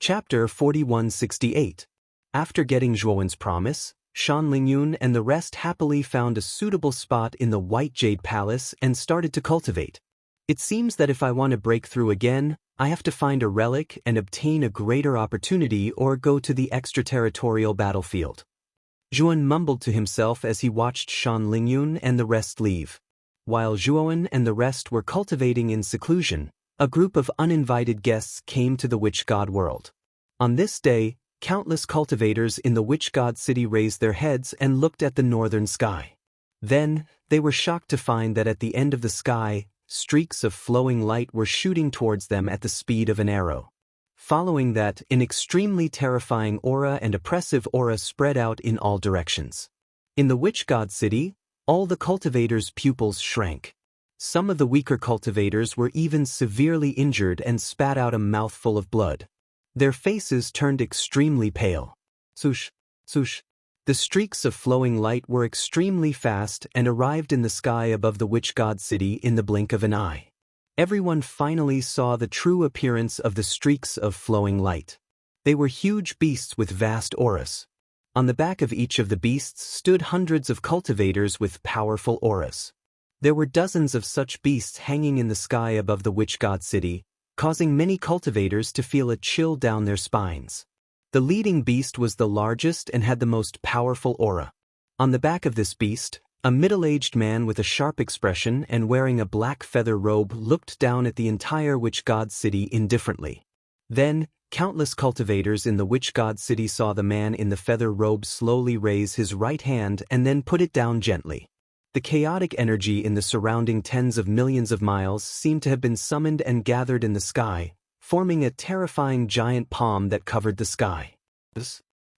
Chapter 4168. After getting Zhuowen's promise, Shan Lingyun and the rest happily found a suitable spot in the White Jade Palace and started to cultivate. It seems that if I want to break through again, I have to find a relic and obtain a greater opportunity or go to the extraterritorial battlefield. Zhuowen mumbled to himself as he watched Shan Lingyun and the rest leave. While Zhuowen and the rest were cultivating in seclusion, a group of uninvited guests came to the Witch God world. On this day, countless cultivators in the Witch God city raised their heads and looked at the northern sky. Then, they were shocked to find that at the end of the sky, streaks of flowing light were shooting towards them at the speed of an arrow. Following that, an extremely terrifying aura and oppressive aura spread out in all directions. In the Witch God city, all the cultivators' pupils shrank. Some of the weaker cultivators were even severely injured and spat out a mouthful of blood. Their faces turned extremely pale. Swoosh, swoosh. The streaks of flowing light were extremely fast and arrived in the sky above the Witch God city in the blink of an eye. Everyone finally saw the true appearance of the streaks of flowing light. They were huge beasts with vast auras. On the back of each of the beasts stood hundreds of cultivators with powerful auras. There were dozens of such beasts hanging in the sky above the Witch God city, causing many cultivators to feel a chill down their spines. The leading beast was the largest and had the most powerful aura. On the back of this beast, a middle-aged man with a sharp expression and wearing a black feather robe looked down at the entire Witch God city indifferently. Then, countless cultivators in the Witch God city saw the man in the feather robe slowly raise his right hand and then put it down gently. The chaotic energy in the surrounding tens of millions of miles seemed to have been summoned and gathered in the sky, forming a terrifying giant palm that covered the sky.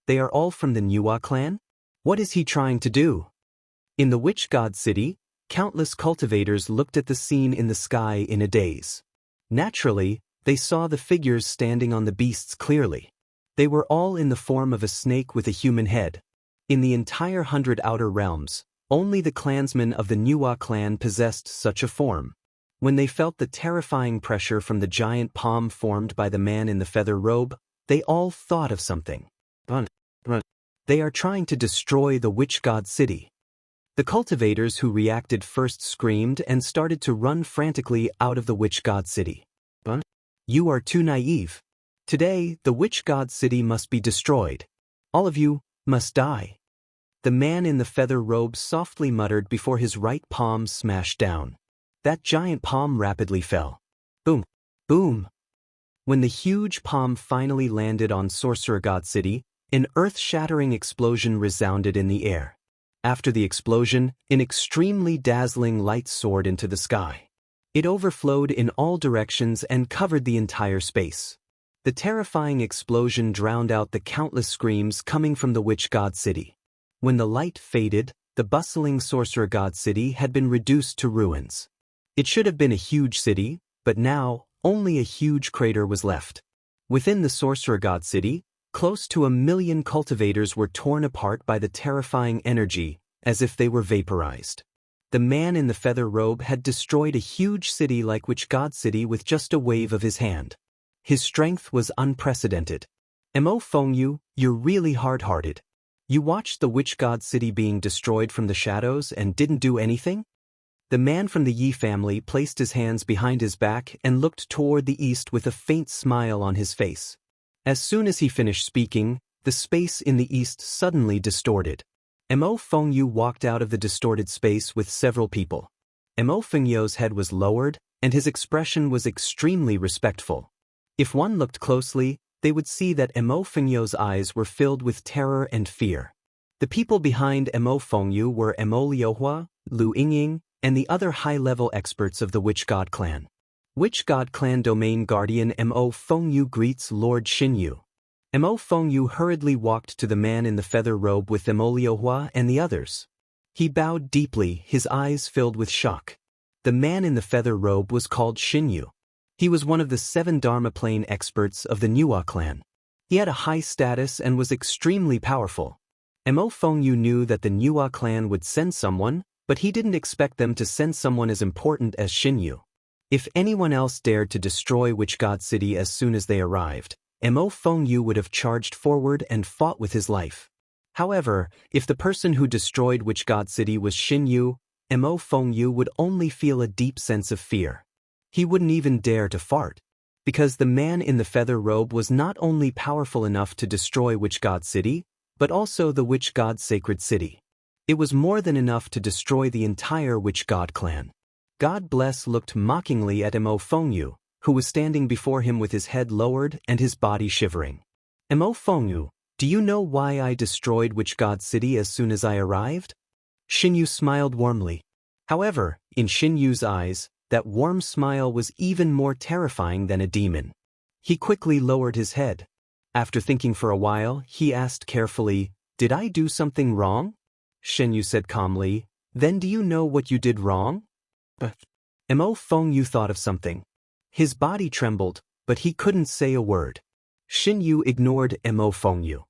They are all from the Nuwa clan? What is he trying to do? In the Witch God city, countless cultivators looked at the scene in the sky in a daze. Naturally, they saw the figures standing on the beasts clearly. They were all in the form of a snake with a human head. In the entire 100 outer realms, only the clansmen of the Nuwa clan possessed such a form. When they felt the terrifying pressure from the giant palm formed by the man in the feather robe, they all thought of something. They are trying to destroy the Witch God city. The cultivators who reacted first screamed and started to run frantically out of the Witch God city. You are too naive. Today, the Witch God city must be destroyed. All of you must die. The man in the feather robe softly muttered before his right palm smashed down. That giant palm rapidly fell. Boom! Boom! When the huge palm finally landed on Sorcerer God City, an earth-shattering explosion resounded in the air. After the explosion, an extremely dazzling light soared into the sky. It overflowed in all directions and covered the entire space. The terrifying explosion drowned out the countless screams coming from the Witch God City. When the light faded, the bustling Sorcerer God City had been reduced to ruins. It should have been a huge city, but now, only a huge crater was left. Within the Sorcerer God City, close to 1 million cultivators were torn apart by the terrifying energy, as if they were vaporized. The man in the feather robe had destroyed a huge city like Witch God City with just a wave of his hand. His strength was unprecedented. Mo Fengyu, you're really hard-hearted. You watched the Witch God City being destroyed from the shadows and didn't do anything? The man from the Yi family placed his hands behind his back and looked toward the east with a faint smile on his face. As soon as he finished speaking, the space in the east suddenly distorted. Mo Fengyu walked out of the distorted space with several people. Mo Fengyu's head was lowered, and his expression was extremely respectful. If one looked closely, they would see that Mo Fengyu's eyes were filled with terror and fear. The people behind Mo Fengyu were Mo Liuhua, Lu Yingying, and the other high-level experts of the Witch God clan. Witch God clan domain guardian Mo Fengyu greets Lord Xinyu. Mo Fengyu hurriedly walked to the man in the feather robe with Mo Liuhua and the others. He bowed deeply, his eyes filled with shock. The man in the feather robe was called Xinyu. He was one of the 7 Dharma plane experts of the Nuwa clan. He had a high status and was extremely powerful. Mo Fengyu knew that the Nuwa clan would send someone, but he didn't expect them to send someone as important as Xinyu. If anyone else dared to destroy Witch God City as soon as they arrived, Mo Fengyu would have charged forward and fought with his life. However, if the person who destroyed Witch God City was Xin Yu, Mo Fengyu would only feel a deep sense of fear. He wouldn't even dare to fart. Because the man in the feather robe was not only powerful enough to destroy Witch God City, but also the Witch God's sacred city. It was more than enough to destroy the entire Witch God clan. God Bless looked mockingly at Mo Fengyu, who was standing before him with his head lowered and his body shivering. Mo Fengyu, do you know why I destroyed Witch God City as soon as I arrived? Xin Yu smiled warmly. However, in Xin Yu's eyes, that warm smile was even more terrifying than a demon. He quickly lowered his head. After thinking for a while, he asked carefully, "Did I do something wrong?" Xin Yu said calmly, "Then do you know what you did wrong?" Mo Fengyu thought of something. His body trembled, but he couldn't say a word. Xin Yu ignored Mo Fengyu.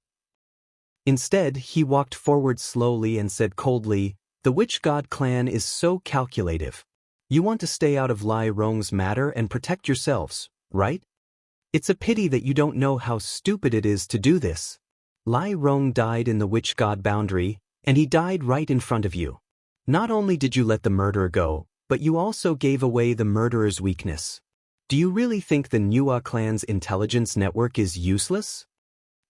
Instead, he walked forward slowly and said coldly, "The Witch God clan is so calculative. You want to stay out of Lai Rong's matter and protect yourselves, right? It's a pity that you don't know how stupid it is to do this. Lai Rong died in the Witch God boundary, and he died right in front of you. Not only did you let the murderer go, but you also gave away the murderer's weakness. Do you really think the Nua clan's intelligence network is useless?"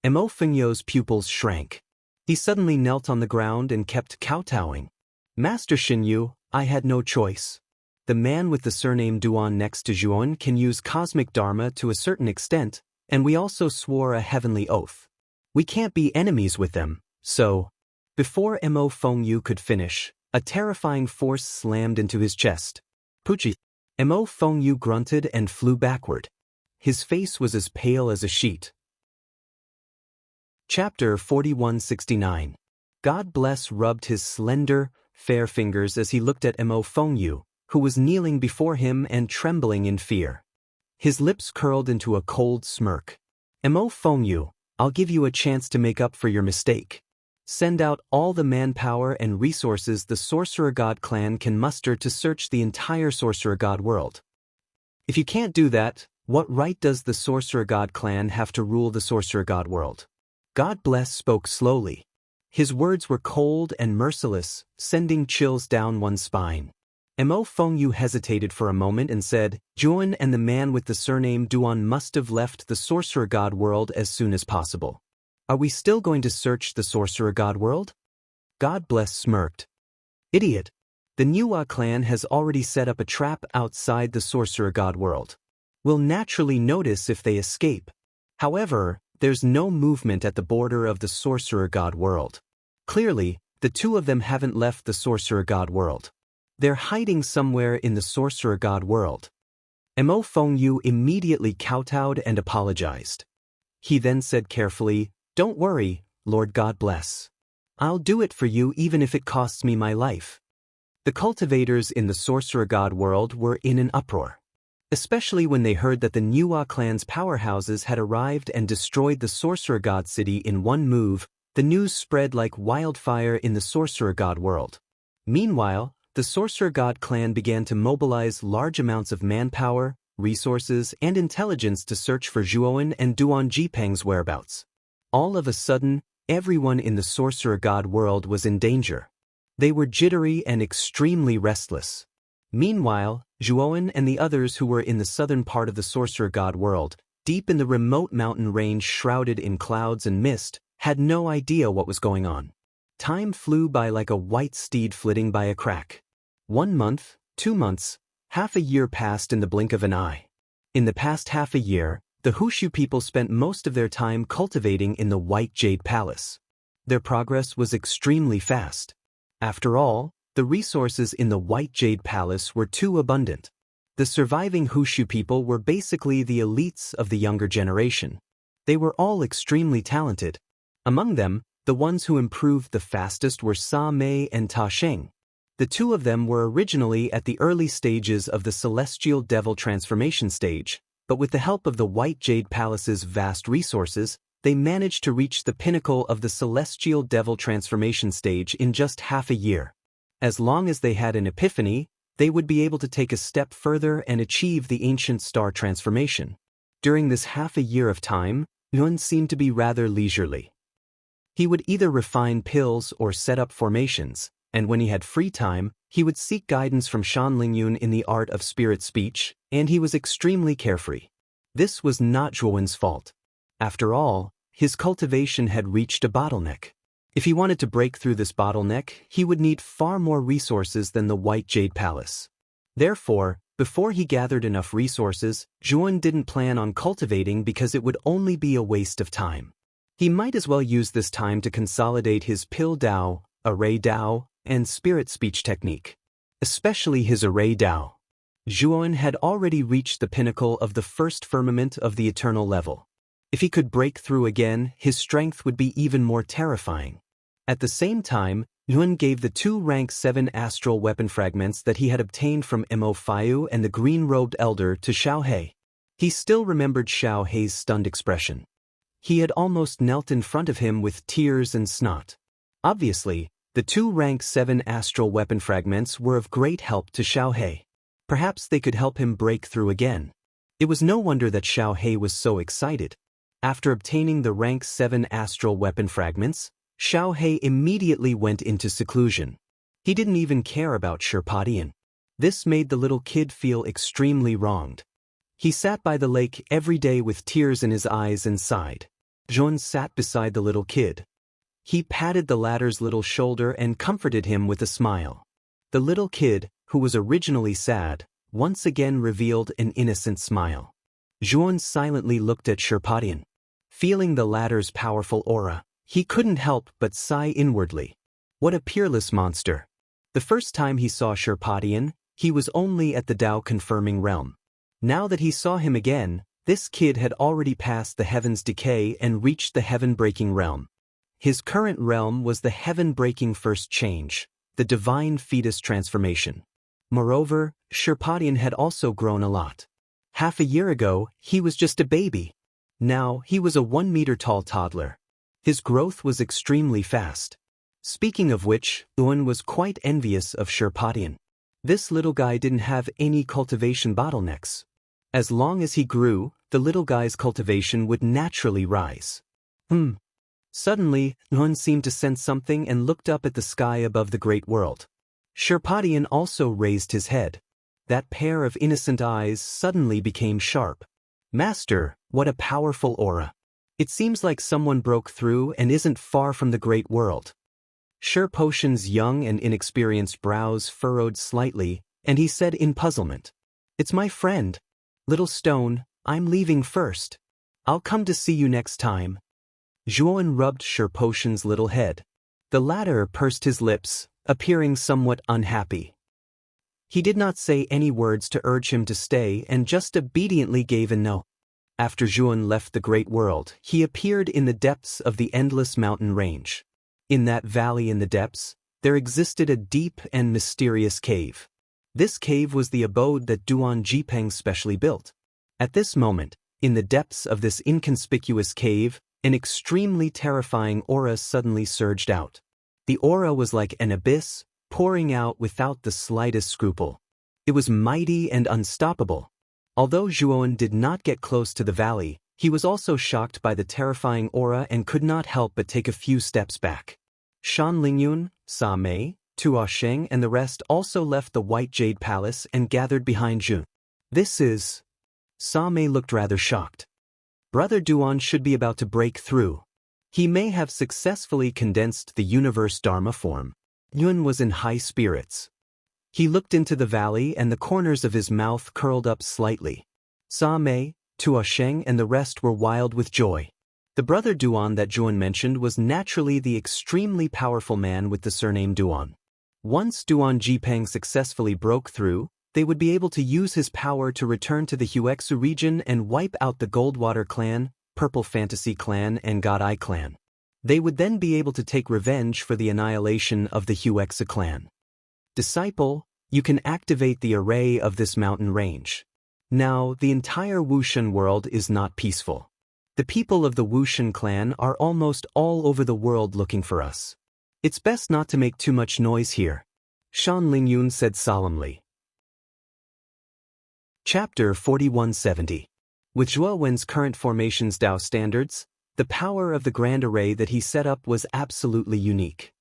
Mo Fengyu's pupils shrank. He suddenly knelt on the ground and kept kowtowing. "Master Xin Yu, I had no choice. The man with the surname Duan next to Zhuan can use cosmic dharma to a certain extent, and we also swore a heavenly oath. We can't be enemies with them, so..." Before Mo Fengyu could finish, a terrifying force slammed into his chest. "Puchi!" Mo Fengyu grunted and flew backward. His face was as pale as a sheet. Chapter 4169. God Bless rubbed his slender, fair fingers as he looked at Mo Fengyu, who was kneeling before him and trembling in fear. His lips curled into a cold smirk. "Mo Fengyu, I'll give you a chance to make up for your mistake. Send out all the manpower and resources the Sorcerer God clan can muster to search the entire Sorcerer God world. If you can't do that, what right does the Sorcerer God clan have to rule the Sorcerer God world?" God Bless spoke slowly. His words were cold and merciless, sending chills down one's spine. Mo Fengyu hesitated for a moment and said, "Juan and the man with the surname Duan must have left the Sorcerer God world as soon as possible. Are we still going to search the Sorcerer God world?" God Bless smirked. "Idiot. The Nua clan has already set up a trap outside the Sorcerer God world. We'll naturally notice if they escape. However, there's no movement at the border of the Sorcerer God world. Clearly, the two of them haven't left the Sorcerer God world. They're hiding somewhere in the Sorcerer God world." Mo Fengyu immediately kowtowed and apologized. He then said carefully, "Don't worry, Lord God Bless. I'll do it for you even if it costs me my life." The cultivators in the Sorcerer God world were in an uproar. Especially when they heard that the Nua clan's powerhouses had arrived and destroyed the Sorcerer God city in one move, the news spread like wildfire in the Sorcerer God world. Meanwhile, the Sorcerer God clan began to mobilize large amounts of manpower, resources, and intelligence to search for Zhuoan and Duan Jipeng's whereabouts. All of a sudden, everyone in the Sorcerer God world was in danger. They were jittery and extremely restless. Meanwhile, Zhuoan and the others who were in the southern part of the Sorcerer God world, deep in the remote mountain range shrouded in clouds and mist, had no idea what was going on. Time flew by like a white steed flitting by a crack. 1 month, 2 months, half a year passed in the blink of an eye. In the past half a year, the Hushu people spent most of their time cultivating in the White Jade Palace. Their progress was extremely fast. After all, the resources in the White Jade Palace were too abundant. The surviving Hushu people were basically the elites of the younger generation. They were all extremely talented. Among them, the ones who improved the fastest were Sa Mei and Ta Sheng. The two of them were originally at the early stages of the Celestial Devil transformation stage, but with the help of the White Jade Palace's vast resources, they managed to reach the pinnacle of the Celestial Devil transformation stage in just half a year. As long as they had an epiphany, they would be able to take a step further and achieve the Ancient Star transformation. During this half a year of time, Yun seemed to be rather leisurely. He would either refine pills or set up formations, and when he had free time, he would seek guidance from Shan Lingyun in the art of spirit speech, and he was extremely carefree. This was not Zhuowen's fault. After all, his cultivation had reached a bottleneck. If he wanted to break through this bottleneck, he would need far more resources than the White Jade Palace. Therefore, before he gathered enough resources, Zhuowen didn't plan on cultivating because it would only be a waste of time. He might as well use this time to consolidate his Pill Dao, Array Dao, and Spirit Speech technique. Especially his Array Dao. Zhuowen had already reached the pinnacle of the first firmament of the eternal level. If he could break through again, his strength would be even more terrifying. At the same time, Yun gave the 2 rank 7 astral weapon fragments that he had obtained from Mo Fiu and the green-robed elder to Xiao He. He still remembered Xiao He's stunned expression. He had almost knelt in front of him with tears and snot. Obviously, the 2 rank 7 astral weapon fragments were of great help to Xiao He. Perhaps they could help him break through again. It was no wonder that Xiao He was so excited. After obtaining the rank 7 astral weapon fragments, Xiao He immediately went into seclusion. He didn't even care about Sherpadian. This made the little kid feel extremely wronged. He sat by the lake every day with tears in his eyes and sighed. Zhuowen sat beside the little kid. He patted the latter's little shoulder and comforted him with a smile. The little kid, who was originally sad, once again revealed an innocent smile. Zhuowen silently looked at Sherpadian. Feeling the latter's powerful aura, he couldn't help but sigh inwardly. What a peerless monster. The first time he saw Sherpadian, he was only at the Dao-confirming realm. Now that he saw him again, this kid had already passed the heaven's decay and reached the heaven-breaking realm. His current realm was the heaven-breaking first change, the divine fetus transformation. Moreover, Sherpadian had also grown a lot. Half a year ago, he was just a baby. Now, he was a 1-meter-tall toddler. His growth was extremely fast. Speaking of which, Yun was quite envious of Sherpadian. This little guy didn't have any cultivation bottlenecks. As long as he grew, the little guy's cultivation would naturally rise. Suddenly, Yun seemed to sense something and looked up at the sky above the great world. Sherpadian also raised his head. That pair of innocent eyes suddenly became sharp. Master, what a powerful aura. It seems like someone broke through and isn't far from the great world. Sherpatian's young and inexperienced brows furrowed slightly, and he said in puzzlement, "It's my friend. Little Stone, I'm leaving first. I'll come to see you next time." Zhuowen rubbed Sherpatian's little head. The latter pursed his lips, appearing somewhat unhappy. He did not say any words to urge him to stay and just obediently gave a no. After Zhuowen left the great world, he appeared in the depths of the endless mountain range. In that valley in the depths, there existed a deep and mysterious cave. This cave was the abode that Duan Jipeng specially built. At this moment, in the depths of this inconspicuous cave, an extremely terrifying aura suddenly surged out. The aura was like an abyss, pouring out without the slightest scruple. It was mighty and unstoppable. Although Zhuowen did not get close to the valley, he was also shocked by the terrifying aura and could not help but take a few steps back. Shan Lingyun, Sa Mei, Tuo Sheng and the rest also left the White Jade Palace and gathered behind Zhu. This is... Sa Mei looked rather shocked. Brother Duan should be about to break through. He may have successfully condensed the universe Dharma form. Yun was in high spirits. He looked into the valley and the corners of his mouth curled up slightly. Sa Mei, Tuo Sheng and the rest were wild with joy. The brother Duan that Zhuowen mentioned was naturally the extremely powerful man with the surname Duan. Once Duan Jipeng successfully broke through, they would be able to use his power to return to the Huexu region and wipe out the Goldwater clan, Purple Fantasy clan and God Eye clan. They would then be able to take revenge for the annihilation of the Huexu clan. Disciple, you can activate the array of this mountain range. Now, the entire Wushan world is not peaceful. The people of the Wushan clan are almost all over the world looking for us. It's best not to make too much noise here, Shan Lingyun said solemnly. Chapter 4170. With Zhuo Wen's current formation's Dao standards, the power of the grand array that he set up was absolutely unique.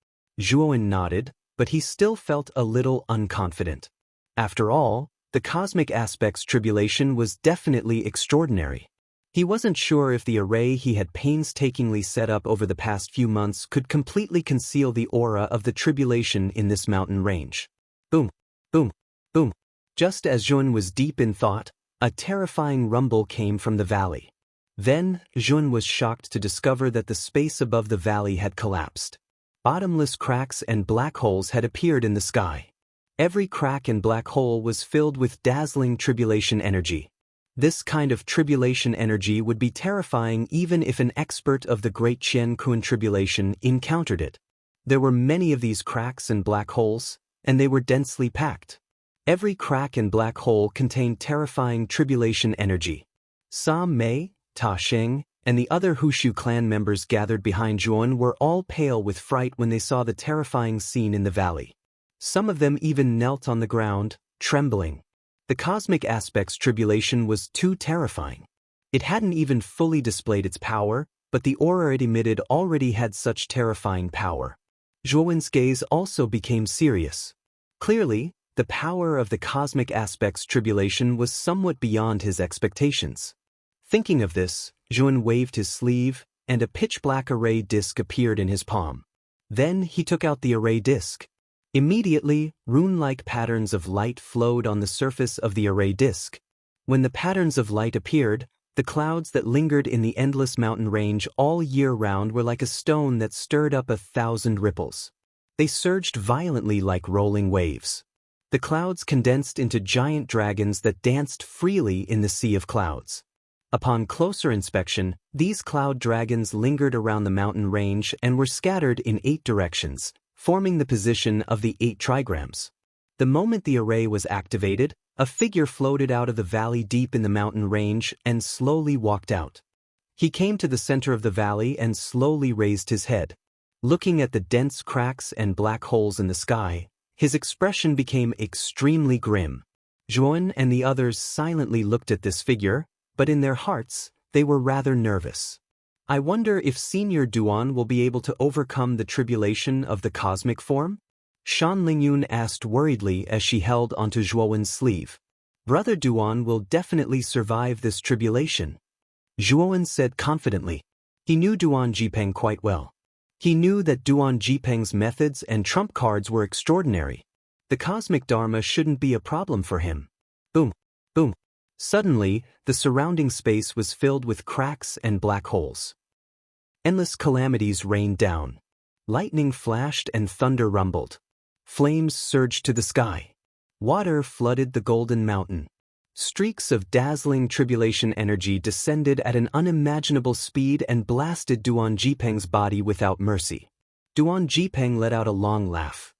Zhuo Wen nodded, but he still felt a little unconfident. After all, the cosmic aspect's tribulation was definitely extraordinary. He wasn't sure if the array he had painstakingly set up over the past few months could completely conceal the aura of the tribulation in this mountain range. Boom, boom, boom. Just as Jun was deep in thought, a terrifying rumble came from the valley. Then, Jun was shocked to discover that the space above the valley had collapsed. Bottomless cracks and black holes had appeared in the sky. Every crack and black hole was filled with dazzling tribulation energy. This kind of tribulation energy would be terrifying even if an expert of the Great Qian Kun tribulation encountered it. There were many of these cracks and black holes, and they were densely packed. Every crack and black hole contained terrifying tribulation energy. Sam Mei, Ta Sheng, and the other Hushu clan members gathered behind Zhuan were all pale with fright when they saw the terrifying scene in the valley. Some of them even knelt on the ground, trembling. The cosmic aspect's tribulation was too terrifying. It hadn't even fully displayed its power, but the aura it emitted already had such terrifying power. Zhuowen's gaze also became serious. Clearly, the power of the cosmic aspect's tribulation was somewhat beyond his expectations. Thinking of this, Zhuan waved his sleeve, and a pitch-black array disc appeared in his palm. Then he took out the array disc. Immediately, rune-like patterns of light flowed on the surface of the array disc. When the patterns of light appeared, the clouds that lingered in the endless mountain range all year round were like a stone that stirred up 1,000 ripples. They surged violently like rolling waves. The clouds condensed into giant dragons that danced freely in the sea of clouds. Upon closer inspection, these cloud dragons lingered around the mountain range and were scattered in 8 directions, forming the position of the 8 trigrams. The moment the array was activated, a figure floated out of the valley deep in the mountain range and slowly walked out. He came to the center of the valley and slowly raised his head. Looking at the dense cracks and black holes in the sky, his expression became extremely grim. Zhuan and the others silently looked at this figure, but in their hearts, they were rather nervous. I wonder if Senior Duan will be able to overcome the tribulation of the cosmic form? Shan Lingyun asked worriedly as she held onto Zhuowen's sleeve. Brother Duan will definitely survive this tribulation. Zhuowen said confidently. He knew Duan Jipeng quite well. He knew that Duan Jipeng's methods and trump cards were extraordinary. The cosmic dharma shouldn't be a problem for him. Boom, boom. Suddenly, the surrounding space was filled with cracks and black holes. Endless calamities rained down. Lightning flashed and thunder rumbled. Flames surged to the sky. Water flooded the Golden Mountain. Streaks of dazzling tribulation energy descended at an unimaginable speed and blasted Duan Jipeng's body without mercy. Duan Jipeng let out a long laugh.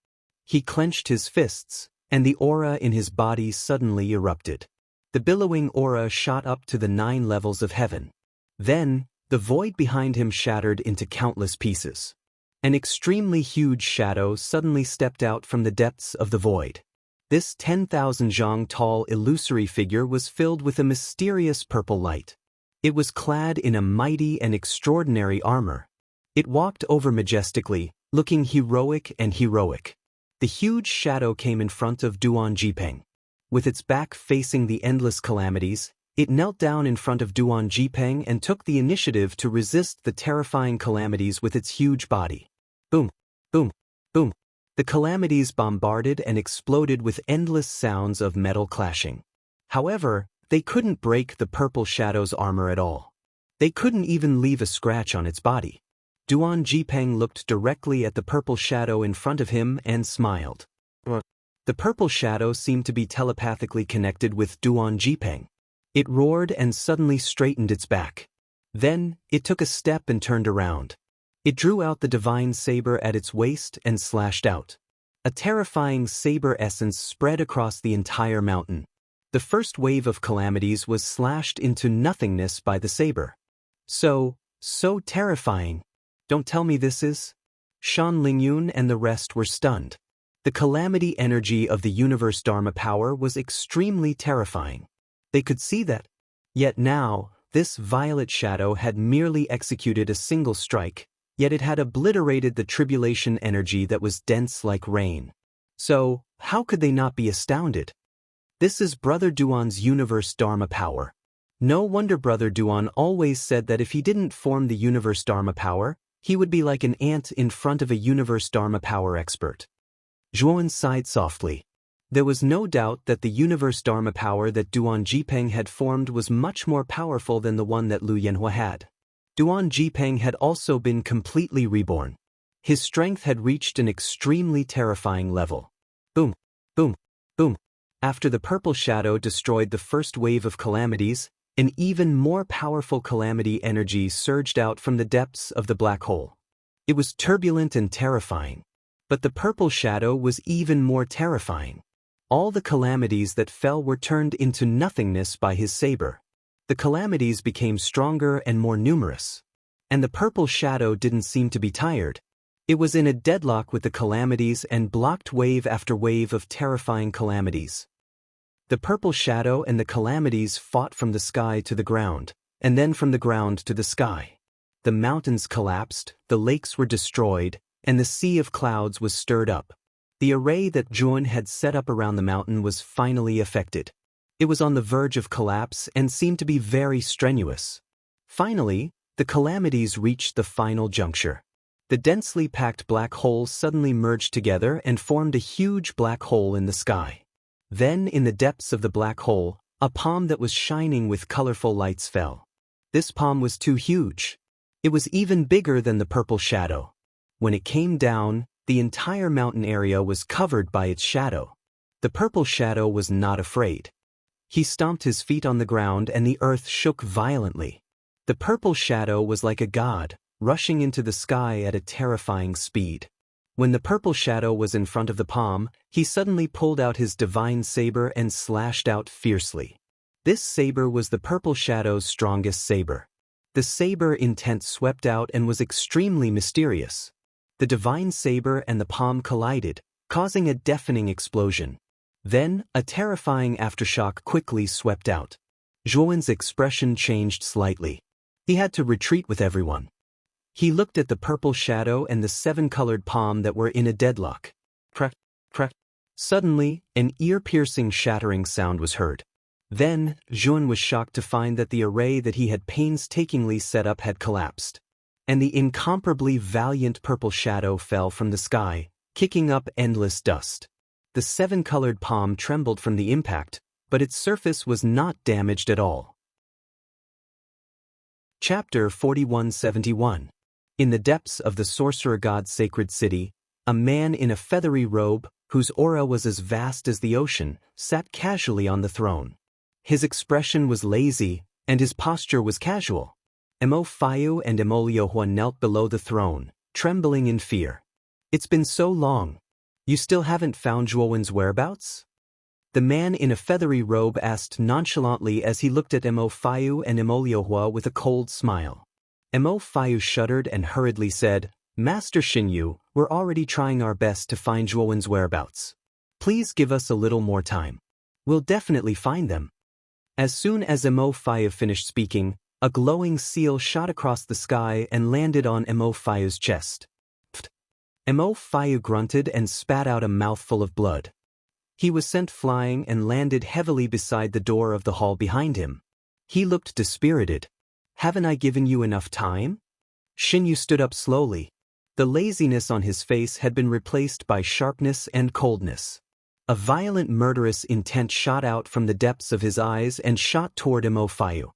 He clenched his fists, and the aura in his body suddenly erupted. The billowing aura shot up to the 9 levels of heaven. Then, the void behind him shattered into countless pieces. An extremely huge shadow suddenly stepped out from the depths of the void. This 10,000 zhang tall illusory figure was filled with a mysterious purple light. It was clad in a mighty and extraordinary armor. It walked over majestically, looking heroic and heroic. The huge shadow came in front of Duan Jipeng. With its back facing the endless calamities, it knelt down in front of Duan Jipeng and took the initiative to resist the terrifying calamities with its huge body. Boom, boom, boom. The calamities bombarded and exploded with endless sounds of metal clashing. However, they couldn't break the purple shadow's armor at all. They couldn't even leave a scratch on its body. Duan Jipeng looked directly at the purple shadow in front of him and smiled. The purple shadow seemed to be telepathically connected with Duan Jipeng. It roared and suddenly straightened its back. Then, it took a step and turned around. It drew out the divine saber at its waist and slashed out. A terrifying saber essence spread across the entire mountain. The first wave of calamities was slashed into nothingness by the saber. So terrifying. Don't tell me this is? Shan Lingyun and the rest were stunned. The calamity energy of the universe Dharma power was extremely terrifying. They could see that. Yet now, this violet shadow had merely executed a single strike, yet it had obliterated the tribulation energy that was dense like rain. So, how could they not be astounded? This is Brother Duan's universe Dharma power. No wonder Brother Duan always said that if he didn't form the universe Dharma power, he would be like an ant in front of a universe Dharma power expert. Zhuan sighed softly. There was no doubt that the universe Dharma power that Duan Jipeng had formed was much more powerful than the one that Lu Yanhua had. Duan Jipeng had also been completely reborn. His strength had reached an extremely terrifying level. Boom, boom, boom. After the purple shadow destroyed the first wave of calamities, an even more powerful calamity energy surged out from the depths of the black hole. It was turbulent and terrifying. But the purple shadow was even more terrifying. All the calamities that fell were turned into nothingness by his saber. The calamities became stronger and more numerous. And the purple shadow didn't seem to be tired. It was in a deadlock with the calamities and blocked wave after wave of terrifying calamities. The purple shadow and the calamities fought from the sky to the ground, and then from the ground to the sky. The mountains collapsed, the lakes were destroyed, and the sea of clouds was stirred up. The array that Zhuan had set up around the mountain was finally affected. It was on the verge of collapse and seemed to be very strenuous. Finally, the calamities reached the final juncture. The densely packed black holes suddenly merged together and formed a huge black hole in the sky. Then, in the depths of the black hole, a palm that was shining with colorful lights fell. This palm was too huge. It was even bigger than the purple shadow. When it came down, the entire mountain area was covered by its shadow. The purple shadow was not afraid. He stomped his feet on the ground and the earth shook violently. The purple shadow was like a god, rushing into the sky at a terrifying speed. When the purple shadow was in front of the palm, he suddenly pulled out his divine saber and slashed out fiercely. This saber was the purple shadow's strongest saber. The saber intent swept out and was extremely mysterious. The divine saber and the palm collided, causing a deafening explosion. Then, a terrifying aftershock quickly swept out. Zhuan's expression changed slightly. He had to retreat with everyone. He looked at the purple shadow and the seven-colored palm that were in a deadlock. Crack, crack. Suddenly, an ear-piercing shattering sound was heard. Then, Zhuan was shocked to find that the array that he had painstakingly set up had collapsed. And the incomparably valiant purple shadow fell from the sky, kicking up endless dust. The seven-colored palm trembled from the impact, but its surface was not damaged at all. Chapter 4171. In the depths of the sorcerer god's sacred city, a man in a feathery robe, whose aura was as vast as the ocean, sat casually on the throne. His expression was lazy, and his posture was casual. Mo Fayu and Mo Liuhua knelt below the throne, trembling in fear. "It's been so long. You still haven't found Zhuowen's whereabouts?" The man in a feathery robe asked nonchalantly as he looked at Mo Fayu and Mo Liuhua with a cold smile. Mo Fayu shuddered and hurriedly said, "Master Xinyu, we're already trying our best to find Zhuowen's whereabouts. Please give us a little more time. We'll definitely find them." As soon as Mo Fayu finished speaking, a glowing seal shot across the sky and landed on Mo Fayu's chest. Pfft. Mo Fayu grunted and spat out a mouthful of blood. He was sent flying and landed heavily beside the door of the hall behind him. He looked dispirited. "Haven't I given you enough time?" Xinyu stood up slowly. The laziness on his face had been replaced by sharpness and coldness. A violent murderous intent shot out from the depths of his eyes and shot toward Mo Fayu.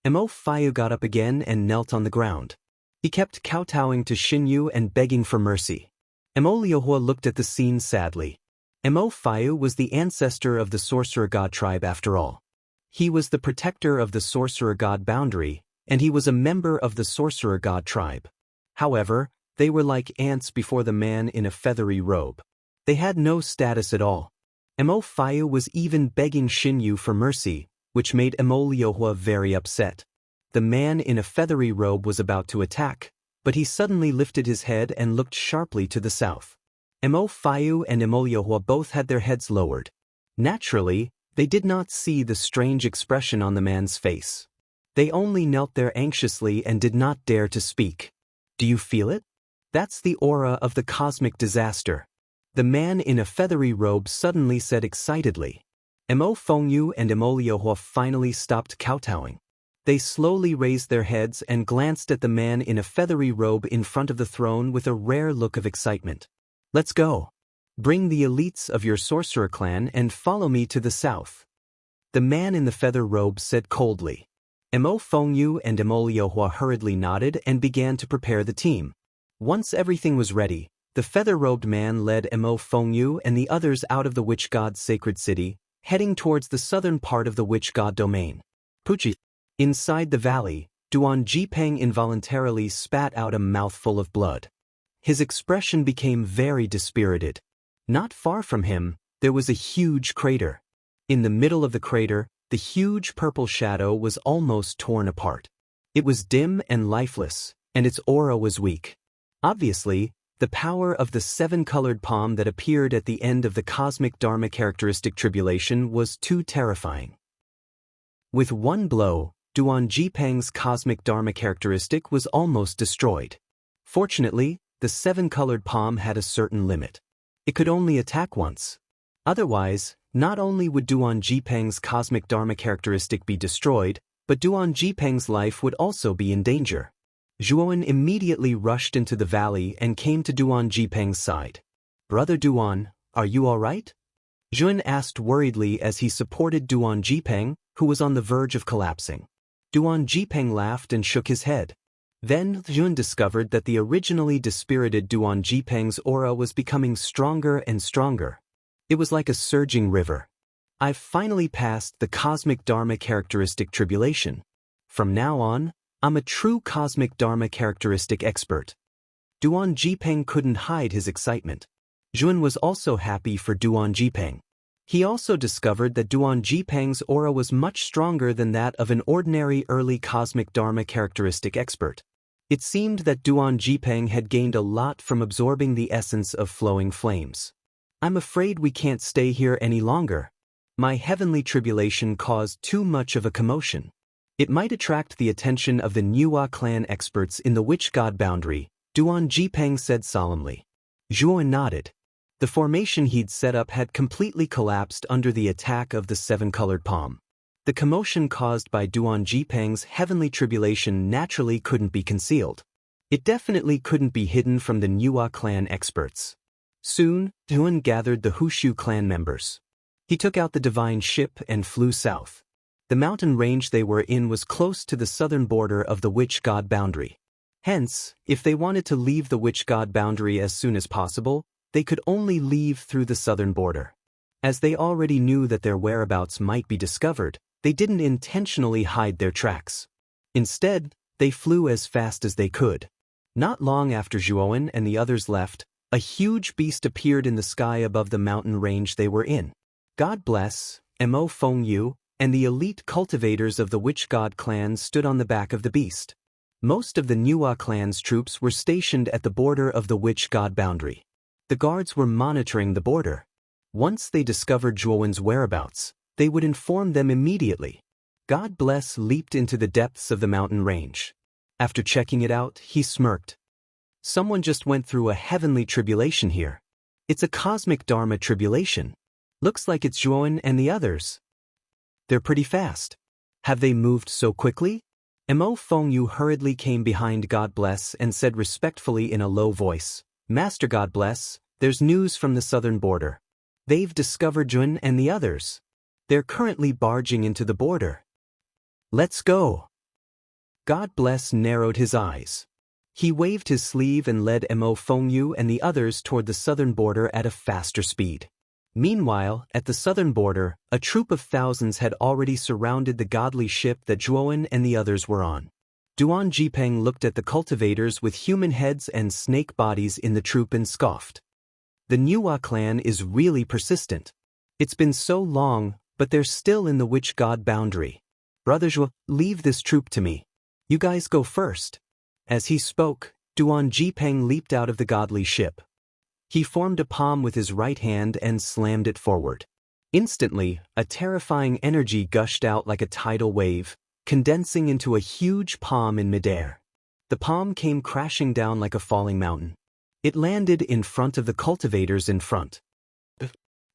Mo Fayu got up again and knelt on the ground. He kept kowtowing to Xinyu and begging for mercy. Mo Liuhua looked at the scene sadly. Mo Fayu was the ancestor of the sorcerer god tribe after all. He was the protector of the sorcerer god boundary, and he was a member of the sorcerer god tribe. However, they were like ants before the man in a feathery robe. They had no status at all. Mo Fayu was even begging Xinyu for mercy, which made Mo Liuhua very upset. The man in a feathery robe was about to attack, but he suddenly lifted his head and looked sharply to the south. Mo Fayu and Mo Liuhua both had their heads lowered. Naturally, they did not see the strange expression on the man's face. They only knelt there anxiously and did not dare to speak. Do you feel it? That's the aura of the cosmic disaster. The man in a feathery robe suddenly said excitedly. Mo Fengyu and Emoliohua finally stopped kowtowing. They slowly raised their heads and glanced at the man in a feathery robe in front of the throne with a rare look of excitement. Let's go. Bring the elites of your sorcerer clan and follow me to the south. The man in the feather robe said coldly. Mo Fengyu and Emoliohua hurriedly nodded and began to prepare the team. Once everything was ready, the feather-robed man led Mo Fengyu and the others out of the witch god's sacred city, heading towards the southern part of the witch god domain. Puchi. Inside the valley, Duan Jipeng involuntarily spat out a mouthful of blood. His expression became very dispirited. Not far from him, there was a huge crater. In the middle of the crater, the huge purple shadow was almost torn apart. It was dim and lifeless, and its aura was weak. Obviously, the power of the seven-colored palm that appeared at the end of the cosmic dharma characteristic tribulation was too terrifying. With one blow, Duan Jipeng's cosmic dharma characteristic was almost destroyed. Fortunately, the seven-colored palm had a certain limit. It could only attack once. Otherwise, not only would Duan Jipeng's cosmic dharma characteristic be destroyed, but Duan Jipeng's life would also be in danger. Zhuowen immediately rushed into the valley and came to Duan Jipeng's side. Brother Duan, are you all right? Zhuowen asked worriedly as he supported Duan Jipeng, who was on the verge of collapsing. Duan Jipeng laughed and shook his head. Then Zhuowen discovered that the originally dispirited Duan Jipeng's aura was becoming stronger and stronger. It was like a surging river. I've finally passed the cosmic dharma characteristic tribulation. From now on, I'm a true cosmic dharma characteristic expert. Duan Jipeng couldn't hide his excitement. Zhuowen was also happy for Duan Jipeng. He also discovered that Duan Jipeng's aura was much stronger than that of an ordinary early cosmic dharma characteristic expert. It seemed that Duan Jipeng had gained a lot from absorbing the essence of flowing flames. I'm afraid we can't stay here any longer. My heavenly tribulation caused too much of a commotion. It might attract the attention of the Nuwa clan experts in the witch god boundary, Duan Jipeng said solemnly. Zhuowen nodded. The formation he'd set up had completely collapsed under the attack of the seven-colored palm. The commotion caused by Duan Jipeng's heavenly tribulation naturally couldn't be concealed. It definitely couldn't be hidden from the Nuwa clan experts. Soon, Zhuowen gathered the Hushu clan members. He took out the divine ship and flew south. The mountain range they were in was close to the southern border of the witch god boundary. Hence, if they wanted to leave the witch god boundary as soon as possible, they could only leave through the southern border. As they already knew that their whereabouts might be discovered, they didn't intentionally hide their tracks. Instead, they flew as fast as they could. Not long after Zhuowen and the others left, a huge beast appeared in the sky above the mountain range they were in. God bless, Mo Fengyu, and the elite cultivators of the witch god clan stood on the back of the beast. Most of the Nuwa clan's troops were stationed at the border of the witch god boundary. The guards were monitoring the border. Once they discovered Zhuowen's whereabouts, they would inform them immediately. God bless leaped into the depths of the mountain range. After checking it out, he smirked. Someone just went through a heavenly tribulation here. It's a cosmic dharma tribulation. Looks like it's Zhuowen and the others. They're pretty fast. Have they moved so quickly? Mo Fengyu hurriedly came behind God Bless and said respectfully in a low voice, Master God Bless, there's news from the southern border. They've discovered Zhuowen and the others. They're currently barging into the border. Let's go. God Bless narrowed his eyes. He waved his sleeve and led Mo Fengyu and the others toward the southern border at a faster speed. Meanwhile, at the southern border, a troop of thousands had already surrounded the godly ship that Zhuowen and the others were on. Duan Jipeng looked at the cultivators with human heads and snake bodies in the troop and scoffed. The Nuwa clan is really persistent. It's been so long, but they're still in the witch god boundary. Brother Zhuo, leave this troop to me. You guys go first. As he spoke, Duan Jipeng leaped out of the godly ship. He formed a palm with his right hand and slammed it forward. Instantly, a terrifying energy gushed out like a tidal wave, condensing into a huge palm in midair. The palm came crashing down like a falling mountain. It landed in front of the cultivators in front.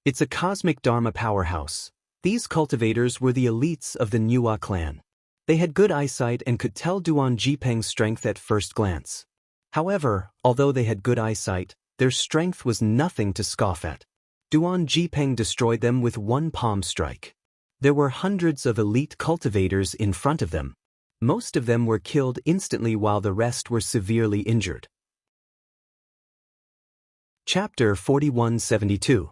It's a cosmic Dharma powerhouse. These cultivators were the elites of the Nuwa clan. They had good eyesight and could tell Duan Jipeng's strength at first glance. However, although they had good eyesight, their strength was nothing to scoff at. Duan Jipeng destroyed them with one palm strike. There were hundreds of elite cultivators in front of them. Most of them were killed instantly while the rest were severely injured. Chapter 4172.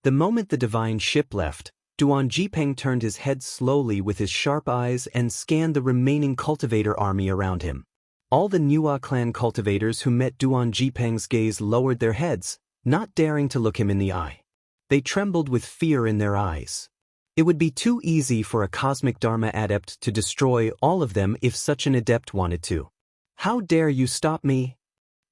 The moment the divine ship left, Duan Jipeng turned his head slowly with his sharp eyes and scanned the remaining cultivator army around him. All the Nuwa clan cultivators who met Duan Jipeng's gaze lowered their heads, not daring to look him in the eye. They trembled with fear in their eyes. It would be too easy for a cosmic Dharma adept to destroy all of them if such an adept wanted to. "How dare you stop me?"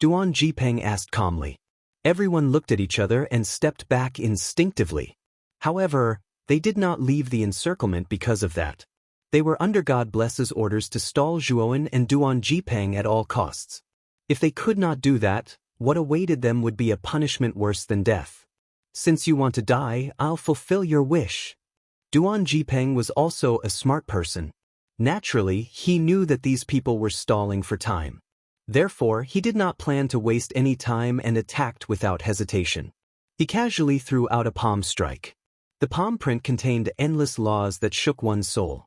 Duan Jipeng asked calmly. Everyone looked at each other and stepped back instinctively. However, they did not leave the encirclement because of that. They were under God Bless's orders to stall Zhuowen and Duan Jipeng at all costs. If they could not do that, what awaited them would be a punishment worse than death. "Since you want to die, I'll fulfill your wish." Duan Jipeng was also a smart person. Naturally, he knew that these people were stalling for time. Therefore, he did not plan to waste any time and attacked without hesitation. He casually threw out a palm strike. The palm print contained endless laws that shook one's soul.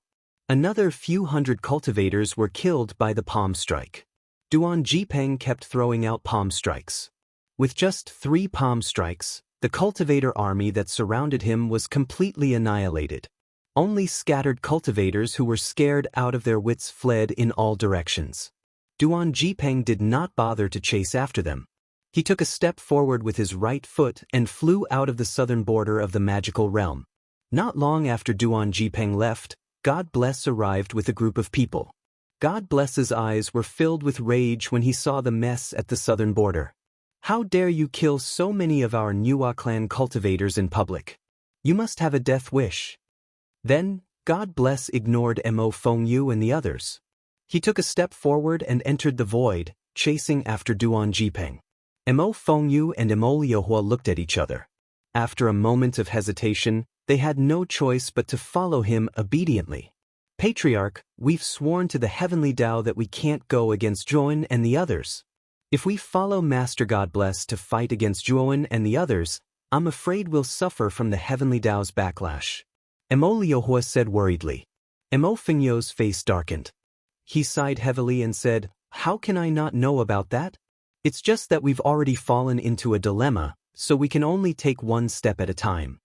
Another few hundred cultivators were killed by the palm strike. Duan Jipeng kept throwing out palm strikes. With just 3 palm strikes, the cultivator army that surrounded him was completely annihilated. Only scattered cultivators who were scared out of their wits fled in all directions. Duan Jipeng did not bother to chase after them. He took a step forward with his right foot and flew out of the southern border of the magical realm. Not long after Duan Jipeng left, God Bless arrived with a group of people. God Bless's eyes were filled with rage when he saw the mess at the southern border. "How dare you kill so many of our Nuwa clan cultivators in public? You must have a death wish." Then, God Bless ignored Mo Fengyu and the others. He took a step forward and entered the void, chasing after Duan Jipeng. Mo Fengyu and Mo Liuhua looked at each other. After a moment of hesitation, they had no choice but to follow him obediently. "Patriarch, we've sworn to the heavenly Tao that we can't go against Zhuowen and the others. If we follow Master God Bless to fight against Zhuowen and the others, I'm afraid we'll suffer from the heavenly Tao's backlash," Mo Liuhua said worriedly. Mo Fengyu's face darkened. He sighed heavily and said, "How can I not know about that? It's just that we've already fallen into a dilemma, so we can only take one step at a time."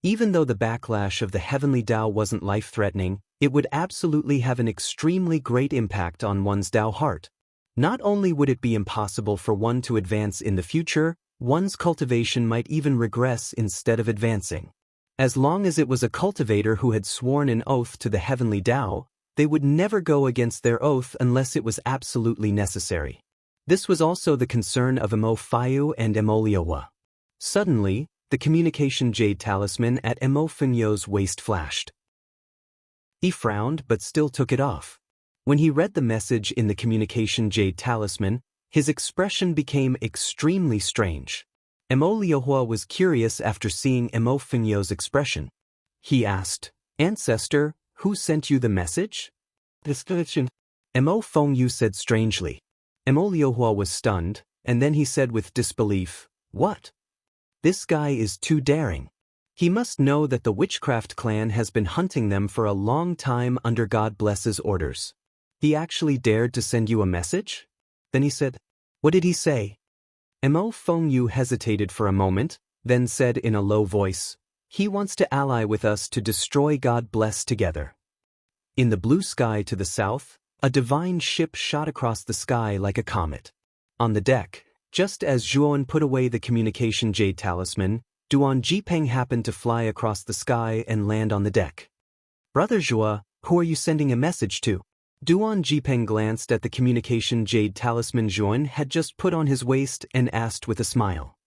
Even though the backlash of the heavenly Tao wasn't life-threatening, it would absolutely have an extremely great impact on one's Tao heart. Not only would it be impossible for one to advance in the future, one's cultivation might even regress instead of advancing. As long as it was a cultivator who had sworn an oath to the heavenly Tao, they would never go against their oath unless it was absolutely necessary. This was also the concern of Mo Fengyu and Mo Liuhua. Suddenly, the communication jade talisman at Mo Fengyu's waist flashed. He frowned but still took it off. When he read the message in the communication jade talisman, his expression became extremely strange. Mo Liuhua was curious after seeing Mo Fengyu's expression. He asked, "Ancestor, who sent you the message?" "Description," Mo Fengyu said strangely. Mo Liuhua was stunned, and then he said with disbelief, "What? This guy is too daring. He must know that the witchcraft clan has been hunting them for a long time under God Bless's orders. He actually dared to send you a message?" Then he said, "What did he say?" Mo Fengyu hesitated for a moment, then said in a low voice, "He wants to ally with us to destroy God Bless together." In the blue sky to the south, a divine ship shot across the sky like a comet. On the deck, just as Zhuowen put away the communication jade talisman, Duan Jipeng happened to fly across the sky and land on the deck. "Brother Zhuo, who are you sending a message to?" Duan Jipeng glanced at the communication jade talisman Zhuowen had just put on his waist and asked with a smile.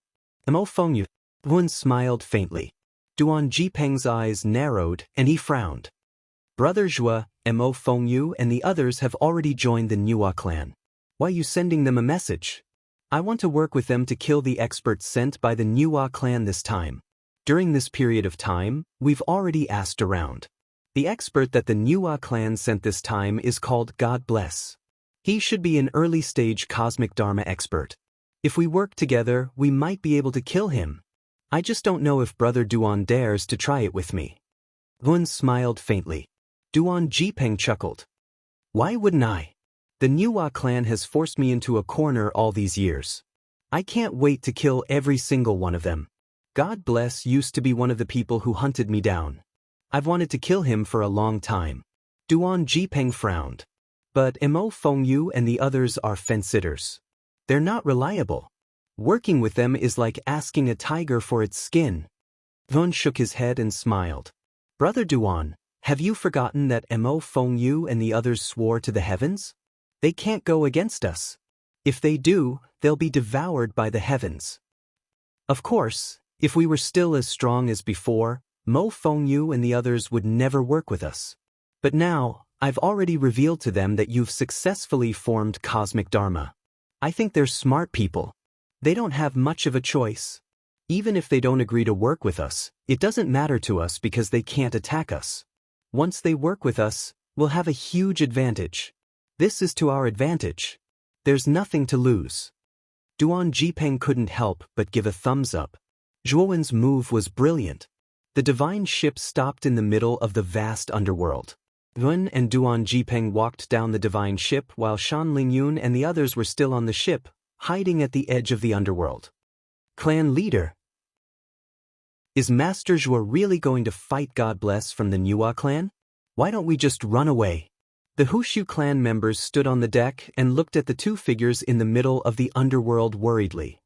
"Mo Fengyu." Zhuowen smiled faintly. Duan Jipeng's eyes narrowed and he frowned. "Brother Zhuo, Mo Fengyu and the others have already joined the Nuwa clan. Why are you sending them a message? I want to work with them to kill the experts sent by the Nuwa clan this time. During this period of time, we've already asked around. The expert that the Nuwa clan sent this time is called God Bless. He should be an early-stage cosmic dharma expert. If we work together, we might be able to kill him. I just don't know if Brother Duan dares to try it with me. Gun smiled faintly. Duan Jipeng chuckled. Why wouldn't I? The Nuwa clan has forced me into a corner all these years. I can't wait to kill every single one of them. God Bless used to be one of the people who hunted me down. I've wanted to kill him for a long time. Duan Jipeng frowned. But Mo Fengyu and the others are fence-sitters. They're not reliable. Working with them is like asking a tiger for its skin. Gun shook his head and smiled. Brother Duan, have you forgotten that Mo Fengyu and the others swore to the heavens? They can't go against us. If they do, they'll be devoured by the heavens. Of course, if we were still as strong as before, Mo Fengyu and the others would never work with us. But now, I've already revealed to them that you've successfully formed cosmic dharma. I think they're smart people. They don't have much of a choice. Even if they don't agree to work with us, it doesn't matter to us because they can't attack us. Once they work with us, we'll have a huge advantage. This is to our advantage. There's nothing to lose. Duan Jipeng couldn't help but give a thumbs up. Zhuowen's move was brilliant. The divine ship stopped in the middle of the vast underworld. Yun and Duan Jipeng walked down the divine ship while Shan Lingyun and the others were still on the ship, hiding at the edge of the underworld. Clan leader. Is Master Zhuo really going to fight God Bless from the Nuwa clan? Why don't we just run away? The Hushu clan members stood on the deck and looked at the two figures in the middle of the underworld worriedly.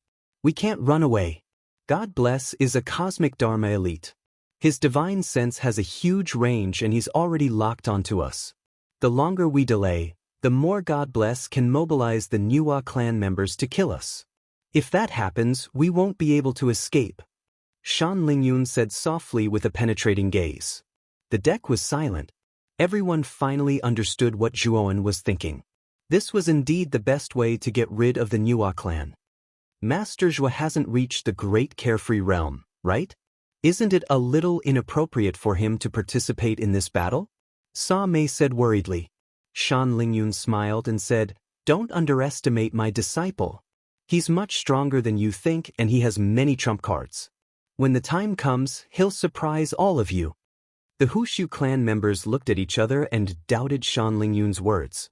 We can't run away. God Bless is a cosmic dharma elite. His divine sense has a huge range and he's already locked onto us. The longer we delay, the more God Bless can mobilize the Nuwa clan members to kill us. If that happens, we won't be able to escape. Shan Lingyun said softly with a penetrating gaze. The deck was silent. Everyone finally understood what Zhuowen was thinking. This was indeed the best way to get rid of the Nuwa clan. Master Zhuo hasn't reached the great carefree realm, right? Isn't it a little inappropriate for him to participate in this battle? Sa Mei said worriedly. Shan Lingyun smiled and said, Don't underestimate my disciple. He's much stronger than you think and he has many trump cards. When the time comes, he'll surprise all of you. The Hushu clan members looked at each other and doubted Shan Lingyun's words.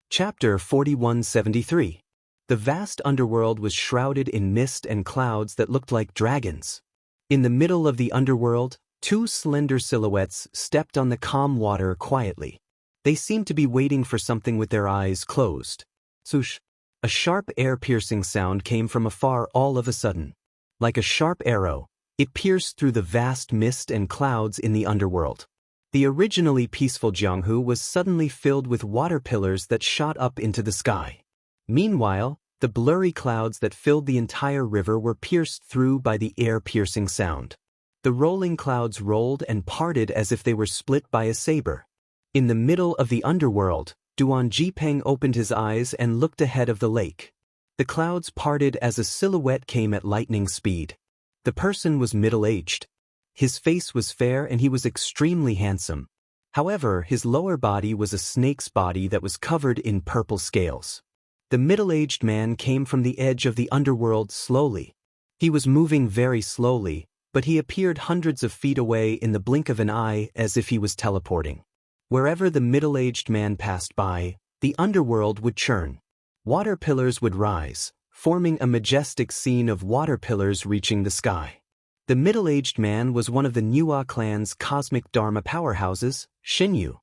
Chapter 4173. The vast underworld was shrouded in mist and clouds that looked like dragons. In the middle of the underworld, two slender silhouettes stepped on the calm water quietly. They seemed to be waiting for something with their eyes closed. Swoosh! A sharp air-piercing sound came from afar all of a sudden. Like a sharp arrow, it pierced through the vast mist and clouds in the underworld. The originally peaceful Jianghu was suddenly filled with water pillars that shot up into the sky. Meanwhile, the blurry clouds that filled the entire river were pierced through by the air-piercing sound. The rolling clouds rolled and parted as if they were split by a saber. In the middle of the underworld, Duan Jipeng opened his eyes and looked ahead of the lake. The clouds parted as a silhouette came at lightning speed. The person was middle-aged. His face was fair and he was extremely handsome. However, his lower body was a snake's body that was covered in purple scales. The middle-aged man came from the edge of the underworld slowly. He was moving very slowly, but he appeared hundreds of feet away in the blink of an eye as if he was teleporting. Wherever the middle-aged man passed by, the underworld would churn. Water pillars would rise, forming a majestic scene of water pillars reaching the sky. The middle-aged man was one of the Nuwa clan's cosmic dharma powerhouses, Xinyu.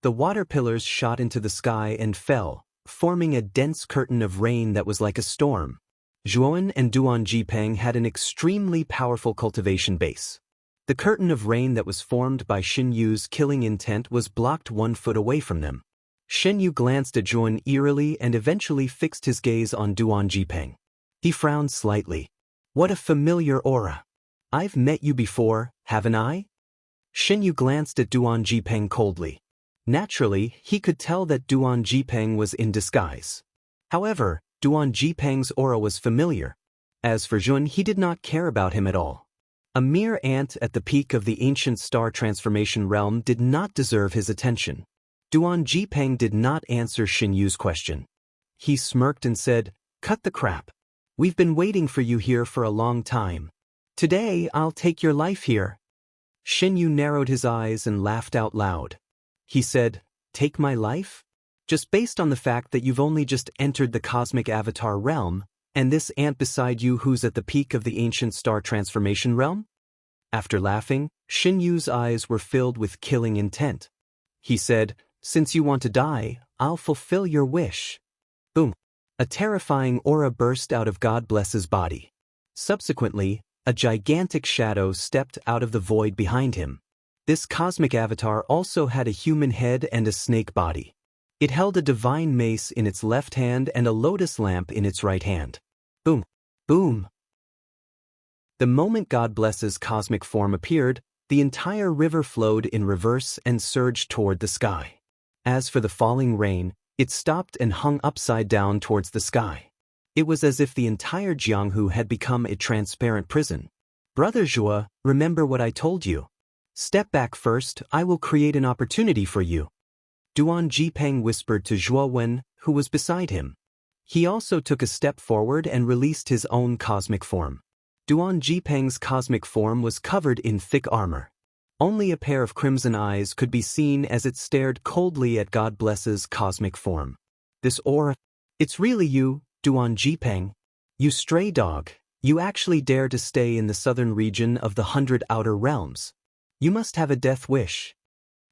The water pillars shot into the sky and fell, forming a dense curtain of rain that was like a storm. Zhuowen and Duan Jipeng had an extremely powerful cultivation base. The curtain of rain that was formed by Xinyu's killing intent was blocked 1 foot away from them. Xinyu glanced at Zhuowen eerily and eventually fixed his gaze on Duan Jipeng. He frowned slightly. What a familiar aura. I've met you before, haven't I? Xinyu glanced at Duan Jipeng coldly. Naturally, he could tell that Duan Jipeng was in disguise. However, Duan Jipeng's aura was familiar. As for Jun, he did not care about him at all. A mere ant at the peak of the ancient star transformation realm did not deserve his attention. Duan Jipeng did not answer Xinyu's question. He smirked and said, "Cut the crap. We've been waiting for you here for a long time. Today, I'll take your life here." Xinyu narrowed his eyes and laughed out loud. He said, "Take my life? Just based on the fact that you've only just entered the cosmic avatar realm, and this ant beside you who's at the peak of the ancient star transformation realm?" After laughing, Xinyu's eyes were filled with killing intent. He said, "Since you want to die, I'll fulfill your wish." Boom! A terrifying aura burst out of God Bless's body. Subsequently, a gigantic shadow stepped out of the void behind him. This cosmic avatar also had a human head and a snake body. It held a divine mace in its left hand and a lotus lamp in its right hand. Boom! Boom! The moment God Bless's cosmic form appeared, the entire river flowed in reverse and surged toward the sky. As for the falling rain, it stopped and hung upside down towards the sky. It was as if the entire Jianghu had become a transparent prison. "Brother Zhuo, remember what I told you. Step back first, I will create an opportunity for you." Duan Jipeng whispered to Zhuo Wen, who was beside him. He also took a step forward and released his own cosmic form. Duan Jipeng's cosmic form was covered in thick armor. Only a pair of crimson eyes could be seen as it stared coldly at God Bless's cosmic form. "This aura, it's really you, Duan Jipeng. You stray dog, you actually dare to stay in the southern region of the 100 outer realms. You must have a death wish."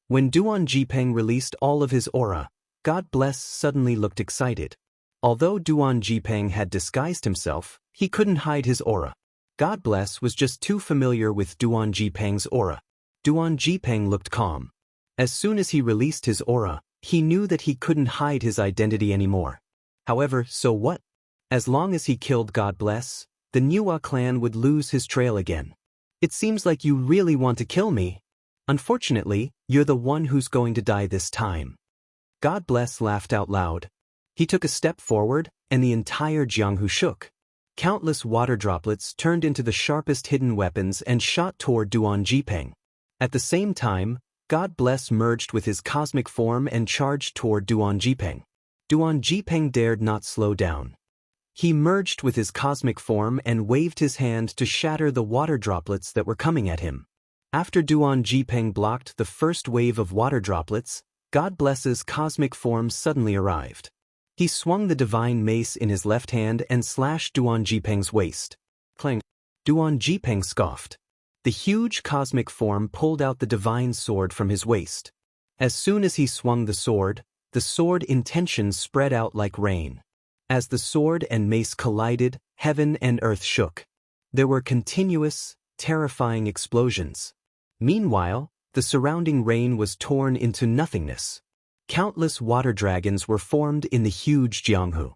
When Duan Jipeng released all of his aura, God Bless suddenly looked excited. Although Duan Jipeng had disguised himself, he couldn't hide his aura. God Bless was just too familiar with Duan Jipeng's aura. Duan Jipeng looked calm. As soon as he released his aura, he knew that he couldn't hide his identity anymore. However, so what? As long as he killed God Bless, the Niwa clan would lose his trail again. "It seems like you really want to kill me. Unfortunately, you're the one who's going to die this time." God Bless laughed out loud. He took a step forward, and the entire Jianghu shook. Countless water droplets turned into the sharpest hidden weapons and shot toward Duan Jipeng. At the same time, God Bless merged with his cosmic form and charged toward Duan Jipeng. Duan Jipeng dared not slow down. He merged with his cosmic form and waved his hand to shatter the water droplets that were coming at him. After Duan Jipeng blocked the first wave of water droplets, God Bless's cosmic form suddenly arrived. He swung the divine mace in his left hand and slashed Duan Jipeng's waist. Clang! Duan Jipeng scoffed. The huge cosmic form pulled out the divine sword from his waist. As soon as he swung the sword intentions spread out like rain. As the sword and mace collided, heaven and earth shook. There were continuous, terrifying explosions. Meanwhile, the surrounding rain was torn into nothingness. Countless water dragons were formed in the huge Jianghu.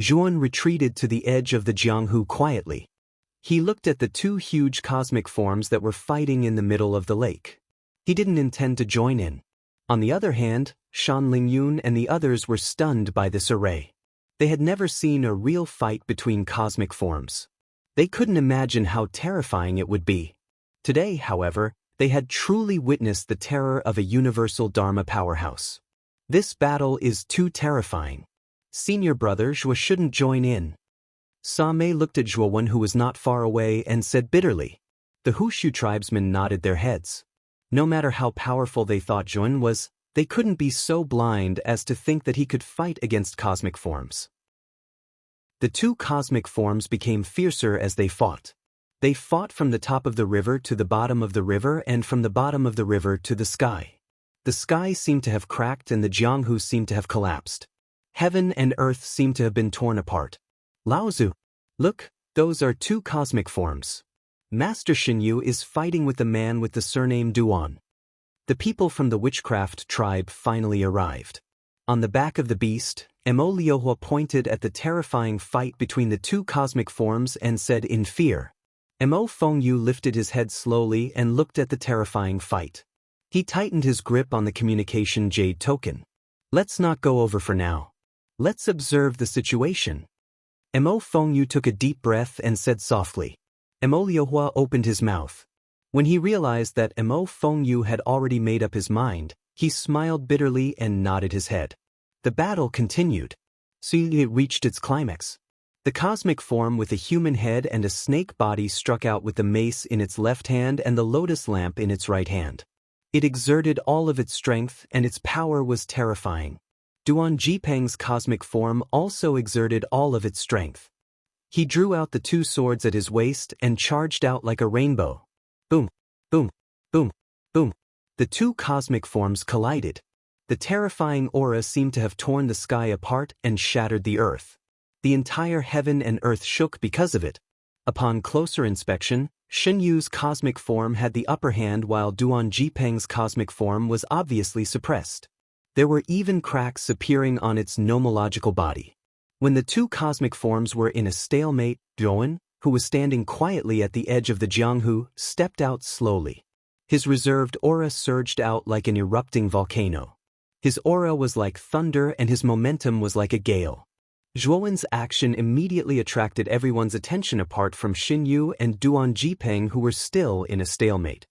Zhuan retreated to the edge of the Jianghu quietly. He looked at the two huge cosmic forms that were fighting in the middle of the lake. He didn't intend to join in. On the other hand, Shan Lingyun and the others were stunned by this array. They had never seen a real fight between cosmic forms. They couldn't imagine how terrifying it would be. Today, however, they had truly witnessed the terror of a universal Dharma powerhouse. This battle is too terrifying. Senior brother Zhuo shouldn't join in. Sa Mei looked at Zhuo Wen, who was not far away, and said bitterly. The Hushu tribesmen nodded their heads. No matter how powerful they thought Zhuan was, they couldn't be so blind as to think that he could fight against cosmic forms. The two cosmic forms became fiercer as they fought. They fought from the top of the river to the bottom of the river and from the bottom of the river to the sky. The sky seemed to have cracked and the Jianghu seemed to have collapsed. Heaven and earth seemed to have been torn apart. Laozu, look, those are two cosmic forms. Master Xinyu is fighting with the man with the surname Duan. The people from the witchcraft tribe finally arrived. On the back of the beast, Mo Liuhua pointed at the terrifying fight between the two cosmic forms and said in fear. Mo Fengyu lifted his head slowly and looked at the terrifying fight. He tightened his grip on the communication jade token. Let's not go over for now. Let's observe the situation. Mo Fengyu took a deep breath and said softly. Mo Liuhua opened his mouth. When he realized that Mo Fengyu had already made up his mind, he smiled bitterly and nodded his head. The battle continued. Soon it reached its climax. The cosmic form with a human head and a snake body struck out with the mace in its left hand and the lotus lamp in its right hand. It exerted all of its strength and its power was terrifying. Duan Jipeng's cosmic form also exerted all of its strength. He drew out the two swords at his waist and charged out like a rainbow. Boom, boom, boom, boom. The two cosmic forms collided. The terrifying aura seemed to have torn the sky apart and shattered the earth. The entire heaven and earth shook because of it. Upon closer inspection, Shen Yu's cosmic form had the upper hand while Duan Jipeng's cosmic form was obviously suppressed. There were even cracks appearing on its nomological body. When the two cosmic forms were in a stalemate, Duan, who was standing quietly at the edge of the Jianghu, stepped out slowly. His reserved aura surged out like an erupting volcano. His aura was like thunder and his momentum was like a gale. Zhuowen's action immediately attracted everyone's attention apart from Xin Yu and Duan Jipeng, who were still in a stalemate.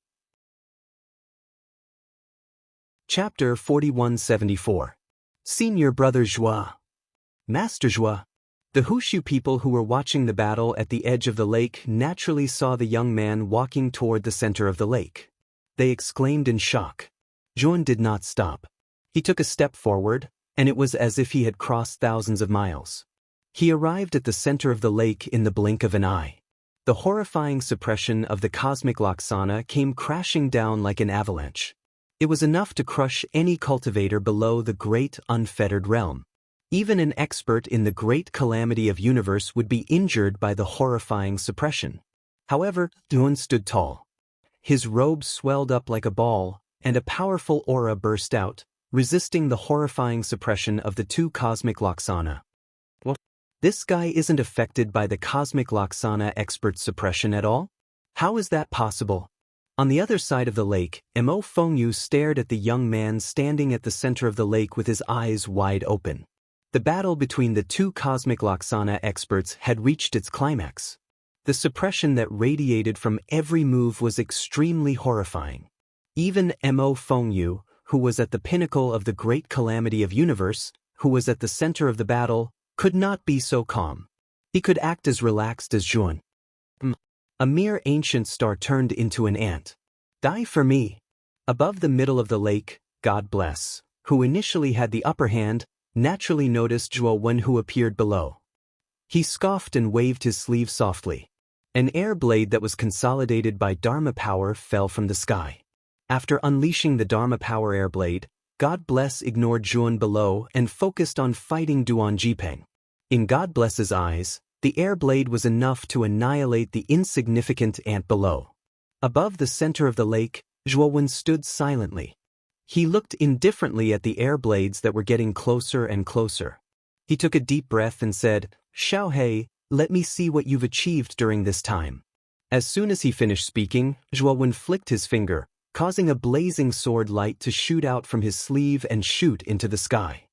Chapter 4174. Senior Brother Zhua. Master Zhua. The Hushu people who were watching the battle at the edge of the lake naturally saw the young man walking toward the center of the lake. They exclaimed in shock. Zhuan did not stop. He took a step forward, and it was as if he had crossed thousands of miles. He arrived at the center of the lake in the blink of an eye. The horrifying suppression of the cosmic Laksana came crashing down like an avalanche. It was enough to crush any cultivator below the great unfettered realm. Even an expert in the great calamity of universe would be injured by the horrifying suppression. However, Duan stood tall. His robe swelled up like a ball, and a powerful aura burst out, resisting the horrifying suppression of the two cosmic Laksana. What? This guy isn't affected by the cosmic Laksana expert's suppression at all? How is that possible? On the other side of the lake, Mo Fengyu stared at the young man standing at the center of the lake with his eyes wide open. The battle between the two cosmic Laksana experts had reached its climax. The suppression that radiated from every move was extremely horrifying. Even Mo Fengyu, who was at the pinnacle of the great calamity of universe, who was at the center of the battle, could not be so calm. He could act as relaxed as Zhuan. A mere ancient star turned into an ant. Die for me. Above the middle of the lake, God Bless, who initially had the upper hand, naturally noticed Zhuo Wen who appeared below. He scoffed and waved his sleeve softly. An air blade that was consolidated by Dharma power fell from the sky. After unleashing the Dharma power air blade, God Bless ignored Zhuan below and focused on fighting Duan Jipeng. In God Bless's eyes, the air blade was enough to annihilate the insignificant ant below. Above the center of the lake, Zhuo Wen stood silently. He looked indifferently at the air blades that were getting closer and closer. He took a deep breath and said, "Xiao He, let me see what you've achieved during this time." As soon as he finished speaking, Zhuo Wen flicked his finger, causing a blazing sword light to shoot out from his sleeve and shoot into the sky.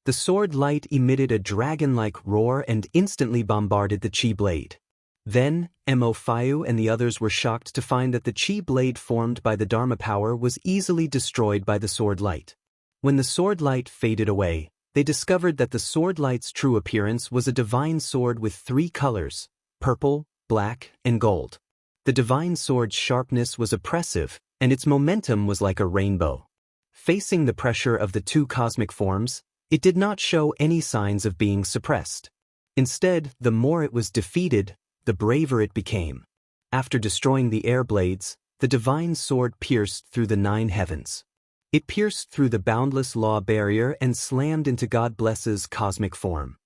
The sword light emitted a dragon-like roar and instantly bombarded the chi blade. Then, Mo Fengyu and the others were shocked to find that the chi blade formed by the Dharma power was easily destroyed by the sword light. When the sword light faded away, they discovered that the sword light's true appearance was a divine sword with 3 colors, purple, black, and gold. The divine sword's sharpness was oppressive, and its momentum was like a rainbow. Facing the pressure of the two cosmic forms, it did not show any signs of being suppressed. Instead, the more it was defeated, the braver it became. After destroying the air blades, the divine sword pierced through the 9 heavens. It pierced through the boundless law barrier and slammed into God Bless's cosmic form.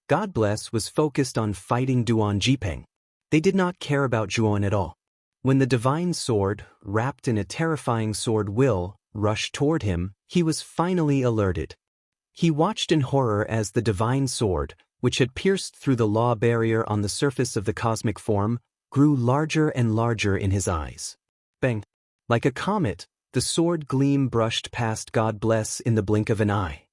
God Bless was focused on fighting Duan Jipeng. They did not care about Zhuan at all. When the divine sword, wrapped in a terrifying sword will, rushed toward him, he was finally alerted. He watched in horror as the divine sword, which had pierced through the law barrier on the surface of the cosmic form, grew larger and larger in his eyes. Bang! Like a comet, The sword gleam brushed past God Bless in the blink of an eye.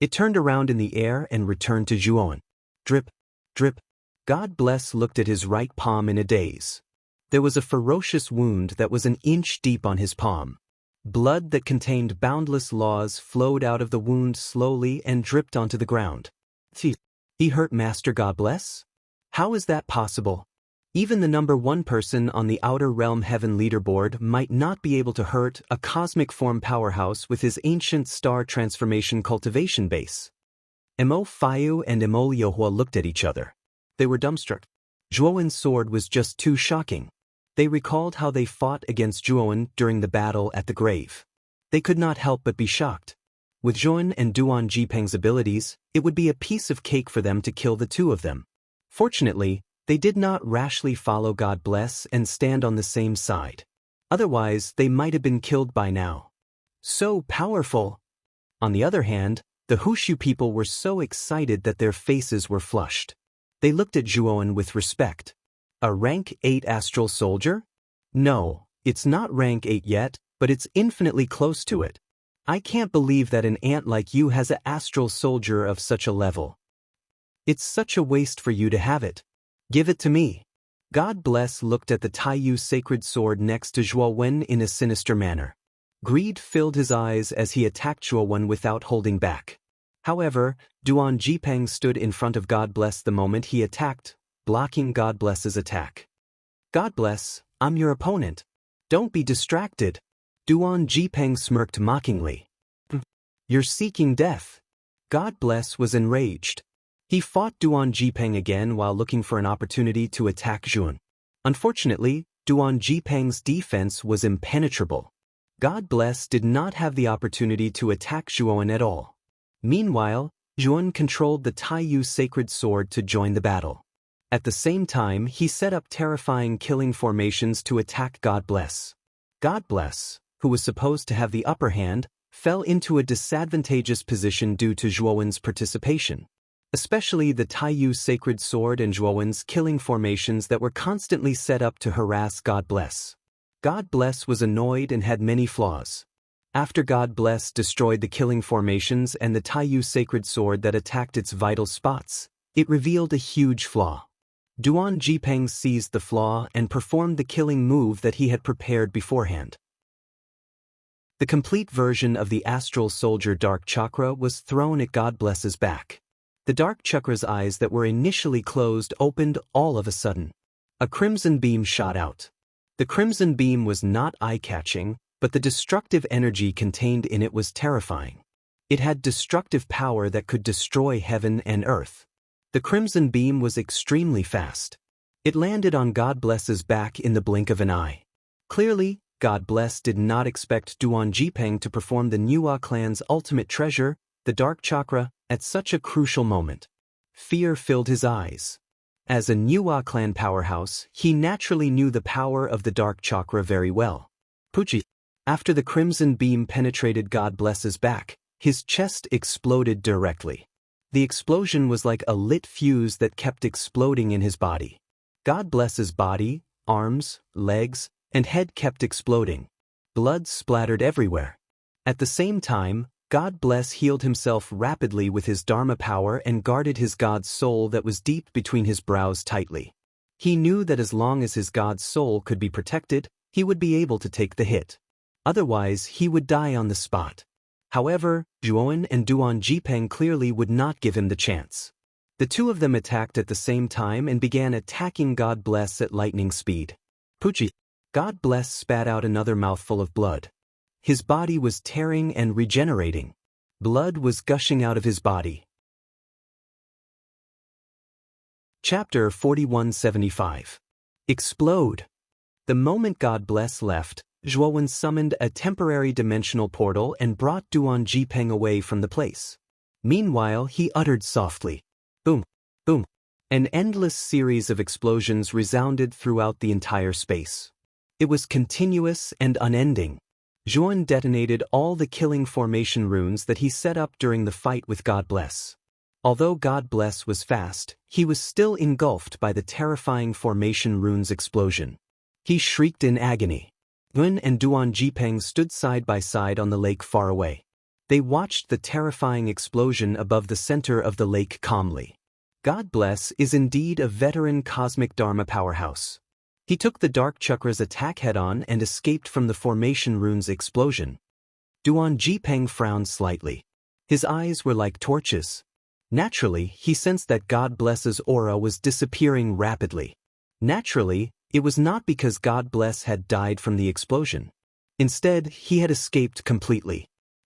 It turned around in the air and returned to Zhuan. Drip, drip. God Bless looked at his right palm in a daze. There was a ferocious wound that was an inch deep on his palm. Blood that contained boundless laws flowed out of the wound slowly and dripped onto the ground. He hurt Master God Bless? How is that possible? Even the number one person on the Outer Realm Heaven leaderboard might not be able to hurt a cosmic form powerhouse with his ancient star transformation cultivation base. Mo Fayu and Mo Yohua looked at each other. They were dumbstruck. Zhuowen's sword was just too shocking. They recalled how they fought against Zhuowen during the battle at the grave. They could not help but be shocked. With Zhuowen and Duan Jipeng's abilities, it would be a piece of cake for them to kill the two of them. Fortunately, they did not rashly follow God Bless and stand on the same side. Otherwise, they might have been killed by now. So powerful! On the other hand, the Hushu people were so excited that their faces were flushed. They looked at Zhuowen with respect. A rank 8 astral soldier? No, it's not rank 8 yet, but it's infinitely close to it. I can't believe that an ant like you has an astral soldier of such a level. It's such a waste for you to have it. Give it to me. God Bless looked at the Taiyu sacred sword next to Zhuowen in a sinister manner. Greed filled his eyes as he attacked Zhuowen without holding back. However, Duan Jipeng stood in front of God Bless the moment he attacked, blocking God Bless's attack. God Bless, I'm your opponent. Don't be distracted. Duan Jipeng smirked mockingly. You're seeking death. God Bless was enraged. He fought Duan Jipeng again while looking for an opportunity to attack Zhuowen. Unfortunately, Duan Jipeng's defense was impenetrable. God Bless did not have the opportunity to attack Zhuowen at all. Meanwhile, Zhuowen controlled the Taiyu sacred sword to join the battle. At the same time, he set up terrifying killing formations to attack God Bless. God Bless, who was supposed to have the upper hand, fell into a disadvantageous position due to Zhuowen's participation. Especially the Taiyu sacred sword and Zhuowen's killing formations that were constantly set up to harass God Bless. God Bless was annoyed and had many flaws. After God Bless destroyed the killing formations and the Taiyu sacred sword that attacked its vital spots, it revealed a huge flaw. Duan Jipeng seized the flaw and performed the killing move that he had prepared beforehand. The complete version of the astral soldier Dark Chakra was thrown at God Bless's back. The Dark Chakra's eyes that were initially closed opened all of a sudden. A crimson beam shot out. The crimson beam was not eye-catching, but the destructive energy contained in it was terrifying. It had destructive power that could destroy heaven and earth. The crimson beam was extremely fast. It landed on God Bless's back in the blink of an eye. Clearly, God Bless did not expect Duan Jipeng to perform the Nuwa clan's ultimate treasure, the Dark Chakra, at such a crucial moment. Fear filled his eyes. As a Nuwa clan powerhouse, he naturally knew the power of the Dark Chakra very well. Puchi. After the crimson beam penetrated God Bless's back, his chest exploded directly. The explosion was like a lit fuse that kept exploding in his body. God Bless's body, arms, legs, and head kept exploding. Blood splattered everywhere. At the same time, God Bless healed himself rapidly with his Dharma power and guarded his God's soul that was deep between his brows tightly. He knew that as long as his God's soul could be protected, he would be able to take the hit. Otherwise, he would die on the spot. However, Zhuowen and Duan Jipeng clearly would not give him the chance. The two of them attacked at the same time and began attacking God Bless at lightning speed. Puchi. God Bless spat out another mouthful of blood. His body was tearing and regenerating. Blood was gushing out of his body. Chapter 4175. Explode. The moment God Bless left, Zhuowen summoned a temporary dimensional portal and brought Duan Jipeng away from the place. Meanwhile, he uttered softly, boom, boom. An endless series of explosions resounded throughout the entire space. It was continuous and unending. Zhuowen detonated all the killing formation runes that he set up during the fight with God Bless. Although God Bless was fast, he was still engulfed by the terrifying formation runes explosion. He shrieked in agony. Yun and Duan Jipeng stood side by side on the lake far away. They watched the terrifying explosion above the center of the lake calmly. God Bless is indeed a veteran cosmic Dharma powerhouse. He took the Dark Chakra's attack head-on and escaped from the formation rune's explosion. Duan Jipeng frowned slightly. His eyes were like torches. Naturally, he sensed that God Bless's aura was disappearing rapidly. Naturally, it was not because God Bless had died from the explosion. Instead, he had escaped completely.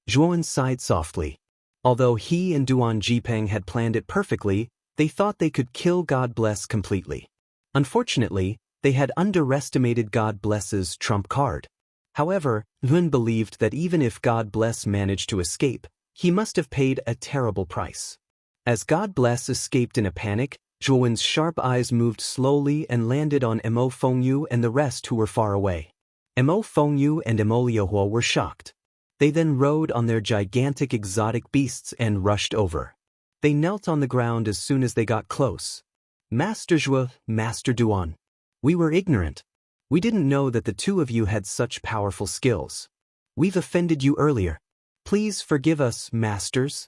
Zhuan sighed softly. Although he and Duan Jipeng had planned it perfectly, they thought they could kill God Bless completely. Unfortunately, they had underestimated God Bless's trump card. However, Yun believed that even if God Bless managed to escape, he must have paid a terrible price. As God Bless escaped in a panic, Zhuan's sharp eyes moved slowly and landed on Mo Fengyu and the rest who were far away. Mo Fengyu and Mo Liuhua were shocked. They then rode on their gigantic exotic beasts and rushed over. They knelt on the ground as soon as they got close. Master Zhua, Master Duan. We were ignorant. We didn't know that the two of you had such powerful skills. We've offended you earlier. Please forgive us, masters.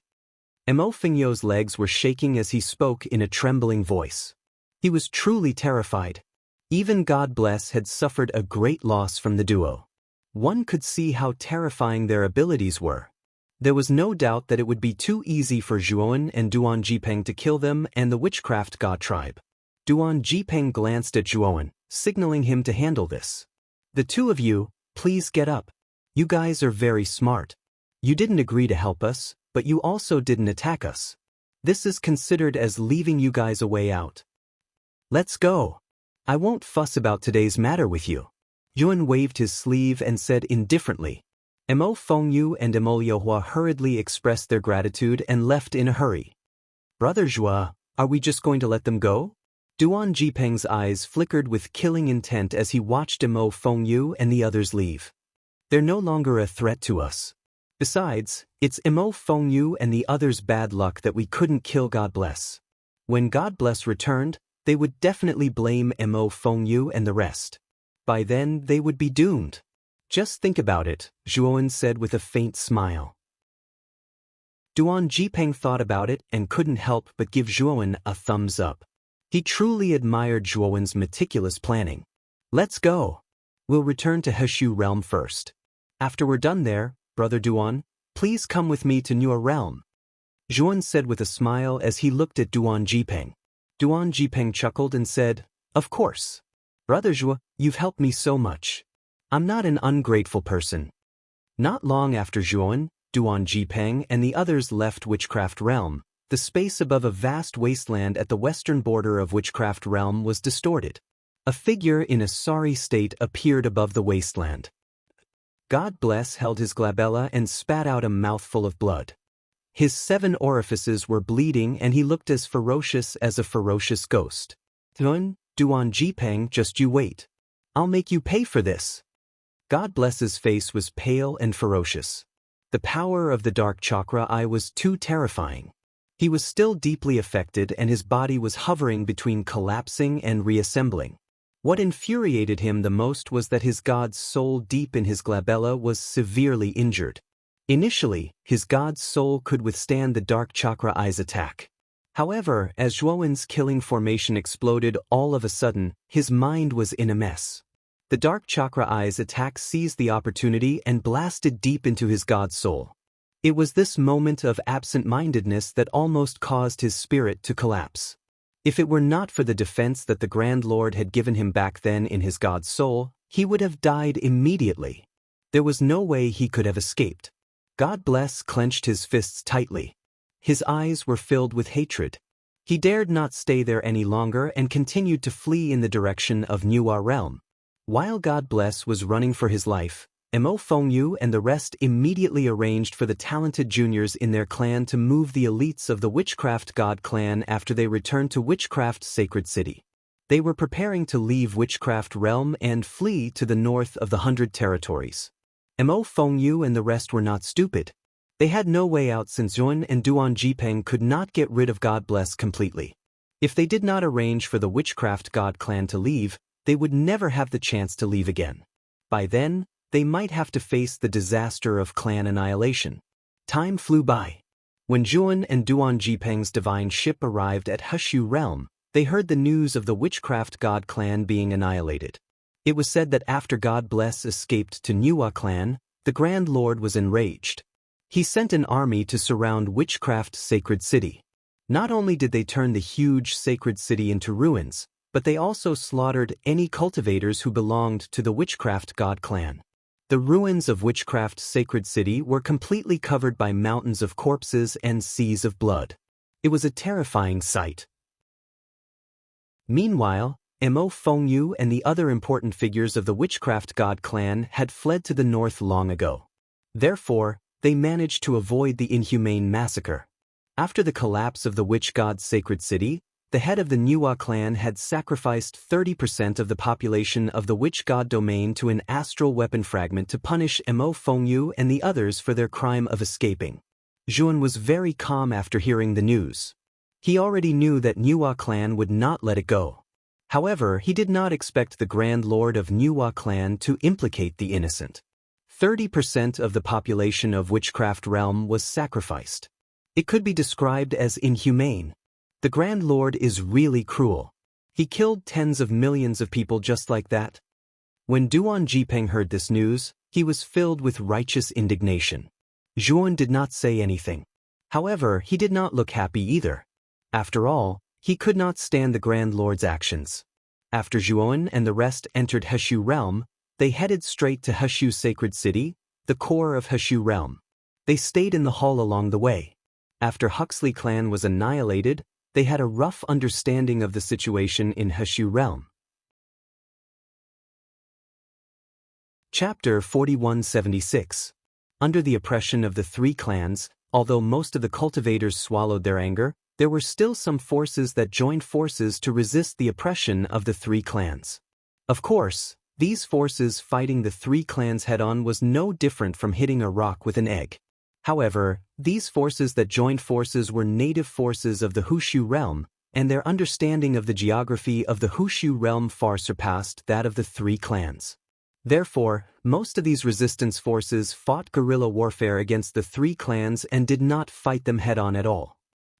Mo Fengyu's legs were shaking as he spoke in a trembling voice. He was truly terrified. Even God Bless had suffered a great loss from the duo. One could see how terrifying their abilities were. There was no doubt that it would be too easy for Zhuan and Duan Jipeng to kill them and the witchcraft god tribe. Duan Jipeng glanced at Zhuan, signaling him to handle this. The two of you, please get up. You guys are very smart. You didn't agree to help us, but you also didn't attack us. This is considered as leaving you guys a way out. Let's go. I won't fuss about today's matter with you. Yun waved his sleeve and said indifferently. Mo Fengyu and Mo Liuhua hurriedly expressed their gratitude and left in a hurry. Brother Zhua, are we just going to let them go? Duan Jipeng's eyes flickered with killing intent as he watched Mo Fengyu and the others leave. They're no longer a threat to us. Besides, it's Mo Fengyu and the others' bad luck that we couldn't kill God Bless. When God Bless returned, they would definitely blame Mo Fengyu and the rest. By then, they would be doomed. Just think about it, Zhuan said with a faint smile. Duan Jipeng thought about it and couldn't help but give Zhuan a thumbs up. He truly admired Zhuan's meticulous planning. Let's go. We'll return to Heshu realm first. After we're done there, Brother Duan, please come with me to Nuo realm. Zhuan said with a smile as he looked at Duan Jipeng. Duan Jipeng chuckled and said, Of course. Brother Zhua, you've helped me so much. I'm not an ungrateful person. Not long after Zhuan, Duan Jipeng and the others left Witchcraft Realm, the space above a vast wasteland at the western border of Witchcraft Realm was distorted. A figure in a sorry state appeared above the wasteland. God Bless held his glabella and spat out a mouthful of blood. His 7 orifices were bleeding and he looked as ferocious as a ferocious ghost. Duan Jipeng, just you wait. I'll make you pay for this. God Bless's face was pale and ferocious. The power of the Dark Chakra Eye was too terrifying. He was still deeply affected and his body was hovering between collapsing and reassembling. What infuriated him the most was that his god's soul deep in his glabella was severely injured. Initially, his god's soul could withstand the Dark Chakra Eye's attack. However, as Zhuan's killing formation exploded all of a sudden, his mind was in a mess. The Dark Chakra Eye's attack seized the opportunity and blasted deep into his god's soul. It was this moment of absent-mindedness that almost caused his spirit to collapse. If it were not for the defense that the Grand Lord had given him back then in his god's soul, he would have died immediately. There was no way he could have escaped. God Bless clenched his fists tightly. His eyes were filled with hatred. He dared not stay there any longer and continued to flee in the direction of Nuwa realm. While God Bless was running for his life, Mo Fengyu and the rest immediately arranged for the talented juniors in their clan to move the elites of the Witchcraft God clan after they returned to Witchcraft's sacred city. They were preparing to leave Witchcraft realm and flee to the north of the 100 territories. Mo Fengyu and the rest were not stupid. They had no way out since Zhuan and Duan Jipeng could not get rid of God Bless completely. If they did not arrange for the Witchcraft God clan to leave, they would never have the chance to leave again. By then, they might have to face the disaster of clan annihilation. Time flew by. When Zhuan and Duan Jipeng's divine ship arrived at Hushu realm, they heard the news of the witchcraft god clan being annihilated. It was said that after God Bless escaped to Nuwa clan, the Grand Lord was enraged. He sent an army to surround witchcraft sacred city. Not only did they turn the huge sacred city into ruins, but they also slaughtered any cultivators who belonged to the witchcraft god clan. The ruins of witchcraft sacred city were completely covered by mountains of corpses and seas of blood. It was a terrifying sight. Meanwhile, Mo Fengyu and the other important figures of the witchcraft god clan had fled to the north long ago. Therefore, they managed to avoid the inhumane massacre. After the collapse of the witch god's sacred city, the head of the Nuwa clan had sacrificed 30% of the population of the witch god domain to an astral weapon fragment to punish Mo Fengyu and the others for their crime of escaping. Zhuan was very calm after hearing the news. He already knew that Nuwa clan would not let it go. However, he did not expect the Grand Lord of Nuwa clan to implicate the innocent. 30% of the population of Witchcraft Realm was sacrificed. It could be described as inhumane. The Grand Lord is really cruel. He killed tens of millions of people just like that. When Duan Jipeng heard this news, he was filled with righteous indignation. Zhuan did not say anything. However, he did not look happy either. After all, he could not stand the Grand Lord's actions. After Zhuan and the rest entered Hushu Realm, they headed straight to Hushu Sacred City, the core of Hushu Realm. They stayed in the hall along the way. After Huxley clan was annihilated, they had a rough understanding of the situation in Hushu Realm. Chapter 4176. Under the oppression of the three clans, although most of the cultivators swallowed their anger, there were still some forces that joined forces to resist the oppression of the three clans. Of course, these forces fighting the three clans head-on was no different from hitting a rock with an egg. However, these forces that joined forces were native forces of the Hushu realm, and their understanding of the geography of the Hushu realm far surpassed that of the three clans. Therefore, most of these resistance forces fought guerrilla warfare against the three clans and did not fight them head-on at all.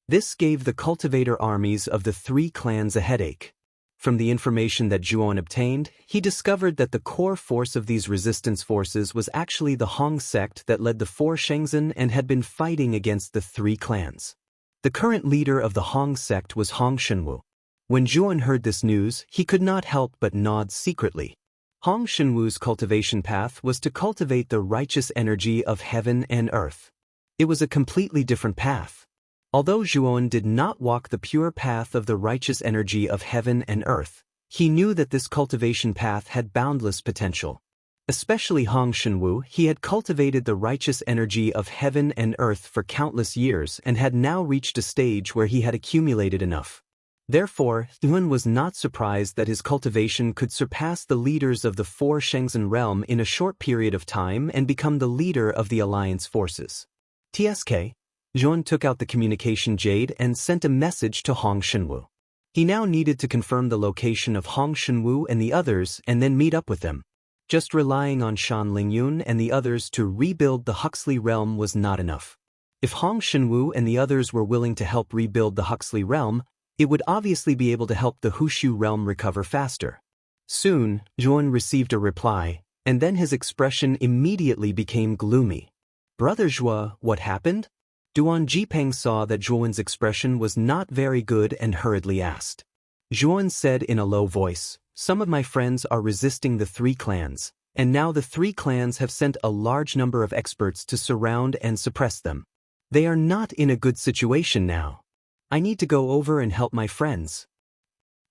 This gave the cultivator armies of the three clans a headache. From the information that Zhuan obtained, he discovered that the core force of these resistance forces was actually the Hong sect that led the four Shenzhen and had been fighting against the three clans. The current leader of the Hong sect was Hong Shenwu. When Zhuan heard this news, he could not help but nod secretly. Hong Shenwu's cultivation path was to cultivate the righteous energy of heaven and earth. It was a completely different path. Although Zhuan did not walk the pure path of the righteous energy of heaven and earth, he knew that this cultivation path had boundless potential. Especially Hong Shenwu, he had cultivated the righteous energy of heaven and earth for countless years and had now reached a stage where he had accumulated enough. Therefore, Zhuan was not surprised that his cultivation could surpass the leaders of the four Shenzhen realm in a short period of time and become the leader of the alliance forces. TSK. Zhuan took out the communication jade and sent a message to Hong Shenwu. He now needed to confirm the location of Hong Shenwu and the others and then meet up with them. Just relying on Shan Lingyun and the others to rebuild the Huxley realm was not enough. If Hong Shenwu and the others were willing to help rebuild the Huxley realm, it would obviously be able to help the Hushu realm recover faster. Soon, Zhuan received a reply, and then his expression immediately became gloomy. "Brother Zhua, what happened?" Duan Jipeng saw that Zhuan's expression was not very good and hurriedly asked. Zhuan said in a low voice, "Some of my friends are resisting the three clans, and now the three clans have sent a large number of experts to surround and suppress them. They are not in a good situation now. I need to go over and help my friends."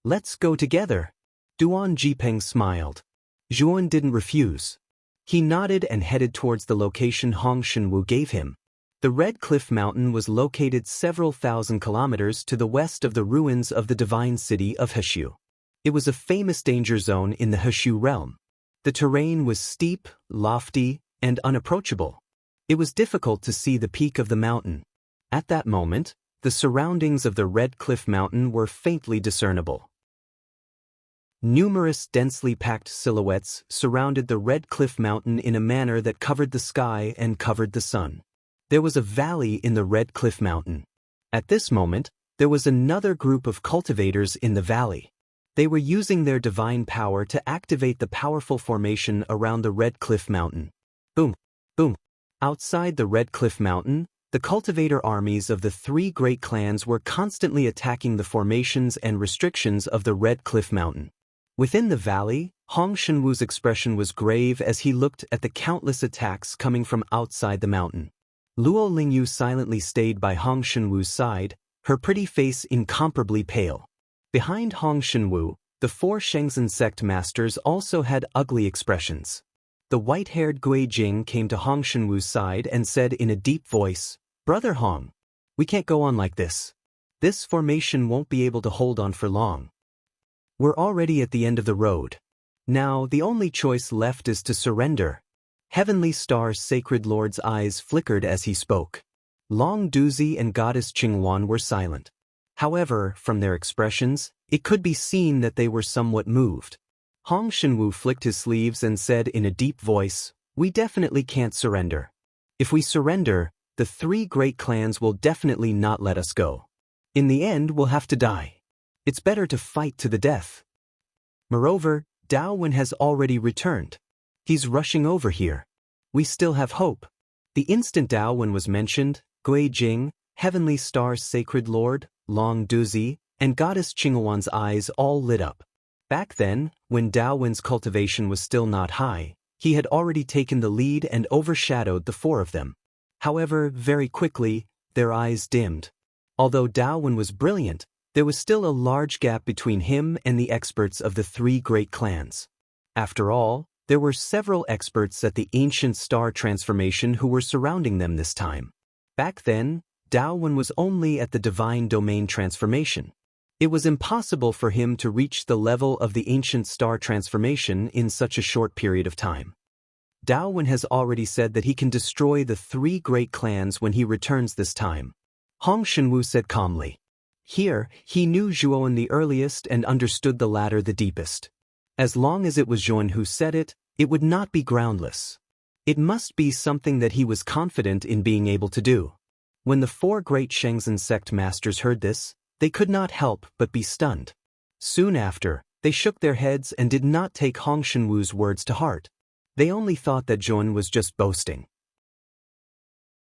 "Let's go together." Duan Jipeng smiled. Zhuan didn't refuse. He nodded and headed towards the location Hong Shenwu gave him. The Red Cliff Mountain was located several thousand kilometers to the west of the ruins of the divine city of Hushu. It was a famous danger zone in the Hushu realm. The terrain was steep, lofty, and unapproachable. It was difficult to see the peak of the mountain. At that moment, the surroundings of the Red Cliff Mountain were faintly discernible. Numerous densely packed silhouettes surrounded the red cliff mountain in a manner that covered the sky and covered the sun. There was a valley in the red cliff mountain. At this moment, there was another group of cultivators in the valley. They were using their divine power to activate the powerful formation around the red cliff mountain. Boom, boom. Outside the red cliff mountain, the cultivator armies of the three great clans were constantly attacking the formations and restrictions of the red cliff mountain. Within the valley, Hong Shenwu's expression was grave as he looked at the countless attacks coming from outside the mountain. Luo Lingyu silently stayed by Hong Shenwu's side, her pretty face incomparably pale. Behind Hong Shenwu, the four Shenzhen sect masters also had ugly expressions. The white-haired Gui Jing came to Hong Shenwu's side and said in a deep voice, "Brother Hong, we can't go on like this. This formation won't be able to hold on for long. We're already at the end of the road. Now the only choice left is to surrender." Heavenly Star's Sacred Lord's eyes flickered as he spoke. Long Duzi and Goddess Qingwan were silent. However, from their expressions, it could be seen that they were somewhat moved. Hong Shenwu flicked his sleeves and said in a deep voice, "We definitely can't surrender. If we surrender, the three great clans will definitely not let us go. In the end, we'll have to die. It's better to fight to the death. Moreover, Dao Wen has already returned. He's rushing over here. We still have hope." The instant Dao Wen was mentioned, Gui Jing, Heavenly Star's Sacred Lord, Long Duzi, and Goddess Qingwan's eyes all lit up. Back then, when Dao Wen's cultivation was still not high, he had already taken the lead and overshadowed the four of them. However, very quickly, their eyes dimmed. Although Dao Wen was brilliant, there was still a large gap between him and the experts of the three great clans. After all, there were several experts at the ancient star transformation who were surrounding them this time. Back then, Dao Wen was only at the divine domain transformation. It was impossible for him to reach the level of the ancient star transformation in such a short period of time. Dao Wen has already said that he can destroy the three great clans when he returns this time. Hong Shenwu said calmly. Here, he knew Zhuowen the earliest and understood the latter the deepest. As long as it was Zhuowen who said it, it would not be groundless. It must be something that he was confident in being able to do. When the four great Shenzhen sect masters heard this, they could not help but be stunned. Soon after, they shook their heads and did not take Hong Shenwu's words to heart. They only thought that Zhuowen was just boasting.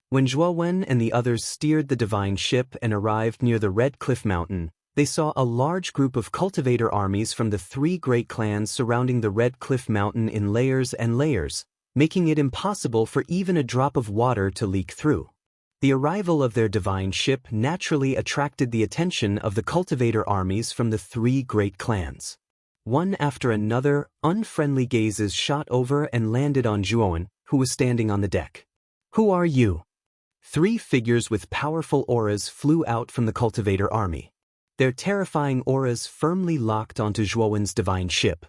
When Zhuowen and the others steered the divine ship and arrived near the Red Cliff Mountain, they saw a large group of cultivator armies from the three great clans surrounding the Red Cliff Mountain in layers and layers, making it impossible for even a drop of water to leak through. The arrival of their divine ship naturally attracted the attention of the cultivator armies from the three great clans. One after another, unfriendly gazes shot over and landed on Zhuowen, who was standing on the deck. "Who are you?" Three figures with powerful auras flew out from the cultivator army. Their terrifying auras firmly locked onto Zhuowen's divine ship.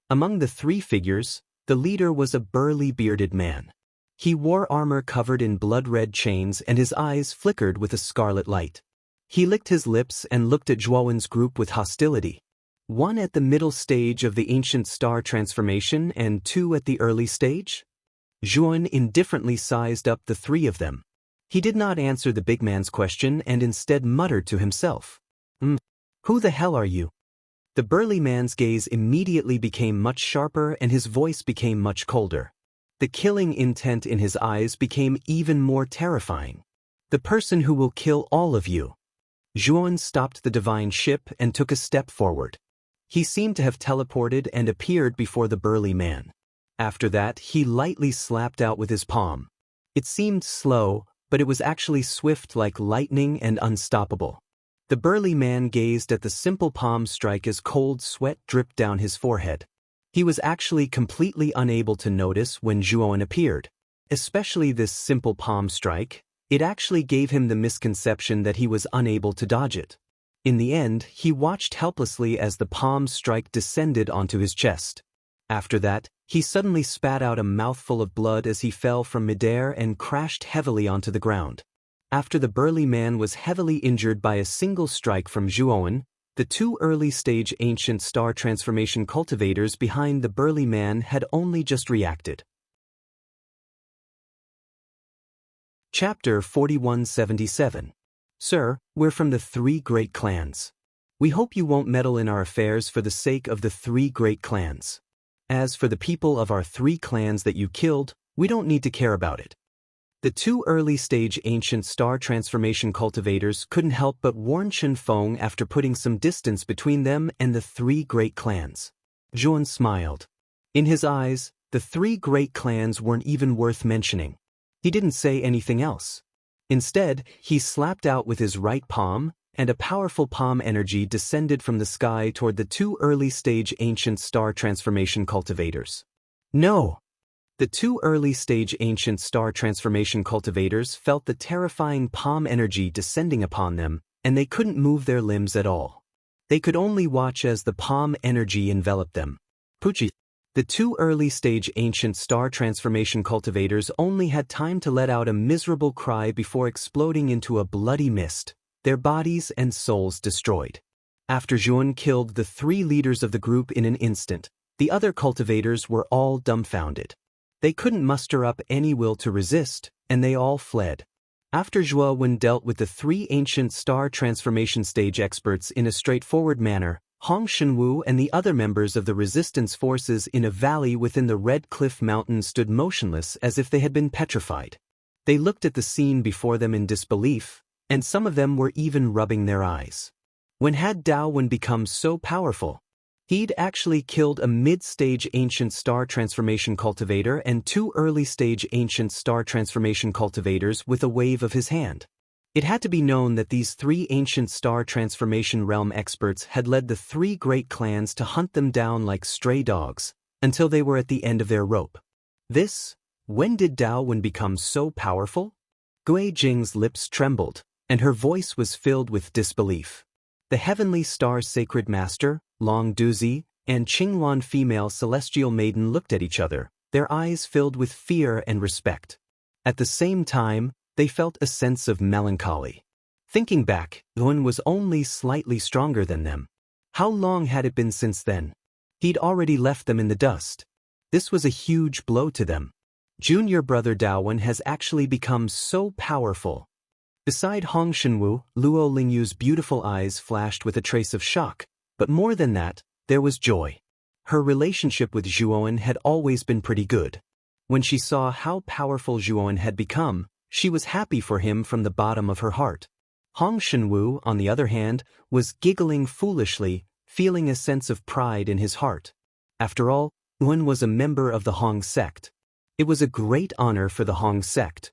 Among the three figures, the leader was a burly bearded man. He wore armor covered in blood-red chains and his eyes flickered with a scarlet light. He licked his lips and looked at Zhuowen's group with hostility. One at the middle stage of the ancient star transformation and two at the early stage? Zhuowen indifferently sized up the three of them. He did not answer the big man's question and instead muttered to himself. Who the hell are you?" The burly man's gaze immediately became much sharper and his voice became much colder. The killing intent in his eyes became even more terrifying. "The person who will kill all of you." Zhuowen stopped the divine ship and took a step forward. He seemed to have teleported and appeared before the burly man. After that, he lightly slapped out with his palm. It seemed slow, but it was actually swift like lightning and unstoppable. The burly man gazed at the simple palm strike as cold sweat dripped down his forehead. He was actually completely unable to notice when Zhuowen appeared. Especially this simple palm strike, it actually gave him the misconception that he was unable to dodge it. In the end, he watched helplessly as the palm strike descended onto his chest. After that, he suddenly spat out a mouthful of blood as he fell from midair and crashed heavily onto the ground. After the burly man was heavily injured by a single strike from Zhuowen, The two early-stage ancient star transformation cultivators behind the burly man had only just reacted. Chapter 4177. Sir, we're from the three great clans. We hope you won't meddle in our affairs for the sake of the three great clans. As for the people of our three clans that you killed, we don't need to care about it. The two early-stage ancient star transformation cultivators couldn't help but warn Chen Feng after putting some distance between them and the three great clans. Zhuan smiled. In his eyes, the three great clans weren't even worth mentioning. He didn't say anything else. Instead, he slapped out with his right palm, and a powerful palm energy descended from the sky toward the two early-stage ancient star transformation cultivators. No! The two early-stage ancient star transformation cultivators felt the terrifying palm energy descending upon them, and they couldn't move their limbs at all. They could only watch as the palm energy enveloped them. Puchi. The two early-stage ancient star transformation cultivators only had time to let out a miserable cry before exploding into a bloody mist, their bodies and souls destroyed. After Zhuan killed the three leaders of the group in an instant, the other cultivators were all dumbfounded. They couldn't muster up any will to resist, and they all fled. After Zhuan dealt with the three ancient star transformation stage experts in a straightforward manner, Hong Shenwu and the other members of the resistance forces in a valley within the Red Cliff Mountain stood motionless as if they had been petrified. They looked at the scene before them in disbelief, and some of them were even rubbing their eyes. When had Daowen become so powerful? He'd actually killed a mid-stage ancient star transformation cultivator and two early-stage ancient star transformation cultivators with a wave of his hand. It had to be known that these three ancient star transformation realm experts had led the three great clans to hunt them down like stray dogs, until they were at the end of their rope. When did Daowen become so powerful? Gui Jing's lips trembled, and her voice was filled with disbelief. The heavenly star sacred master, Long Duzi, and Qingluan female celestial maiden looked at each other, their eyes filled with fear and respect. At the same time, they felt a sense of melancholy. Thinking back, Yuan was only slightly stronger than them. How long had it been since then? He'd already left them in the dust. This was a huge blow to them. Junior brother Daowen has actually become so powerful. Beside Hong Shenwu, Luo Lingyu's beautiful eyes flashed with a trace of shock, but more than that, there was joy. Her relationship with Zhuowen had always been pretty good. When she saw how powerful Zhuowen had become, she was happy for him from the bottom of her heart. Hong Shenwu, on the other hand, was giggling foolishly, feeling a sense of pride in his heart. After all, Yuan was a member of the Hong sect. It was a great honor for the Hong sect.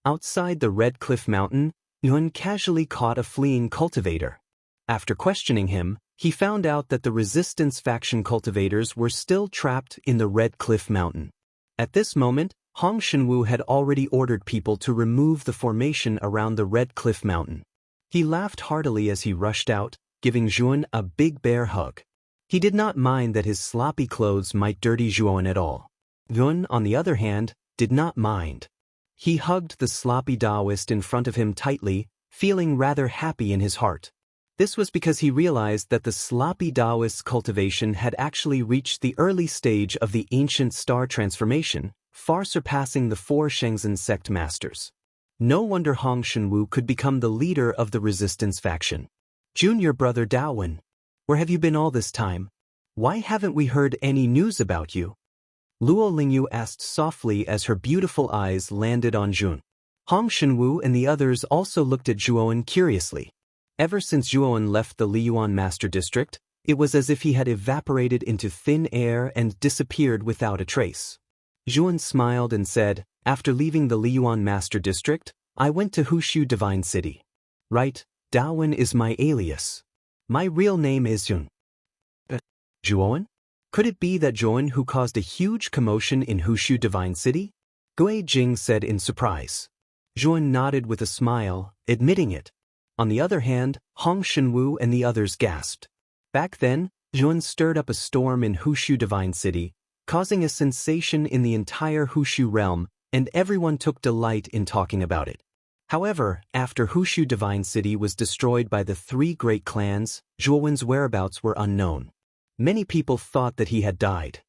Outside the Red Cliff Mountain, Yuan casually caught a fleeing cultivator. After questioning him, he found out that the resistance faction cultivators were still trapped in the Red Cliff Mountain. At this moment, Hong Shenwu had already ordered people to remove the formation around the Red Cliff Mountain. He laughed heartily as he rushed out, giving Zhuan a big bear hug. He did not mind that his sloppy clothes might dirty Zhuan at all. Yuan, on the other hand, did not mind. He hugged the sloppy Taoist in front of him tightly, feeling rather happy in his heart. This was because he realized that the sloppy Taoist's cultivation had actually reached the early stage of the ancient star transformation, far surpassing the four Shenzhen sect masters. No wonder Hong Shenwu could become the leader of the resistance faction. Junior brother Daowen, where have you been all this time? Why haven't we heard any news about you? Luo Lingyu asked softly as her beautiful eyes landed on Zhuan. Hong Shenwu and the others also looked at Zhuowen curiously. Ever since Zhuowen left the Liyuan Master District, it was as if he had evaporated into thin air and disappeared without a trace. Zhuowen smiled and said, "After leaving the Liyuan Master District, I went to Hushu Divine City. Right, Daowen is my alias. My real name is Zhuan." Zhuowen? Could it be that Zhuowen who caused a huge commotion in Hushu Divine City? Gui Jing said in surprise. Zhuowen nodded with a smile, admitting it. On the other hand, Hong Shenwu and the others gasped. Back then, Zhuowen stirred up a storm in Hushu Divine City, causing a sensation in the entire Hushu realm, and everyone took delight in talking about it. However, after Hushu Divine City was destroyed by the three great clans, Zhuowen's whereabouts were unknown. Many people thought that he had died.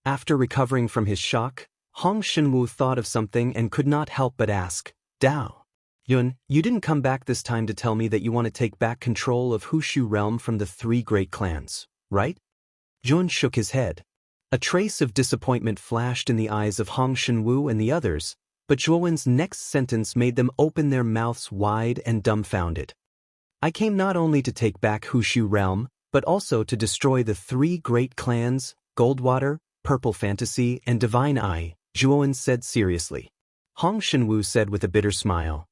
After recovering from his shock, Hong Shenwu thought of something and could not help but ask, Dao Yun, you didn't come back this time to tell me that you want to take back control of Hushu realm from the three great clans, right? Jun shook his head. A trace of disappointment flashed in the eyes of Hong Shenwu and the others, but Zhuowen's next sentence made them open their mouths wide and dumbfounded. I came not only to take back Hushu realm, but also to destroy the three great clans, Goldwater, Purple Fantasy, and Divine Eye, Zhuowen said seriously. Hong Shenwu said with a bitter smile,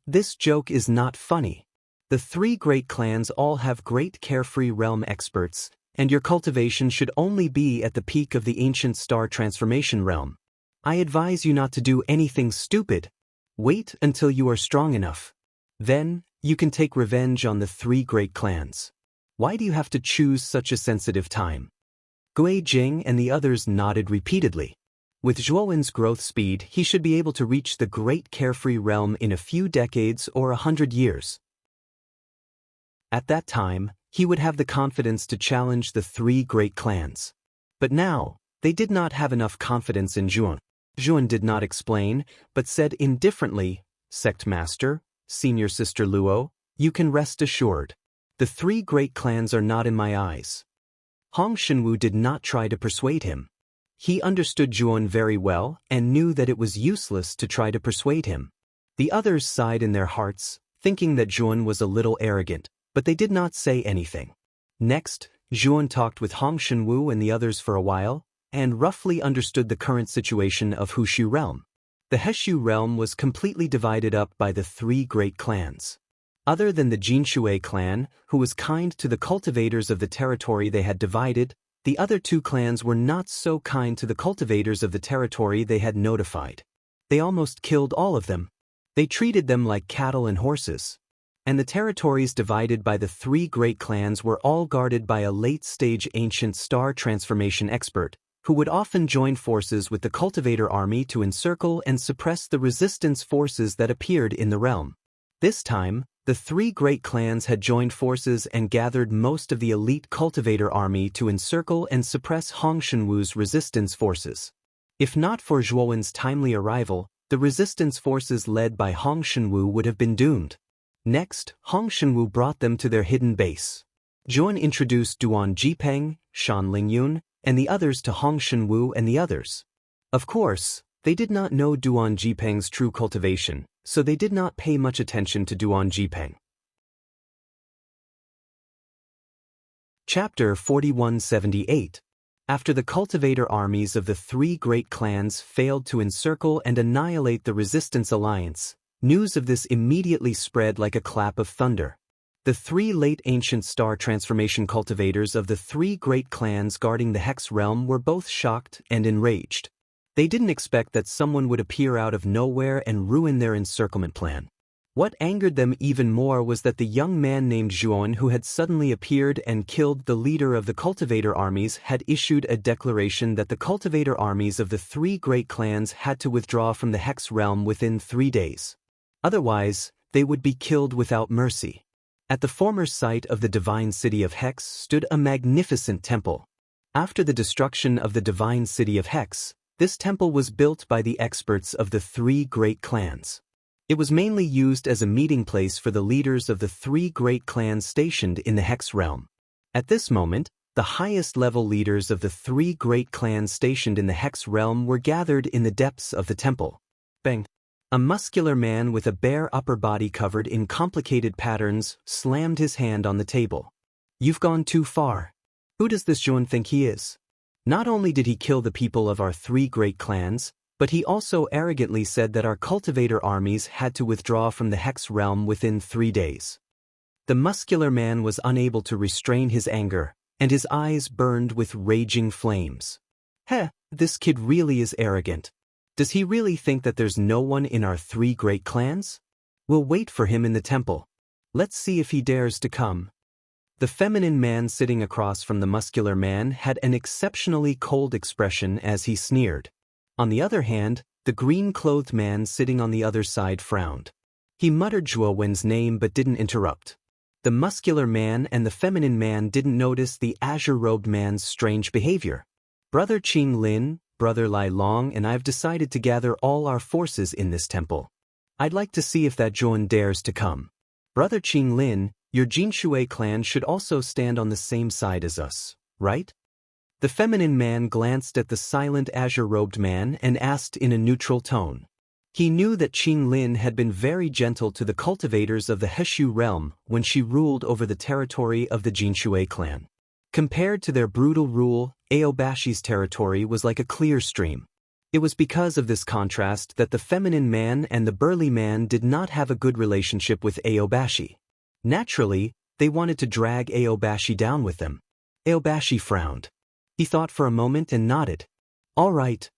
this joke is not funny. The three great clans all have great carefree realm experts, and your cultivation should only be at the peak of the ancient star transformation realm. I advise you not to do anything stupid. Wait until you are strong enough. Then, you can take revenge on the three great clans. Why do you have to choose such a sensitive time? Gui Jing and the others nodded repeatedly. With Zhuowen's growth speed, he should be able to reach the great carefree realm in a few decades or 100 years. At that time, he would have the confidence to challenge the three great clans. But now, they did not have enough confidence in Zhuowen. Zhuowen did not explain, but said indifferently, Sect Master, Senior Sister Luo, you can rest assured. The three great clans are not in my eyes. Hong Shenwu did not try to persuade him. He understood Zhuowen very well and knew that it was useless to try to persuade him. The others sighed in their hearts, thinking that Zhuowen was a little arrogant, but they did not say anything. Next, Zhuowen talked with Hong Shenwu and the others for a while, and roughly understood the current situation of Hushu realm. The Heshu realm was completely divided up by the three great clans. Other than the Jinshui clan, who was kind to the cultivators of the territory they had divided, the other two clans were not so kind to the cultivators of the territory they had notified. They almost killed all of them. They treated them like cattle and horses. And the territories divided by the three great clans were all guarded by a late-stage ancient star transformation expert, who would often join forces with the cultivator army to encircle and suppress the resistance forces that appeared in the realm. This time, the three great clans had joined forces and gathered most of the elite cultivator army to encircle and suppress Hong Shenwu's resistance forces. If not for Zhuowen's timely arrival, the resistance forces led by Hong Shenwu would have been doomed. Next, Hong Shenwu brought them to their hidden base. Zhuowen introduced Duan Jipeng, Shan Lingyun, and the others to Hong Shenwu and the others. Of course, they did not know Duan Jipeng's true cultivation, so they did not pay much attention to Duan Jipeng. Chapter 4178. After the cultivator armies of the three great clans failed to encircle and annihilate the Resistance Alliance, news of this immediately spread like a clap of thunder. The three late ancient star transformation cultivators of the three great clans guarding the Hex realm were both shocked and enraged. They didn't expect that someone would appear out of nowhere and ruin their encirclement plan. What angered them even more was that the young man named Zhuowen, who had suddenly appeared and killed the leader of the cultivator armies, had issued a declaration that the cultivator armies of the three great clans had to withdraw from the Hex realm within 3 days. Otherwise, they would be killed without mercy. At the former site of the divine city of Hex stood a magnificent temple. After the destruction of the divine city of Hex, this temple was built by the experts of the three great clans. It was mainly used as a meeting place for the leaders of the three great clans stationed in the Hex realm. At this moment, the highest level leaders of the three great clans stationed in the Hex realm were gathered in the depths of the temple. Bang! A muscular man with a bare upper body covered in complicated patterns slammed his hand on the table. You've gone too far. Who does this Zhuowen think he is? Not only did he kill the people of our three great clans, but he also arrogantly said that our cultivator armies had to withdraw from the Hex realm within 3 days. The muscular man was unable to restrain his anger, and his eyes burned with raging flames. Heh, this kid really is arrogant. Does he really think that there's no one in our three great clans? We'll wait for him in the temple. Let's see if he dares to come. The feminine man sitting across from the muscular man had an exceptionally cold expression as he sneered. On the other hand, the green-clothed man sitting on the other side frowned. He muttered Zhuo Wen's name but didn't interrupt. The muscular man and the feminine man didn't notice the azure-robed man's strange behavior. Brother Qing Lin, Brother Lai Long and I've decided to gather all our forces in this temple. I'd like to see if that Zhuan dares to come. Brother Qing Lin, your Jinshui clan should also stand on the same side as us, right? The feminine man glanced at the silent azure-robed man and asked in a neutral tone. He knew that Qing Lin had been very gentle to the cultivators of the Heshu realm when she ruled over the territory of the Jinshui clan. Compared to their brutal rule, Aobashi's territory was like a clear stream. It was because of this contrast that the feminine man and the burly man did not have a good relationship with Aobashi. Naturally, they wanted to drag Aobashi down with them. Aobashi frowned. He thought for a moment and nodded. All right.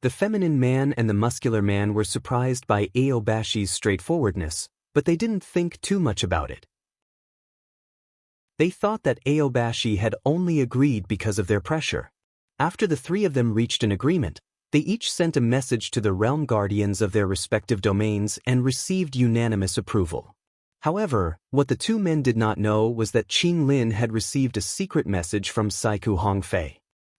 The feminine man and the muscular man were surprised by Aobashi's straightforwardness, but they didn't think too much about it. They thought that Aobashi had only agreed because of their pressure. After the three of them reached an agreement, they each sent a message to the realm guardians of their respective domains and received unanimous approval. However, what the two men did not know was that Qing Lin had received a secret message from Saiku Hongfei.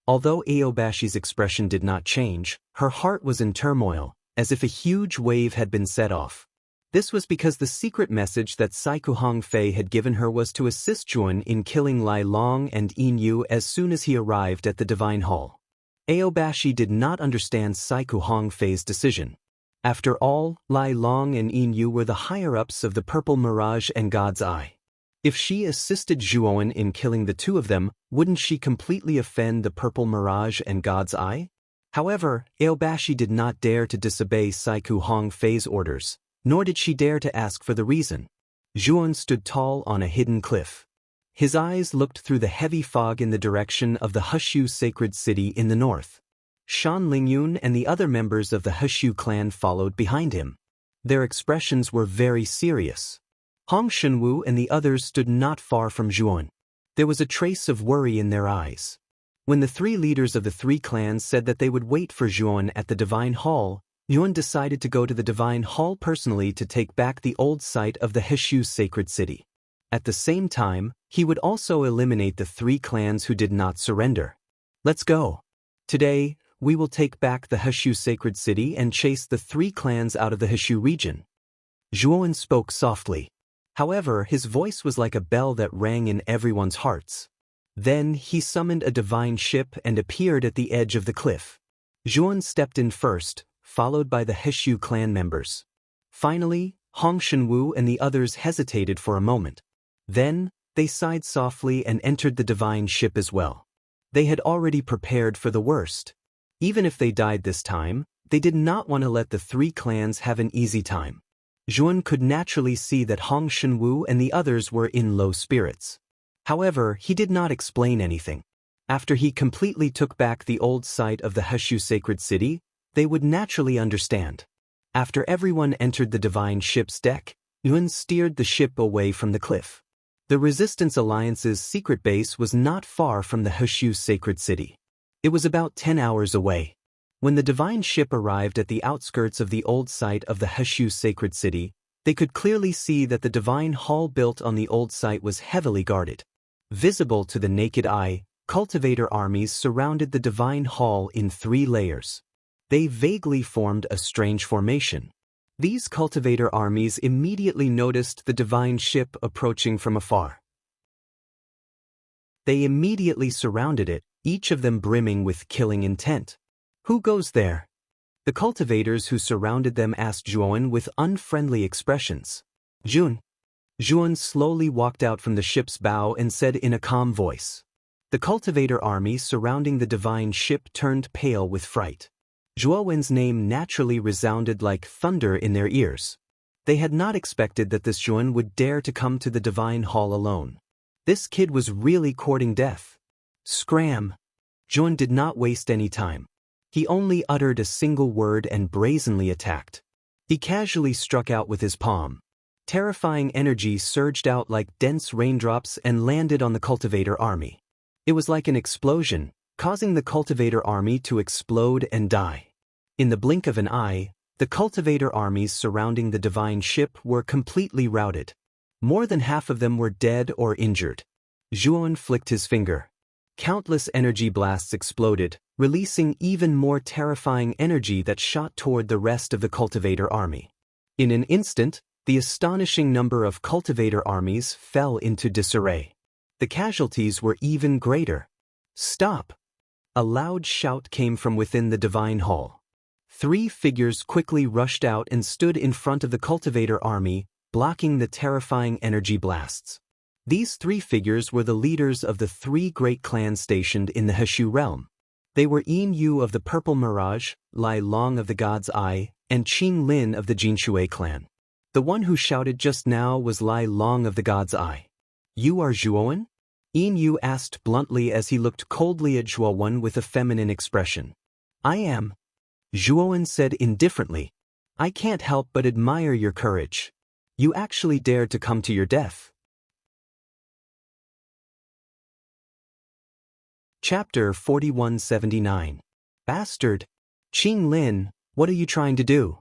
Although Aobashi's expression did not change, her heart was in turmoil, as if a huge wave had been set off. This was because the secret message that Saiku Hongfei had given her was to assist Zhuan in killing Lai Long and Yin Yu as soon as he arrived at the Divine Hall. Aobashi did not understand Saiku Hongfei's decision. After all, Lai Long and Yin Yu were the higher-ups of the Purple Mirage and God's Eye. If she assisted Zhuan in killing the two of them, wouldn't she completely offend the Purple Mirage and God's Eye? However, Aobashi did not dare to disobey Saiku Hongfei's orders, nor did she dare to ask for the reason. Zhuan stood tall on a hidden cliff. His eyes looked through the heavy fog in the direction of the Heshu sacred city in the north. Shan Lingyun and the other members of the Heshu clan followed behind him. Their expressions were very serious. Hong Shenwu and the others stood not far from Zhuan. There was a trace of worry in their eyes. When the three leaders of the three clans said that they would wait for Zhuan at the Divine Hall, Yuan decided to go to the Divine Hall personally to take back the old site of the Heshu sacred city. At the same time, he would also eliminate the three clans who did not surrender. Let's go. Today, we will take back the Heshu sacred city and chase the three clans out of the Heshu region. Zhuan spoke softly. However, his voice was like a bell that rang in everyone's hearts. Then he summoned a divine ship and appeared at the edge of the cliff. Zhuan stepped in first, followed by the Heshu clan members. Finally, Hong Shenwu and the others hesitated for a moment. Then, they sighed softly and entered the divine ship as well. They had already prepared for the worst. Even if they died this time, they did not want to let the three clans have an easy time. Zhuan could naturally see that Hong Shenwu and the others were in low spirits. However, he did not explain anything. After he completely took back the old site of the Heshu sacred city, they would naturally understand. After everyone entered the divine ship's deck, Yuan steered the ship away from the cliff. The Resistance Alliance's secret base was not far from the Heshu sacred city. It was about 10 hours away. When the divine ship arrived at the outskirts of the old site of the Heshu sacred city, they could clearly see that the divine hall built on the old site was heavily guarded. Visible to the naked eye, cultivator armies surrounded the divine hall in 3 layers. They vaguely formed a strange formation. These cultivator armies immediately noticed the divine ship approaching from afar. They immediately surrounded it, each of them brimming with killing intent. Who goes there? The cultivators who surrounded them asked Zhuan with unfriendly expressions. Zhuan slowly walked out from the ship's bow and said in a calm voice. The cultivator army surrounding the divine ship turned pale with fright. Zhuowen's name naturally resounded like thunder in their ears. They had not expected that this Zhuan would dare to come to the divine hall alone. This kid was really courting death. Scram! Zhuan did not waste any time. He only uttered a single word and brazenly attacked. He casually struck out with his palm. Terrifying energy surged out like dense raindrops and landed on the cultivator army. It was like an explosion, causing the cultivator army to explode and die. In the blink of an eye, The cultivator armies surrounding the divine ship were completely routed. More than half of them were dead or injured. Zhuan flicked his finger. Countless energy blasts exploded, releasing even more terrifying energy that shot toward the rest of the cultivator army. In an instant, the astonishing number of cultivator armies fell into disarray. The casualties were even greater. "Stop!" A loud shout came from within the divine hall. 3 figures quickly rushed out and stood in front of the cultivator army, blocking the terrifying energy blasts. These 3 figures were the leaders of the 3 great clans stationed in the Heshu realm. They were Yin Yu of the Purple Mirage, Lai Long of the God's Eye, and Qing Lin of the Jinshui clan. The one who shouted just now was Lai Long of the God's Eye. "You are Zhuowen?" Yin Yu asked bluntly as he looked coldly at Zhuowen with a feminine expression. "I am," Zhuowen said indifferently. "I can't help but admire your courage. You actually dared to come to your death." Chapter 4179. Bastard! Qing Lin, what are you trying to do?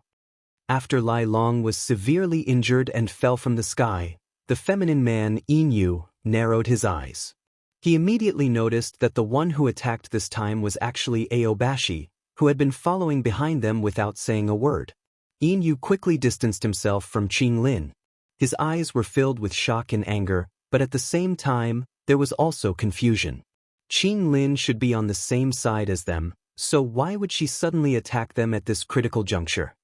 After Lai Long was severely injured and fell from the sky, the feminine man, Yin Yu, narrowed his eyes. He immediately noticed that the one who attacked this time was actually Aobashi, who had been following behind them without saying a word. Yin Yu quickly distanced himself from Qing Lin. His eyes were filled with shock and anger, but at the same time, there was also confusion. Qing Lin should be on the same side as them, so why would she suddenly attack them at this critical juncture?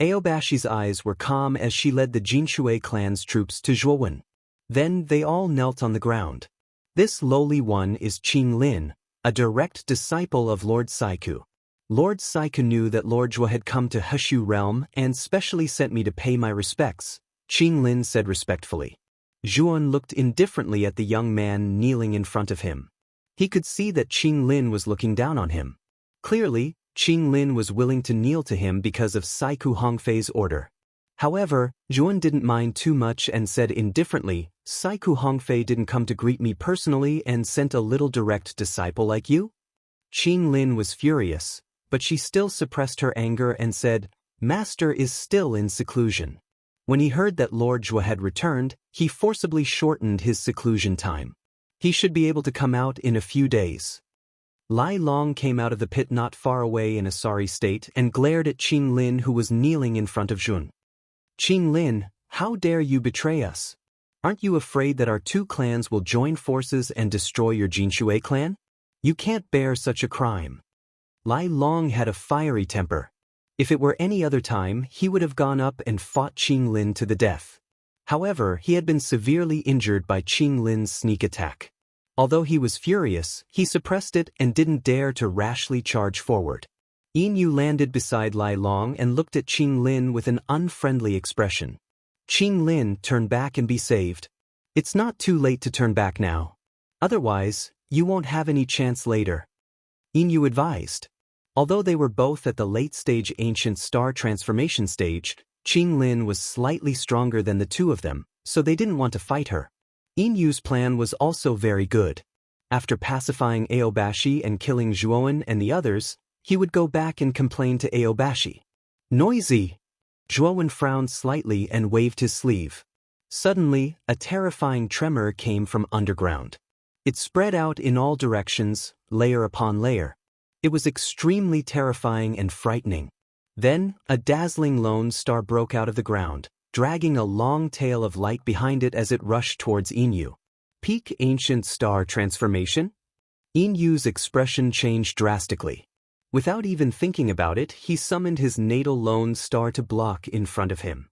Aobashi's eyes were calm as she led the Jinshui clan's troops to Zhuowen. Then they all knelt on the ground. This lowly one is Qing Lin, a direct disciple of Lord Saiku. Lord Saiku knew that Lord Zhuo had come to Heshu realm and specially sent me to pay my respects, Qing Lin said respectfully. Zhuowen looked indifferently at the young man kneeling in front of him. He could see that Qing Lin was looking down on him. Clearly, Qing Lin was willing to kneel to him because of Saiku Hongfei's order. However, Zhuowen didn't mind too much and said indifferently, "Saiku Hongfei didn't come to greet me personally and sent a little direct disciple like you?" Qing Lin was furious, but she still suppressed her anger and said, "Master is still in seclusion." When he heard that Lord Zhuo had returned, he forcibly shortened his seclusion time. He should be able to come out in a few days. Lai Long came out of the pit not far away in a sorry state and glared at Qing Lin, who was kneeling in front of Zhun. "Qing Lin, how dare you betray us? Aren't you afraid that our 2 clans will join forces and destroy your Jinshui clan? You can't bear such a crime." Lai Long had a fiery temper. If it were any other time, he would have gone up and fought Qing Lin to the death. However, he had been severely injured by Qing Lin's sneak attack. Although he was furious, he suppressed it and didn't dare to rashly charge forward. Yin Yu landed beside Lai Long and looked at Qing Lin with an unfriendly expression. "Qing Lin, turn back and be saved. It's not too late to turn back now. Otherwise, you won't have any chance later," Yin Yu advised. Although they were both at the late-stage ancient star transformation stage, Qing Lin was slightly stronger than the 2 of them, so they didn't want to fight her. Yin Yu's plan was also very good. After pacifying Aobashi and killing Zhuowen and the others, he would go back and complain to Aobashi. "Noisy!" Zhuowen frowned slightly and waved his sleeve. Suddenly, a terrifying tremor came from underground. It spread out in all directions, layer upon layer. It was extremely terrifying and frightening. Then, a dazzling lone star broke out of the ground, dragging a long tail of light behind it as it rushed towards Yin Yu. Peak ancient star transformation? Yin Yu's expression changed drastically. Without even thinking about it, he summoned his natal lone star to block in front of him.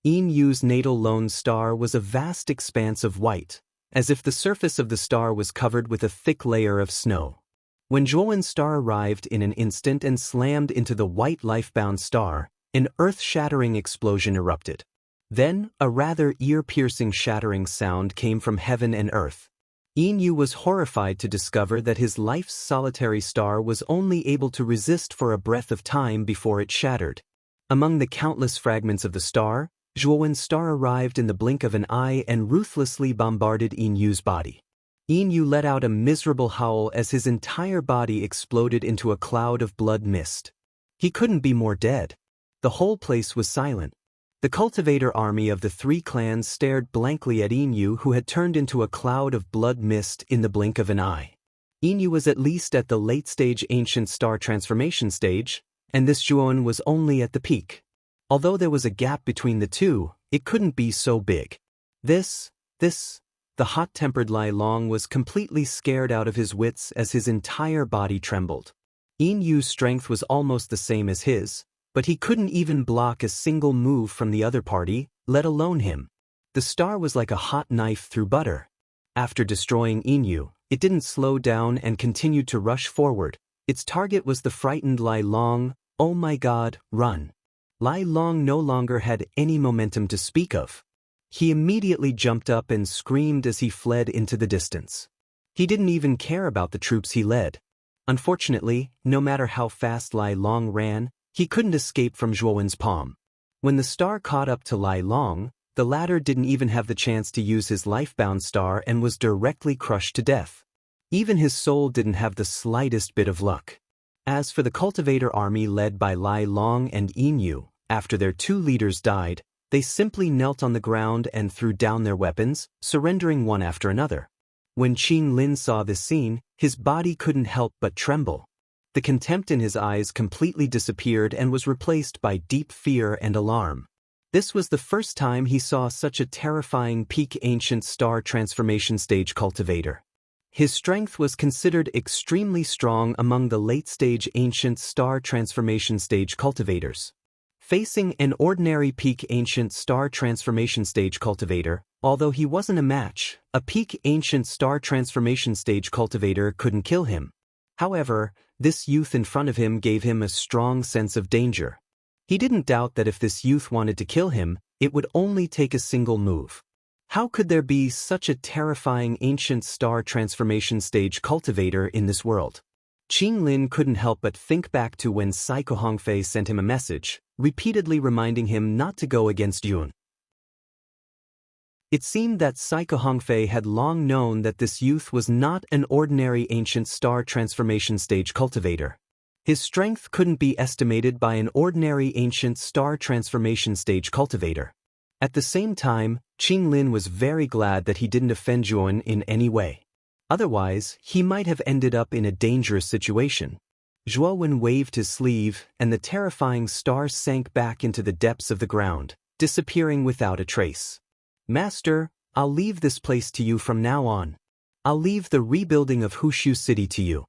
Yin Yu's natal lone star was a vast expanse of white, as if the surface of the star was covered with a thick layer of snow. When Zhuowen's star arrived in an instant and slammed into the white life-bound star, an earth-shattering explosion erupted. Then, a rather ear-piercing shattering sound came from heaven and earth. Yin Yu was horrified to discover that his life's solitary star was only able to resist for a breath of time before it shattered. Among the countless fragments of the star, Zhuowen's star arrived in the blink of an eye and ruthlessly bombarded Yin Yu's body. Yin Yu let out a miserable howl as his entire body exploded into a cloud of blood mist. He couldn't be more dead. The whole place was silent. The cultivator army of the three clans stared blankly at Inu, who had turned into a cloud of blood mist in the blink of an eye. Inu was at least at the late-stage ancient star transformation stage, and this Zhuan was only at the peak. Although there was a gap between the two, it couldn't be so big. The hot-tempered Lai Long was completely scared out of his wits as his entire body trembled. Inyu's strength was almost the same as his, but he couldn't even block a single move from the other party, let alone him. The star was like a hot knife through butter. After destroying Inyu, it didn't slow down and continued to rush forward. Its target was the frightened Lai Long. Oh my god, run. Lai Long no longer had any momentum to speak of. He immediately jumped up and screamed as he fled into the distance. He didn't even care about the troops he led. Unfortunately, no matter how fast Lai Long ran, he couldn't escape from Zhuowen's palm. When the star caught up to Lai Long, the latter didn't even have the chance to use his lifebound star and was directly crushed to death. Even his soul didn't have the slightest bit of luck. As for the cultivator army led by Lai Long and Inyu, after their two leaders died, they simply knelt on the ground and threw down their weapons, surrendering one after another. When Qin Lin saw this scene, his body couldn't help but tremble. The contempt in his eyes completely disappeared and was replaced by deep fear and alarm. This was the first time he saw such a terrifying peak ancient star transformation stage cultivator. His strength was considered extremely strong among the late-stage ancient star transformation stage cultivators. Facing an ordinary peak ancient star transformation stage cultivator, although he wasn't a match, a peak ancient star transformation stage cultivator couldn't kill him. However, this youth in front of him gave him a strong sense of danger. He didn't doubt that if this youth wanted to kill him, it would only take a single move. How could there be such a terrifying ancient star transformation stage cultivator in this world? Qin Lin couldn't help but think back to when Psycho Hongfei sent him a message, repeatedly reminding him not to go against Yun. It seemed that Psycho Hongfei had long known that this youth was not an ordinary ancient star transformation stage cultivator. His strength couldn't be estimated by an ordinary ancient star transformation stage cultivator. At the same time, Qin Lin was very glad that he didn't offend Zhuan in any way. Otherwise, he might have ended up in a dangerous situation. Zhuowen waved his sleeve, and the terrifying star sank back into the depths of the ground, disappearing without a trace. Master, I'll leave this place to you from now on. I'll leave the rebuilding of Hushu City to you.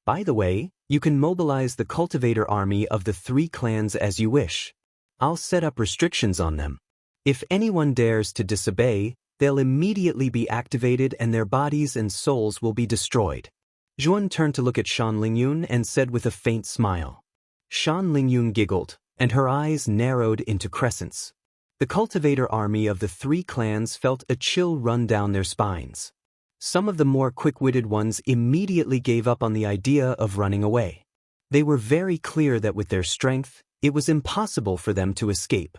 By the way, you can mobilize the cultivator army of the three clans as you wish. I'll set up restrictions on them. If anyone dares to disobey, they'll immediately be activated and their bodies and souls will be destroyed. Zhuan turned to look at Shan Lingyun and said with a faint smile. Shan Lingyun giggled, and her eyes narrowed into crescents. The cultivator army of the three clans felt a chill run down their spines. Some of the more quick-witted ones immediately gave up on the idea of running away. They were very clear that with their strength, it was impossible for them to escape.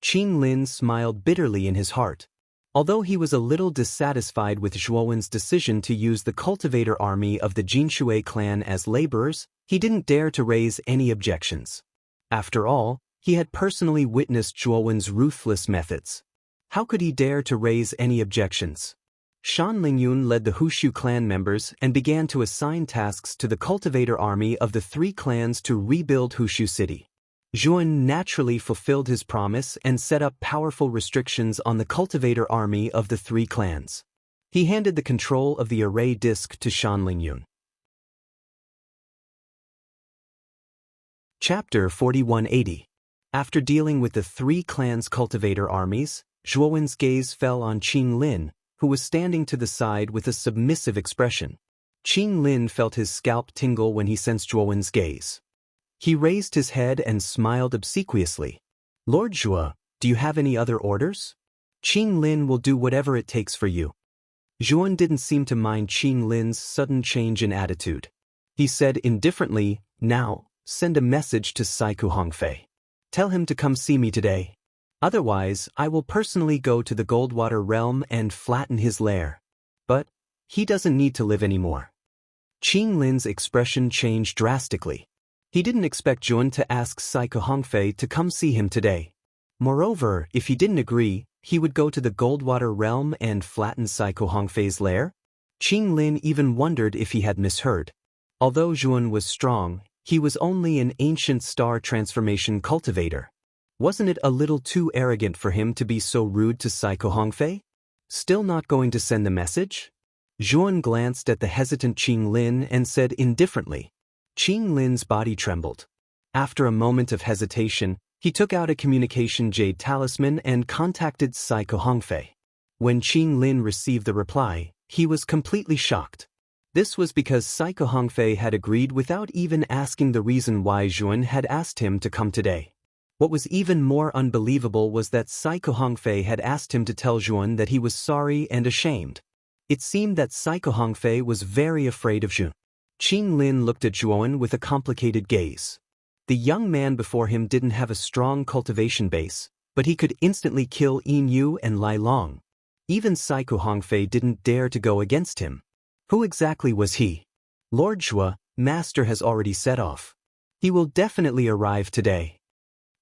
Qin Lin smiled bitterly in his heart. Although he was a little dissatisfied with Zhuowen's decision to use the cultivator army of the Jinshui clan as laborers, he didn't dare to raise any objections. After all, he had personally witnessed Zhuowen's ruthless methods. How could he dare to raise any objections? Shan Lingyun led the Hushu clan members and began to assign tasks to the cultivator army of the three clans to rebuild Hushu City. Zhuan naturally fulfilled his promise and set up powerful restrictions on the cultivator army of the three clans. He handed the control of the array disk to Shan Lingyun. Chapter 4180. After dealing with the three clans' cultivator armies, Zhuowen's gaze fell on Qin Lin, who was standing to the side with a submissive expression. Qin Lin felt his scalp tingle when he sensed Zhuowen's gaze. He raised his head and smiled obsequiously. Lord Zhuo, do you have any other orders? Qin Lin will do whatever it takes for you. Zhuan didn't seem to mind Qin Lin's sudden change in attitude. He said indifferently, now, send a message to Saiku Hongfei. Tell him to come see me today. Otherwise, I will personally go to the Goldwater realm and flatten his lair. But he doesn't need to live anymore. Qin Lin's expression changed drastically. He didn't expect Jun to ask Psycho Hongfei to come see him today. Moreover, if he didn't agree, he would go to the Goldwater realm and flatten Psycho Hongfei's lair. Qing Lin even wondered if he had misheard. Although Jun was strong, he was only an ancient star transformation cultivator. Wasn't it a little too arrogant for him to be so rude to Psycho Hongfei? Still not going to send the message? Jun glanced at the hesitant Qing Lin and said indifferently. Qing Lin's body trembled. After a moment of hesitation, he took out a communication jade talisman and contacted Psycho Hongfei. When Qing Lin received the reply, he was completely shocked. This was because Psycho Hongfei had agreed without even asking the reason why Jun had asked him to come today. What was even more unbelievable was that Psycho Hongfei had asked him to tell Jun that he was sorry and ashamed. It seemed that Psycho Hongfei was very afraid of Jun. Qing Lin looked at Jun with a complicated gaze. The young man before him didn't have a strong cultivation base, but he could instantly kill Yin Yu and Lai Long. Even Psycho Hongfei didn't dare to go against him. Who exactly was he? Lord Zhua, Master has already set off. He will definitely arrive today.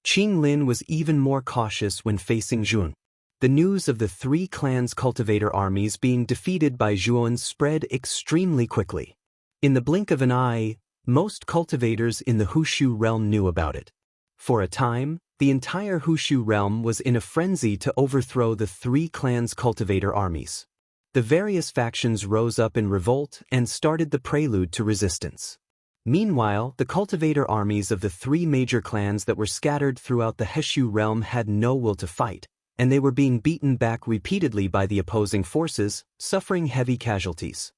Qing Lin was even more cautious when facing Jun. The news of the three clans' cultivator armies being defeated by Jun spread extremely quickly. In the blink of an eye, most cultivators in the Hushu realm knew about it. For a time, the entire Hushu realm was in a frenzy to overthrow the three clans' cultivator armies. The various factions rose up in revolt and started the prelude to resistance. Meanwhile, the cultivator armies of the three major clans that were scattered throughout the Heshu realm had no will to fight, and they were being beaten back repeatedly by the opposing forces, suffering heavy casualties.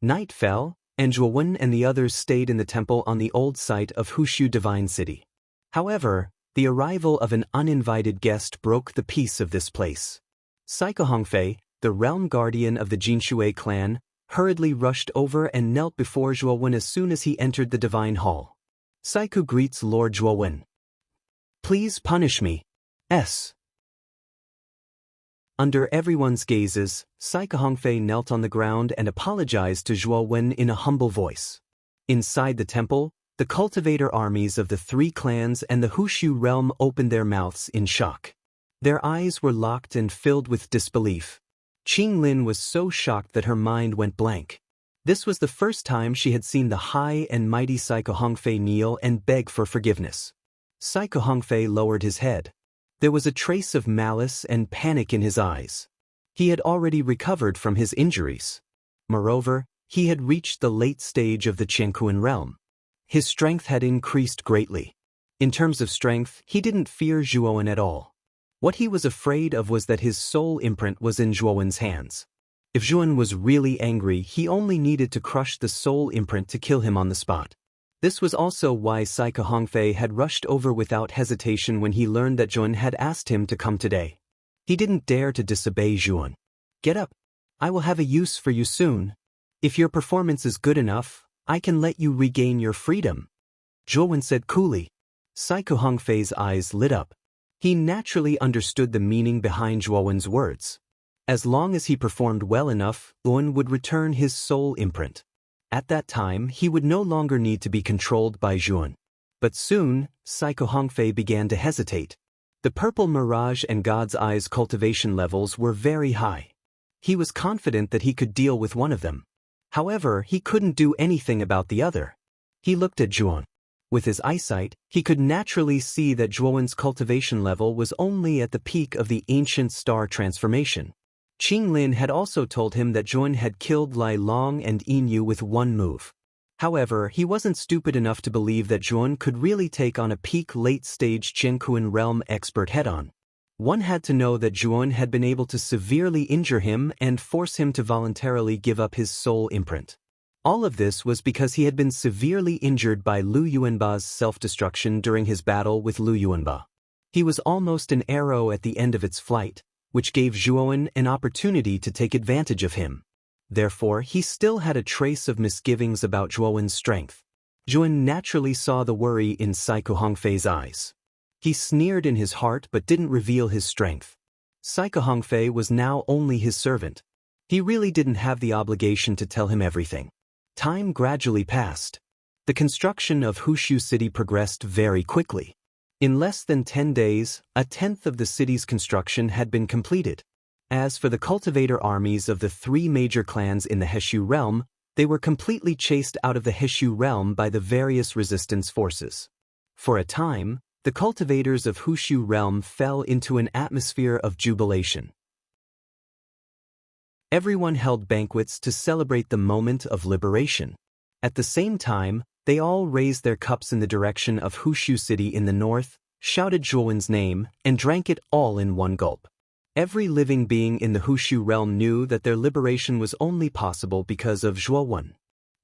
Night fell, and Zhuowen and the others stayed in the temple on the old site of Hushu Divine City. However, the arrival of an uninvited guest broke the peace of this place. Psycho Hongfei, the realm guardian of the Jinshui clan, hurriedly rushed over and knelt before Zhuowen as soon as he entered the divine hall. Psycho greets Lord Zhuowen. Please punish me. S. Under everyone's gazes, Psycho Hongfei knelt on the ground and apologized to Zhuowen in a humble voice. Inside the temple, the cultivator armies of the three clans and the Hushu realm opened their mouths in shock. Their eyes were locked and filled with disbelief. Qing Lin was so shocked that her mind went blank. This was the first time she had seen the high and mighty Psycho Hongfei kneel and beg for forgiveness. Psycho Hongfei lowered his head. There was a trace of malice and panic in his eyes. He had already recovered from his injuries. Moreover, he had reached the late stage of the Qianquan realm. His strength had increased greatly. In terms of strength, he didn't fear Zhuowen at all. What he was afraid of was that his soul imprint was in Zhuowen's hands. If Zhuowen was really angry, he only needed to crush the soul imprint to kill him on the spot. This was also why Psycho Hongfei had rushed over without hesitation when he learned that Zhuowen had asked him to come today. He didn't dare to disobey Zhuowen. Get up. I will have a use for you soon. If your performance is good enough, I can let you regain your freedom. Zhuowen said coolly. Psycho Hongfei's eyes lit up. He naturally understood the meaning behind Zhuowen's words. As long as he performed well enough, Zhuowen would return his soul imprint. At that time, he would no longer need to be controlled by Zhuowen. But soon, Psycho Hongfei began to hesitate. The purple mirage and God's Eyes cultivation levels were very high. He was confident that he could deal with one of them. However, he couldn't do anything about the other. He looked at Zhuowen. With his eyesight, he could naturally see that Zhuowen's cultivation level was only at the peak of the ancient star transformation. Qing Lin had also told him that Zhuowen had killed Lai Long and Yin Yu with one move. However, he wasn't stupid enough to believe that Zhuowen could really take on a peak late-stage Qianquan realm expert head-on. One had to know that Zhuowen had been able to severely injure him and force him to voluntarily give up his soul imprint. All of this was because he had been severely injured by Lu Yuanba's self-destruction during his battle with Lu Yuanba. He was almost an arrow at the end of its flight, which gave Zhuowen an opportunity to take advantage of him. Therefore, he still had a trace of misgivings about Zhuowen's strength. Zhuowen naturally saw the worry in Psycho Hongfei's eyes. He sneered in his heart but didn't reveal his strength. Psycho Hongfei was now only his servant. He really didn't have the obligation to tell him everything. Time gradually passed. The construction of Hushu City progressed very quickly. In less than 10 days, a tenth of the city's construction had been completed. As for the cultivator armies of the three major clans in the Heshu realm, they were completely chased out of the Heshu realm by the various resistance forces. For a time, the cultivators of Hushu realm fell into an atmosphere of jubilation. Everyone held banquets to celebrate the moment of liberation. At the same time, they all raised their cups in the direction of Hushu City in the north, shouted Zhuowen's name, and drank it all in one gulp. Every living being in the Hushu realm knew that their liberation was only possible because of Zhuowen.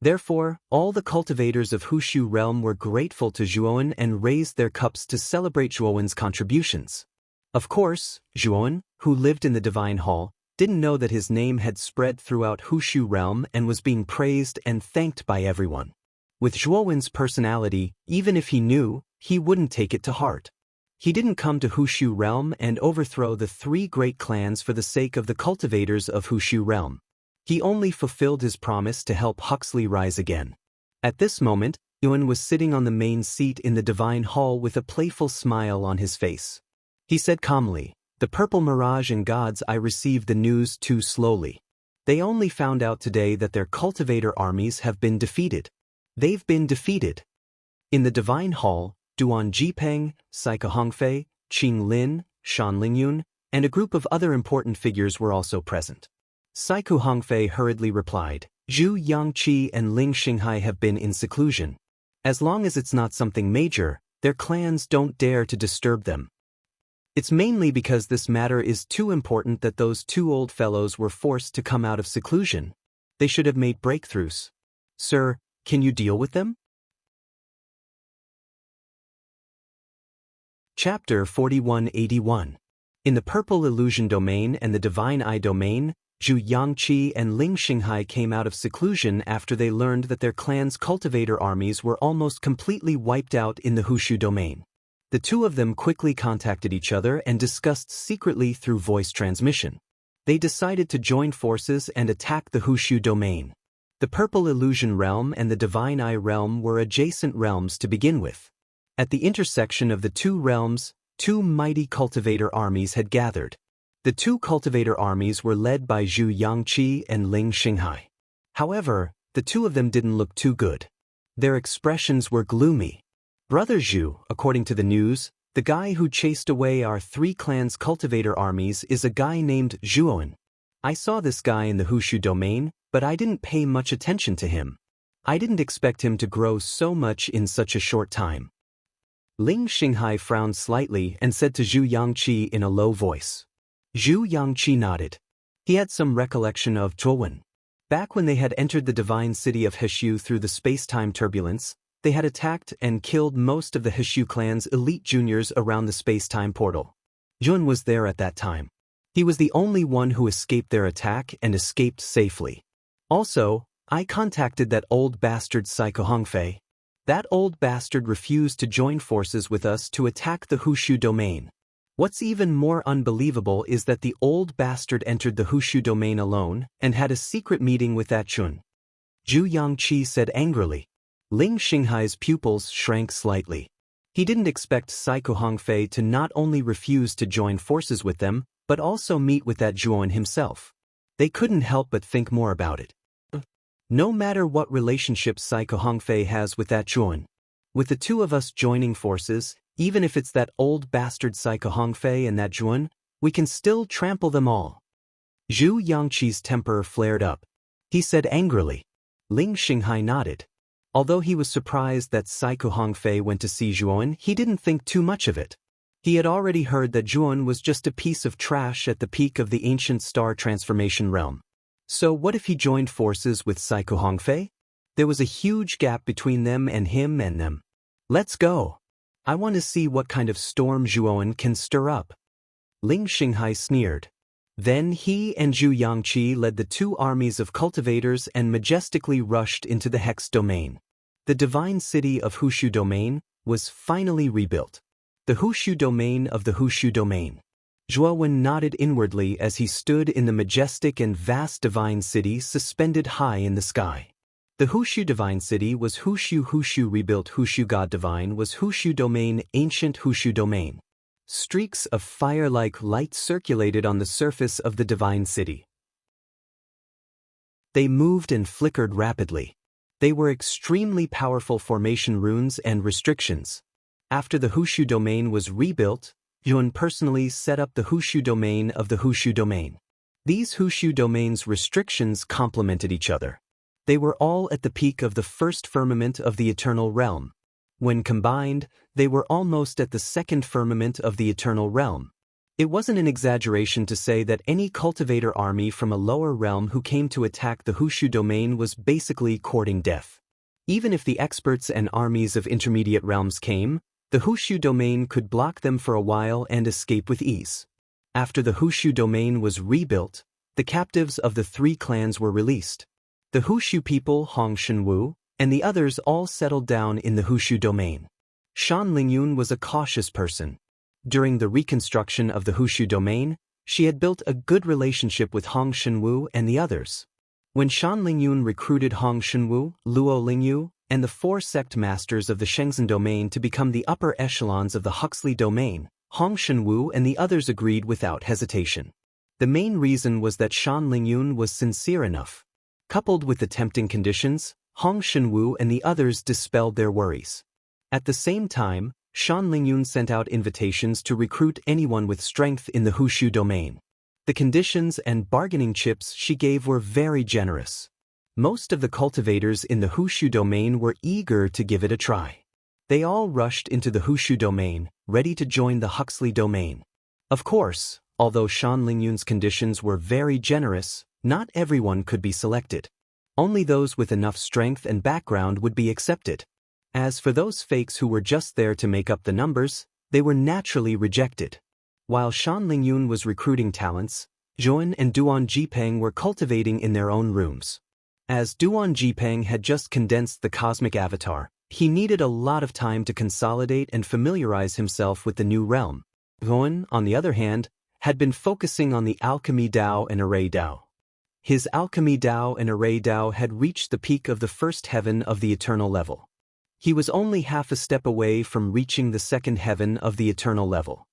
Therefore, all the cultivators of Hushu realm were grateful to Zhuowen and raised their cups to celebrate Zhuowen's contributions. Of course, Zhuowen, who lived in the Divine Hall, didn't know that his name had spread throughout Hushu realm and was being praised and thanked by everyone. With Zhuowen's personality, even if he knew, he wouldn't take it to heart. He didn't come to Hushu realm and overthrow the three great clans for the sake of the cultivators of Hushu realm. He only fulfilled his promise to help Huxley rise again. At this moment, Yuan was sitting on the main seat in the Divine Hall with a playful smile on his face. He said calmly, "The purple mirage and gods, I received the news too slowly. They only found out today that their cultivator armies have been defeated. They've been defeated." In the Divine Hall, Duan Jipeng, Saikou Hongfei, Qing Lin, Shan Lingyun, and a group of other important figures were also present. Saikou Hongfei hurriedly replied, "Zhu Yangqi and Ling Xinghai have been in seclusion. As long as it's not something major, their clans don't dare to disturb them. It's mainly because this matter is too important that those two old fellows were forced to come out of seclusion. They should have made breakthroughs. Sir, can you deal with them?" Chapter 4181. In the Purple Illusion Domain and the Divine Eye Domain, Zhu Yangqi and Ling Xinghai came out of seclusion after they learned that their clan's cultivator armies were almost completely wiped out in the Hushu Domain. The two of them quickly contacted each other and discussed secretly through voice transmission. They decided to join forces and attack the Hushu Domain. The Purple Illusion Realm and the Divine Eye Realm were adjacent realms to begin with. At the intersection of the two realms, two mighty cultivator armies had gathered. The two cultivator armies were led by Zhu Yangqi and Ling Xinghai. However, the two of them didn't look too good. Their expressions were gloomy. Brother Zhu, according to the news, the guy who chased away our three clans' cultivator armies is a guy named Zhuowen. I saw this guy in the Hushu Domain, but I didn't pay much attention to him. I didn't expect him to grow so much in such a short time. Ling Xinghai frowned slightly and said to Zhu Yangqi in a low voice. Zhu Yangqi nodded. He had some recollection of Zhuowen. Back when they had entered the divine city of Heshu through the space-time turbulence, they had attacked and killed most of the Heshu clan's elite juniors around the space-time portal. Yun was there at that time. He was the only one who escaped their attack and escaped safely. Also, I contacted that old bastard Saikou Hongfei. That old bastard refused to join forces with us to attack the Hushu Domain. What's even more unbelievable is that the old bastard entered the Hushu Domain alone and had a secret meeting with that Chun. Zhu Yangqi said angrily. Ling Xinghai's pupils shrank slightly. He didn't expect Saikou Hongfei to not only refuse to join forces with them, but also meet with that Zhuowen himself. They couldn't help but think more about it. No matter what relationship Saikou Hongfei has with that Zhuowen, with the two of us joining forces, even if it's that old bastard Saikou Hongfei and that Zhuowen, we can still trample them all. Zhu Yangqi's temper flared up. He said angrily. Ling Xinghai nodded. Although he was surprised that Saikou Hongfei went to see Zhuowen, he didn't think too much of it. He had already heard that Zhuowen was just a piece of trash at the peak of the ancient star transformation realm. So what if he joined forces with Saikou Hongfei? There was a huge gap between them and him and them. Let's go. I want to see what kind of storm Zhuowen can stir up. Ling Xinghai sneered. Then he and Zhu Yangqi led the two armies of cultivators and majestically rushed into the Hex Domain. The divine city of Hushu Domain was finally rebuilt. The Hushu Domain of the Hushu Domain. Zhuowen nodded inwardly as he stood in the majestic and vast divine city suspended high in the sky. The Hushu Divine City was Hushu. Hushu rebuilt. Hushu God Divine was Hushu Domain. Ancient Hushu Domain. Streaks of fire-like light circulated on the surface of the Divine City. They moved and flickered rapidly. They were extremely powerful formation runes and restrictions. After the Hushu Domain was rebuilt, Yuan personally set up the Hushu Domain of the Hushu Domain. These Hushu Domain's restrictions complemented each other. They were all at the peak of the first firmament of the Eternal Realm. When combined, they were almost at the second firmament of the Eternal Realm. It wasn't an exaggeration to say that any cultivator army from a lower realm who came to attack the Hushu Domain was basically courting death. Even if the experts and armies of intermediate realms came, the Hushu Domain could block them for a while and escape with ease. After the Hushu Domain was rebuilt, the captives of the three clans were released. The Hushu people, Hong Shenwu, and the others all settled down in the Hushu Domain. Shan Lingyun was a cautious person. During the reconstruction of the Hushu Domain, she had built a good relationship with Hong Shenwu and the others. When Shan Lingyun recruited Hong Shenwu, Luo Lingyu, and the four sect masters of the Shenzhen Domain to become the upper echelons of the Huxley Domain, Hong Shenwu and the others agreed without hesitation. The main reason was that Shan Lingyun was sincere enough. Coupled with the tempting conditions, Hong Shenwu and the others dispelled their worries. At the same time, Shan Lingyun sent out invitations to recruit anyone with strength in the Hushu Domain. The conditions and bargaining chips she gave were very generous. Most of the cultivators in the Hushu Domain were eager to give it a try. They all rushed into the Hushu Domain, ready to join the Huxley Domain. Of course, although Shan Lingyun's conditions were very generous, not everyone could be selected. Only those with enough strength and background would be accepted. As for those fakes who were just there to make up the numbers, they were naturally rejected. While Shan Lingyun was recruiting talents, Zhuan and Duan Jipeng were cultivating in their own rooms. As Duan Jipeng had just condensed the cosmic avatar, he needed a lot of time to consolidate and familiarize himself with the new realm. Zhuan, on the other hand, had been focusing on the alchemy Dao and array Dao. His alchemy Dao and array Dao had reached the peak of the first heaven of the eternal level. He was only half a step away from reaching the second heaven of the eternal level.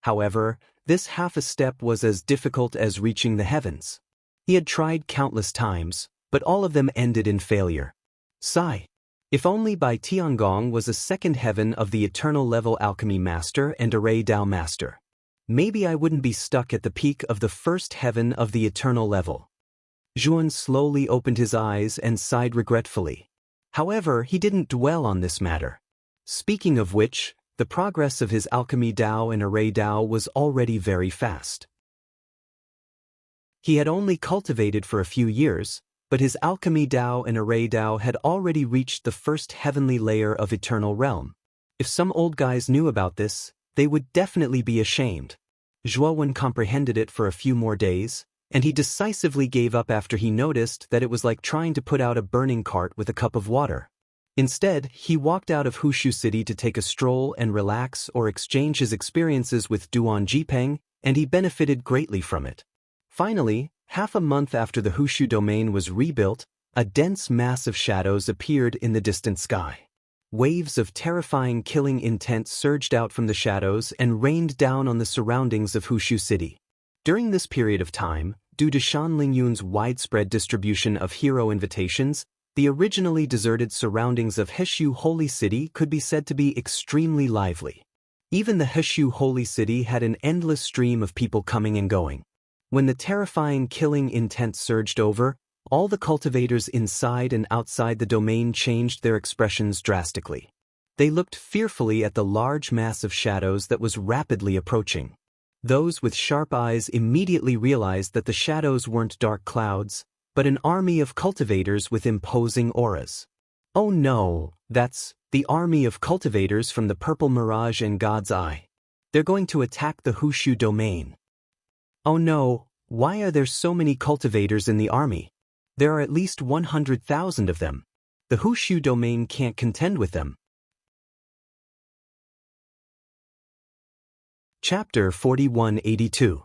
However, this half a step was as difficult as reaching the heavens. He had tried countless times, but all of them ended in failure. Sigh. If only Bai Tiangong was a second heaven of the eternal level alchemy master and array Dao master. Maybe I wouldn't be stuck at the peak of the first heaven of the eternal level. Zhuan slowly opened his eyes and sighed regretfully. However, he didn't dwell on this matter. Speaking of which, the progress of his alchemy Dao and array Dao was already very fast. He had only cultivated for a few years, but his alchemy Dao and array Dao had already reached the first heavenly layer of eternal realm. If some old guys knew about this, they would definitely be ashamed. Zhuowen comprehended it for a few more days, and he decisively gave up after he noticed that it was like trying to put out a burning cart with a cup of water. Instead, he walked out of Hushu City to take a stroll and relax or exchange his experiences with Duan Jipeng, and he benefited greatly from it. Finally, half a month after the Hushu Domain was rebuilt, a dense mass of shadows appeared in the distant sky. Waves of terrifying killing intent surged out from the shadows and rained down on the surroundings of Hushu City. During this period of time, due to Shan Lingyun's widespread distribution of hero invitations, the originally deserted surroundings of Heshu Holy City could be said to be extremely lively. Even the Heshu Holy City had an endless stream of people coming and going. When the terrifying killing intent surged over, all the cultivators inside and outside the domain changed their expressions drastically. They looked fearfully at the large mass of shadows that was rapidly approaching. Those with sharp eyes immediately realized that the shadows weren't dark clouds, but an army of cultivators with imposing auras. Oh no, that's the army of cultivators from the Purple Mirage and God's Eye. They're going to attack the Hushu Domain. Oh no, why are there so many cultivators in the army? There are at least 100,000 of them. The Hushu Domain can't contend with them. Chapter 4182.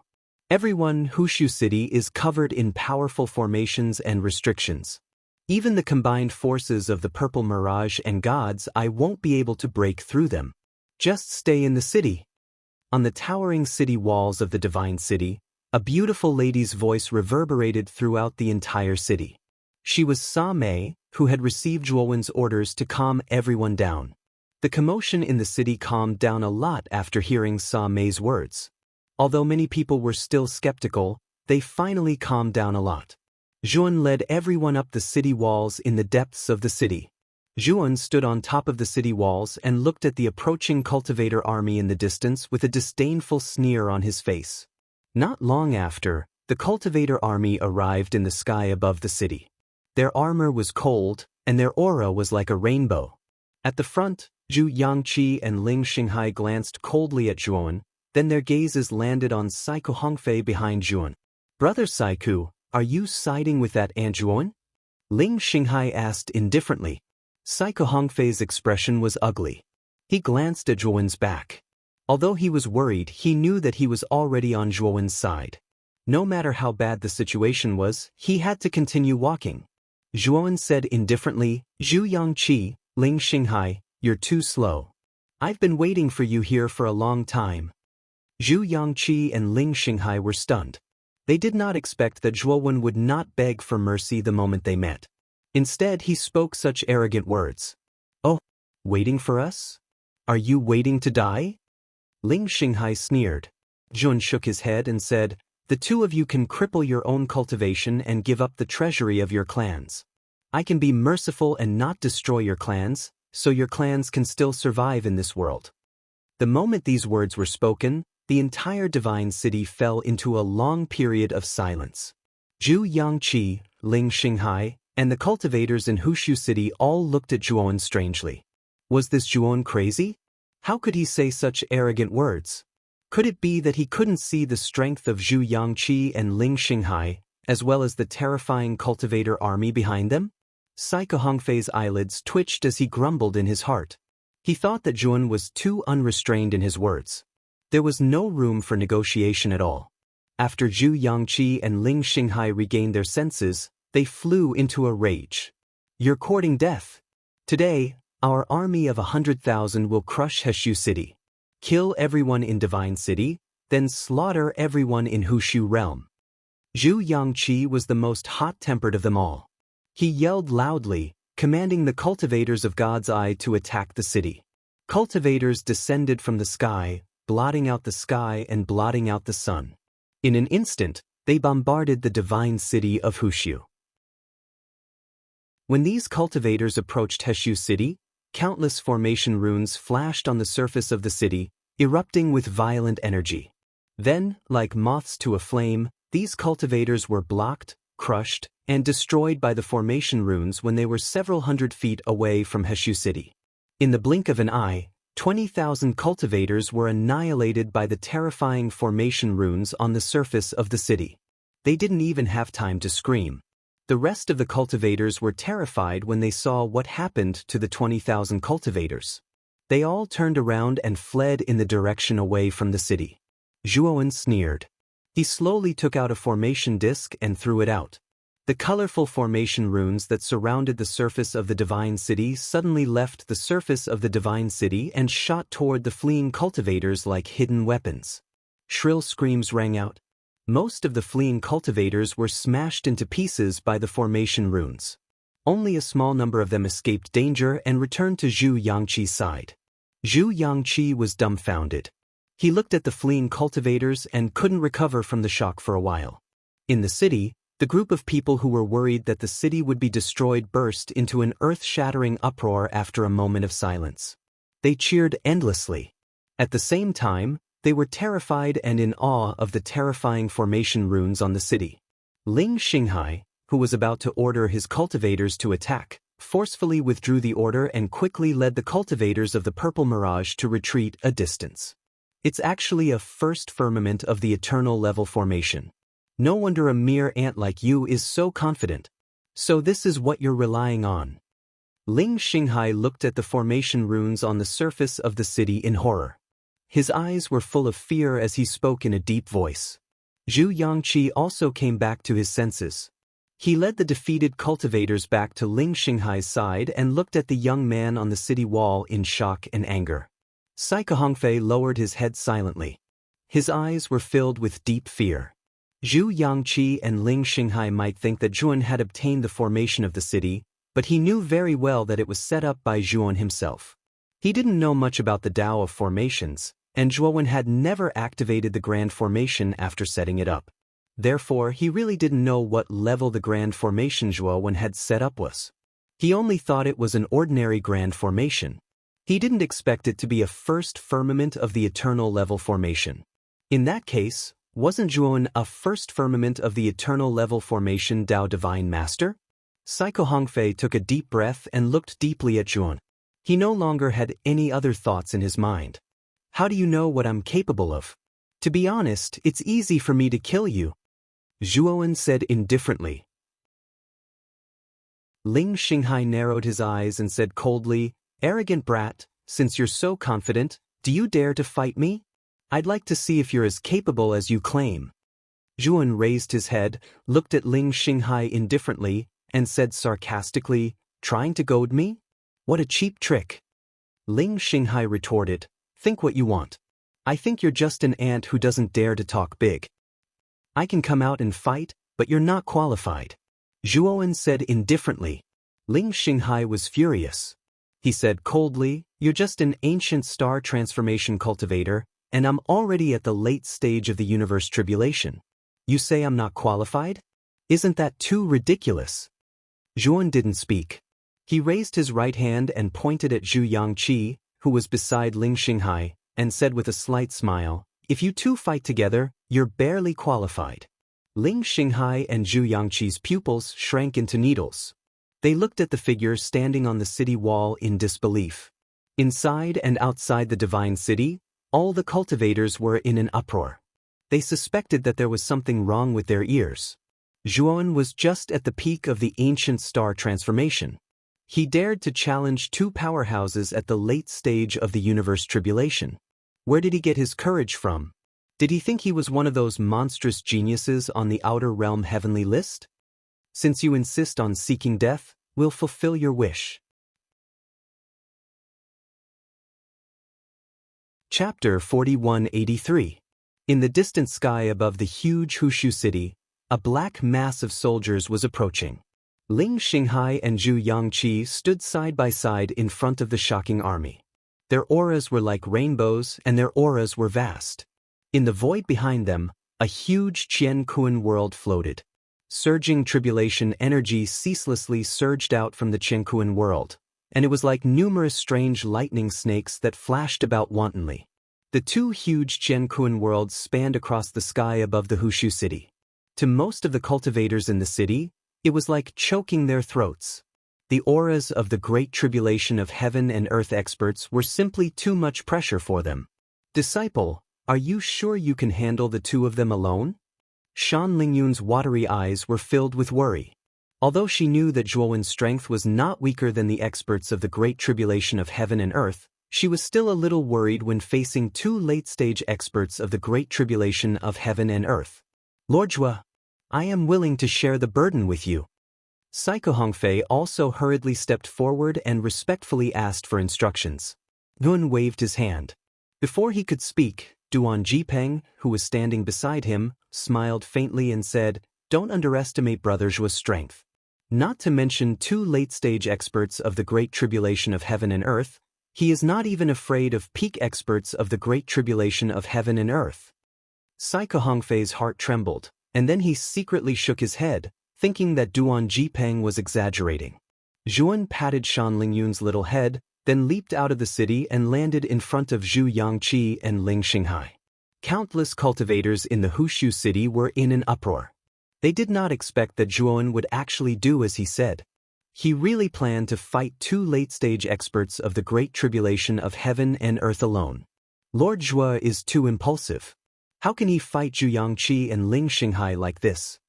Everyone Hushu City is covered in powerful formations and restrictions. Even the combined forces of the purple mirage and God's eye won't be able to break through them. Just stay in the city. On the towering city walls of the divine city, a beautiful lady's voice reverberated throughout the entire city. She was Sa Mei, who had received Zhuowen's orders to calm everyone down. The commotion in the city calmed down a lot after hearing Sa Mei's words. Although many people were still skeptical, they finally calmed down a lot. Zhuon led everyone up the city walls in the depths of the city. Zhuon stood on top of the city walls and looked at the approaching cultivator army in the distance with a disdainful sneer on his face. Not long after, the cultivator army arrived in the sky above the city. Their armor was cold, and their aura was like a rainbow. At the front, Zhu Yangqi and Ling Xinghai glanced coldly at Zhuon, then their gazes landed on Saiku Hongfei behind Zhuon. "Brother Saiku, are you siding with that Aunt Zhuon?" Ling Xinghai asked indifferently. Saiku Hongfei's expression was ugly. He glanced at Zhuowen's back. Although he was worried, he knew that he was already on Zhuowen's side. No matter how bad the situation was, he had to continue walking. Zhuowen said indifferently, "Zhu Yangqi, Ling Xinghai, you're too slow. I've been waiting for you here for a long time." Zhu Yangqi and Ling Xinghai were stunned. They did not expect that Zhuowen would not beg for mercy the moment they met. Instead, he spoke such arrogant words. "Oh, waiting for us? Are you waiting to die?" Ling Xinghai sneered. Zhuon shook his head and said, "The two of you can cripple your own cultivation and give up the treasury of your clans. I can be merciful and not destroy your clans, so your clans can still survive in this world." The moment these words were spoken, the entire divine city fell into a long period of silence. Zhu Yangqi, Ling Xinghai, and the cultivators in Hushu City all looked at Zhuon strangely. Was this Zhuon crazy? How could he say such arrogant words? Could it be that he couldn't see the strength of Zhu Yangqi and Ling Xinghai, as well as the terrifying cultivator army behind them? Saiku Hongfei's eyelids twitched as he grumbled in his heart. He thought that Zhuon was too unrestrained in his words. There was no room for negotiation at all. After Zhu Yangqi and Ling Xinghai regained their senses, they flew into a rage. "You're courting death. Today, our army of 100,000 will crush Heshu City. Kill everyone in Divine City, then slaughter everyone in Hushu Realm." Zhu Yangqi was the most hot-tempered of them all. He yelled loudly, commanding the cultivators of God's Eye to attack the city. Cultivators descended from the sky, blotting out the sky and blotting out the sun. In an instant, they bombarded the divine city of Hushu. When these cultivators approached Heshu City, countless formation runes flashed on the surface of the city, erupting with violent energy. Then, like moths to a flame, these cultivators were blocked, crushed, and destroyed by the formation runes when they were several hundred feet away from Heshu City. In the blink of an eye, 20,000 cultivators were annihilated by the terrifying formation runes on the surface of the city. They didn't even have time to scream. The rest of the cultivators were terrified when they saw what happened to the 20,000 cultivators. They all turned around and fled in the direction away from the city. Zhuowen sneered. He slowly took out a formation disc and threw it out. The colorful formation runes that surrounded the surface of the divine city suddenly left the surface of the divine city and shot toward the fleeing cultivators like hidden weapons. Shrill screams rang out. Most of the fleeing cultivators were smashed into pieces by the formation runes. Only a small number of them escaped danger and returned to Zhu Yangqi's side. Zhu Yangqi was dumbfounded. He looked at the fleeing cultivators and couldn't recover from the shock for a while. In the city, the group of people who were worried that the city would be destroyed burst into an earth-shattering uproar after a moment of silence. They cheered endlessly. At the same time, they were terrified and in awe of the terrifying formation runes on the city. Ling Xinghai, who was about to order his cultivators to attack, forcefully withdrew the order and quickly led the cultivators of the Purple Mirage to retreat a distance. It's actually a first firmament of the eternal level formation. No wonder a mere ant like you is so confident. So this is what you're relying on. Ling Xinghai looked at the formation runes on the surface of the city in horror. His eyes were full of fear as he spoke in a deep voice. Zhu Yangqi also came back to his senses. He led the defeated cultivators back to Ling Xinghai's side and looked at the young man on the city wall in shock and anger. Saike Hongfei lowered his head silently. His eyes were filled with deep fear. Zhu Yangqi and Ling Xinghai might think that Zhuan had obtained the formation of the city, but he knew very well that it was set up by Zhuan himself. He didn't know much about the Tao of formations, and Zhuan had never activated the Grand Formation after setting it up. Therefore, he really didn't know what level the Grand Formation Zhuan had set up was. He only thought it was an ordinary Grand Formation. He didn't expect it to be a first firmament of the eternal level formation. In that case, wasn't Zhuan a first firmament of the eternal level formation Tao Divine Master? Saike Hongfei took a deep breath and looked deeply at Zhuan. He no longer had any other thoughts in his mind. How do you know what I'm capable of? To be honest, it's easy for me to kill you, Zhuan said indifferently. Ling Xinghai narrowed his eyes and said coldly, "Arrogant brat, since you're so confident, do you dare to fight me? I'd like to see if you're as capable as you claim." Zhuan raised his head, looked at Ling Xinghai indifferently, and said sarcastically, "Trying to goad me? What a cheap trick." Ling Xinghai retorted, "Think what you want. I think you're just an ant who doesn't dare to talk big. I can come out and fight, but you're not qualified," Zhuan said indifferently. Ling Xinghai was furious. He said coldly, "You're just an ancient star transformation cultivator, and I'm already at the late stage of the universe tribulation. You say I'm not qualified? Isn't that too ridiculous?" Zhuan didn't speak. He raised his right hand and pointed at Zhu Yangqi, who was beside Ling Xinghai, and said with a slight smile, "If you two fight together, you're barely qualified." Ling Xinghai and Zhu Yangqi's pupils shrank into needles. They looked at the figure standing on the city wall in disbelief. Inside and outside the divine city, all the cultivators were in an uproar. They suspected that there was something wrong with their ears. Zhuan was just at the peak of the ancient star transformation. He dared to challenge two powerhouses at the late stage of the universe tribulation. Where did he get his courage from? Did he think he was one of those monstrous geniuses on the outer realm heavenly list? Since you insist on seeking death, we'll fulfill your wish. Chapter 4183. In the distant sky above the huge Hushu city, a black mass of soldiers was approaching. Ling Xinghai and Zhu Yangqi stood side by side in front of the shocking army. Their auras were like rainbows, and their auras were vast. In the void behind them, a huge Qiankuan world floated. Surging tribulation energy ceaselessly surged out from the Qiankuan world, and it was like numerous strange lightning snakes that flashed about wantonly. The two huge Qiankuan worlds spanned across the sky above the Hushu city. To most of the cultivators in the city, it was like choking their throats. The auras of the great tribulation of heaven and earth experts were simply too much pressure for them. "Disciple, are you sure you can handle the two of them alone?" Shan Lingyun's watery eyes were filled with worry. Although she knew that Zhuowen's strength was not weaker than the experts of the great tribulation of heaven and earth, she was still a little worried when facing two late-stage experts of the great tribulation of heaven and earth. "Lord Zhuo, I am willing to share the burden with you." Saike Hongfei also hurriedly stepped forward and respectfully asked for instructions. Nguyen waved his hand. Before he could speak, Duan Jipeng, who was standing beside him, smiled faintly and said, "Don't underestimate Brother Zhuo's strength. Not to mention two late-stage experts of the great tribulation of heaven and earth, he is not even afraid of peak experts of the great tribulation of heaven and earth." Saike Hongfei's heart trembled, and then he secretly shook his head, thinking that Duan Jipeng was exaggerating. Zhuan patted Shan Lingyun's little head, then leaped out of the city and landed in front of Zhu Yangqi and Ling Xinghai. Countless cultivators in the Hushu city were in an uproar. They did not expect that Zhuan would actually do as he said. He really planned to fight two late-stage experts of the great tribulation of heaven and earth alone. Lord Zhuo is too impulsive. How can he fight Zhu Yangqi and Ling Xinghai like this?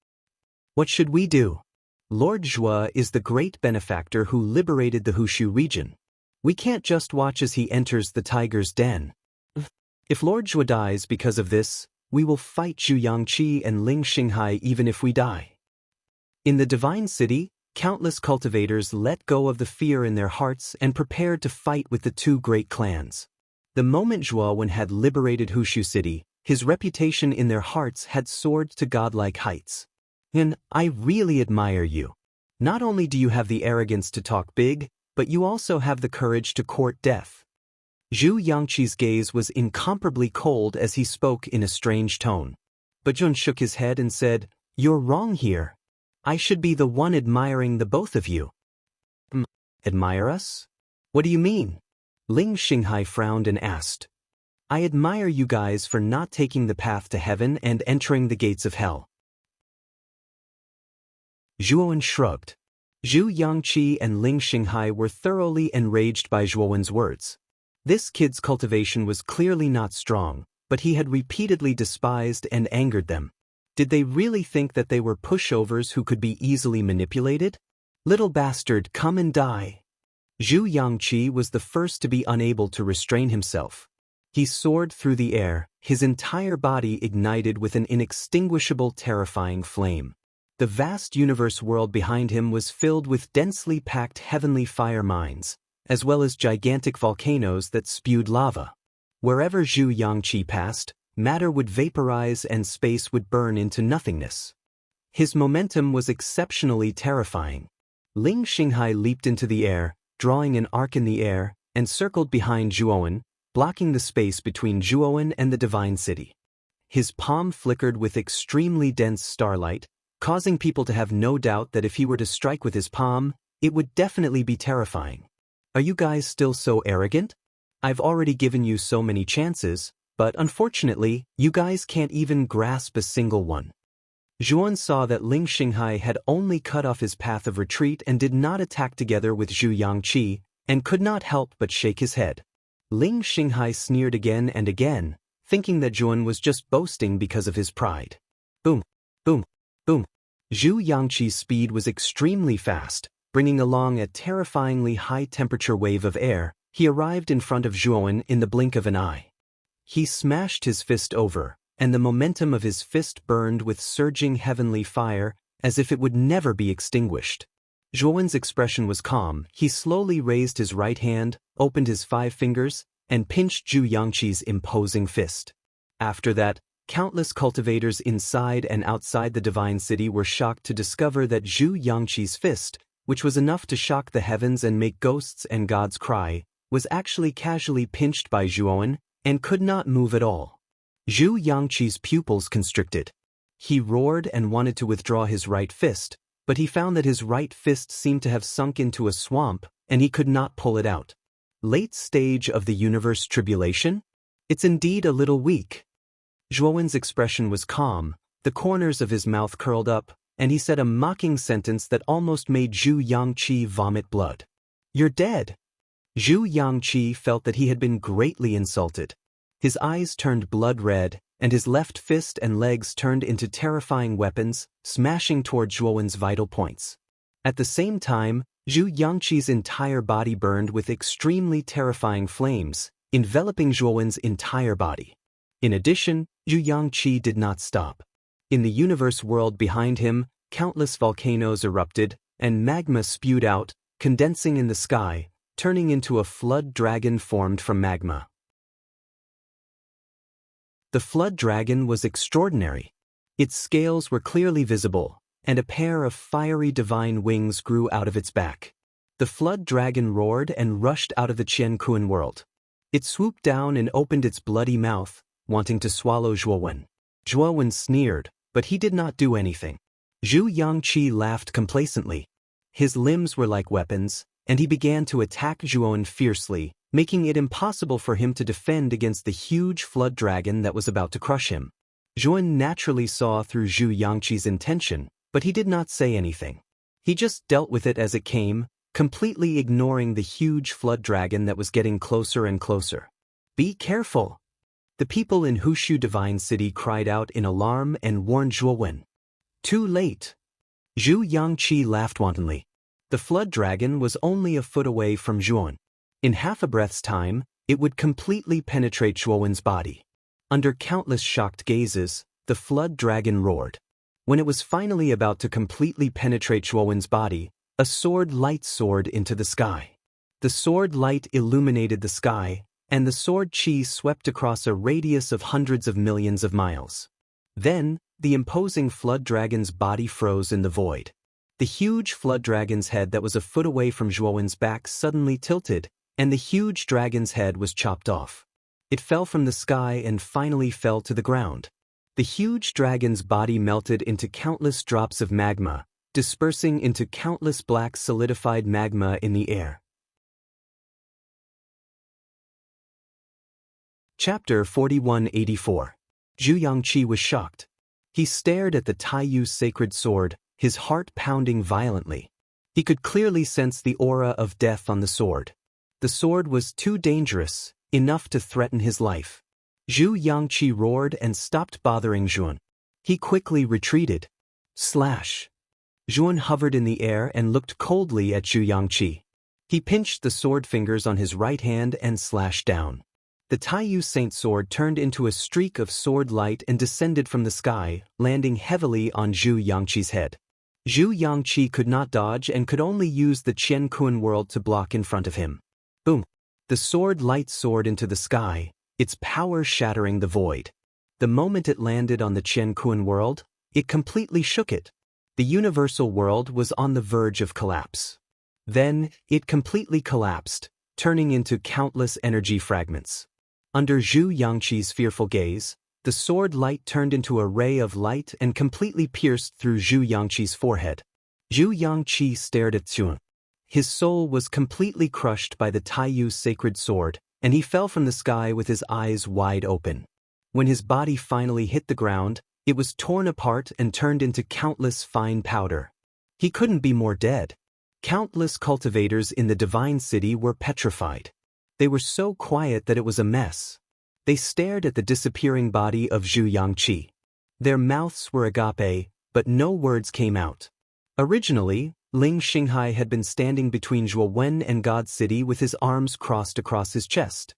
What should we do? Lord Zhuo is the great benefactor who liberated the Hushu region. We can't just watch as he enters the tiger's den. If Lord Zhuo dies because of this, we will fight Zhu Yangqi and Ling Xinghai even if we die. In the divine city, countless cultivators let go of the fear in their hearts and prepared to fight with the two great clans. The moment Zhuowen had liberated Hushu City, his reputation in their hearts had soared to godlike heights. And I really admire you. Not only do you have the arrogance to talk big, but you also have the courage to court death. Zhu Yangqi's gaze was incomparably cold as he spoke in a strange tone. But Jun shook his head and said, "You're wrong here. I should be the one admiring the both of you." Admire us? What do you mean? Ling Xinghai frowned and asked. I admire you guys for not taking the path to heaven and entering the gates of hell. Zhuowen shrugged. Zhu Yangqi and Ling Xinghai were thoroughly enraged by Zhuowen's words. This kid's cultivation was clearly not strong, but he had repeatedly despised and angered them. Did they really think that they were pushovers who could be easily manipulated? Little bastard, come and die. Zhu Yangqi was the first to be unable to restrain himself. He soared through the air, his entire body ignited with an inextinguishable terrifying flame. The vast universe world behind him was filled with densely packed heavenly fire mines, as well as gigantic volcanoes that spewed lava. Wherever Zhu Yangqi passed, matter would vaporize and space would burn into nothingness. His momentum was exceptionally terrifying. Ling Xinghai leaped into the air, drawing an arc in the air, and circled behind Zhuowen, blocking the space between Zhuowen and the divine city. His palm flickered with extremely dense starlight, causing people to have no doubt that if he were to strike with his palm, it would definitely be terrifying. Are you guys still so arrogant? I've already given you so many chances, but unfortunately, you guys can't even grasp a single one. Zhuowen saw that Ling Xinghai had only cut off his path of retreat and did not attack together with Zhu Yangqi, and could not help but shake his head. Ling Xinghai sneered again and again, thinking that Zhuowen was just boasting because of his pride. Boom, boom, boom. Zhu Yangqi's speed was extremely fast, bringing along a terrifyingly high-temperature wave of air. He arrived in front of Zhuowen in the blink of an eye. He smashed his fist over, and the momentum of his fist burned with surging heavenly fire, as if it would never be extinguished. Zhuowen's expression was calm. He slowly raised his right hand, opened his 5 fingers, and pinched Zhu Yangqi's imposing fist. After that, countless cultivators inside and outside the divine city were shocked to discover that Zhu Yangqi's fist, which was enough to shock the heavens and make ghosts and gods cry, was actually casually pinched by Zhuowen and could not move at all. Zhu Yangqi's pupils constricted. He roared and wanted to withdraw his right fist, but he found that his right fist seemed to have sunk into a swamp, and he could not pull it out. Late stage of the universe tribulation? It's indeed a little weak. Zhuowen's expression was calm, the corners of his mouth curled up, and he said a mocking sentence that almost made Zhu Yangqi vomit blood. You're dead. Zhu Yangqi felt that he had been greatly insulted. His eyes turned blood red, and his left fist and legs turned into terrifying weapons, smashing toward Zhuowen's vital points. At the same time, Zhu Yangqi's entire body burned with extremely terrifying flames, enveloping Zhuowen's entire body. In addition, Zhu Yangqi did not stop. In the universe world behind him, countless volcanoes erupted, and magma spewed out, condensing in the sky, turning into a flood dragon formed from magma. The flood dragon was extraordinary. Its scales were clearly visible, and a pair of fiery divine wings grew out of its back. The flood dragon roared and rushed out of the Qiankuan world. It swooped down and opened its bloody mouth, wanting to swallow Zhuowen. Zhuowen sneered, but he did not do anything. Zhu Yangqi laughed complacently. His limbs were like weapons, and he began to attack Zhuowen fiercely, making it impossible for him to defend against the huge flood dragon that was about to crush him. Zhuowen naturally saw through Zhu Yangqi's intention, but he did not say anything. He just dealt with it as it came, completely ignoring the huge flood dragon that was getting closer and closer. Be careful! The people in Hushu Divine City cried out in alarm and warned Zhuowen. Too late. Zhu Yangqi laughed wantonly. The flood dragon was only a foot away from Zhuowen. In half a breath's time, it would completely penetrate Zhuowen's body. Under countless shocked gazes, the flood dragon roared. When it was finally about to completely penetrate Zhuowen's body, a sword light soared into the sky. The sword light illuminated the sky, and the sword chi swept across a radius of hundreds of millions of miles. Then, the imposing flood dragon's body froze in the void. The huge flood dragon's head that was a foot away from Zhuowen's back suddenly tilted, and the huge dragon's head was chopped off. It fell from the sky and finally fell to the ground. The huge dragon's body melted into countless drops of magma, dispersing into countless black solidified magma in the air. Chapter 4184. Zhu Yangqi was shocked. He stared at the Taiyu's sacred sword, his heart pounding violently. He could clearly sense the aura of death on the sword. The sword was too dangerous, enough to threaten his life. Zhu Yangqi roared and stopped bothering Zhuan. He quickly retreated. Slash. Zhuan hovered in the air and looked coldly at Zhu Yangqi. He pinched the sword fingers on his right hand and slashed down. The Taiyu Saint sword turned into a streak of sword light and descended from the sky, landing heavily on Zhu Yangqi's head. Zhu Yangqi could not dodge and could only use the Qian Kun world to block in front of him. Boom! The sword light soared into the sky, its power shattering the void. The moment it landed on the Qian Kun world, it completely shook it. The universal world was on the verge of collapse. Then, it completely collapsed, turning into countless energy fragments. Under Zhu Yangqi's fearful gaze, the sword light turned into a ray of light and completely pierced through Zhu Yangqi's forehead. Zhu Yangqi stared at Zhuan. His soul was completely crushed by the Taiyu's sacred sword, and he fell from the sky with his eyes wide open. When his body finally hit the ground, it was torn apart and turned into countless fine powder. He couldn't be more dead. Countless cultivators in the divine city were petrified. They were so quiet that it was a mess. They stared at the disappearing body of Zhu Yangqi. Their mouths were agape, but no words came out. Originally, Ling Xinghai had been standing between Zhuowen and God City with his arms crossed across his chest.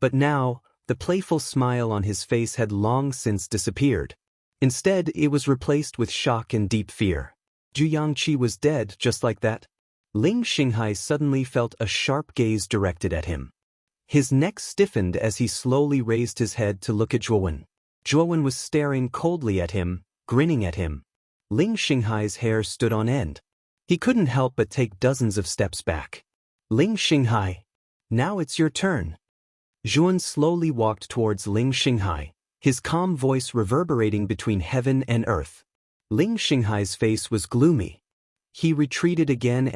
But now, the playful smile on his face had long since disappeared. Instead, it was replaced with shock and deep fear. Zhu Yangqi was dead just like that. Ling Xinghai suddenly felt a sharp gaze directed at him. His neck stiffened as he slowly raised his head to look at Zhuowen. Zhuowen was staring coldly at him, grinning at him. Ling Xinghai's hair stood on end. He couldn't help but take dozens of steps back. Ling Xinghai, now it's your turn. Zhuan slowly walked towards Ling Xinghai, his calm voice reverberating between heaven and earth. Ling Xinghai's face was gloomy. He retreated again,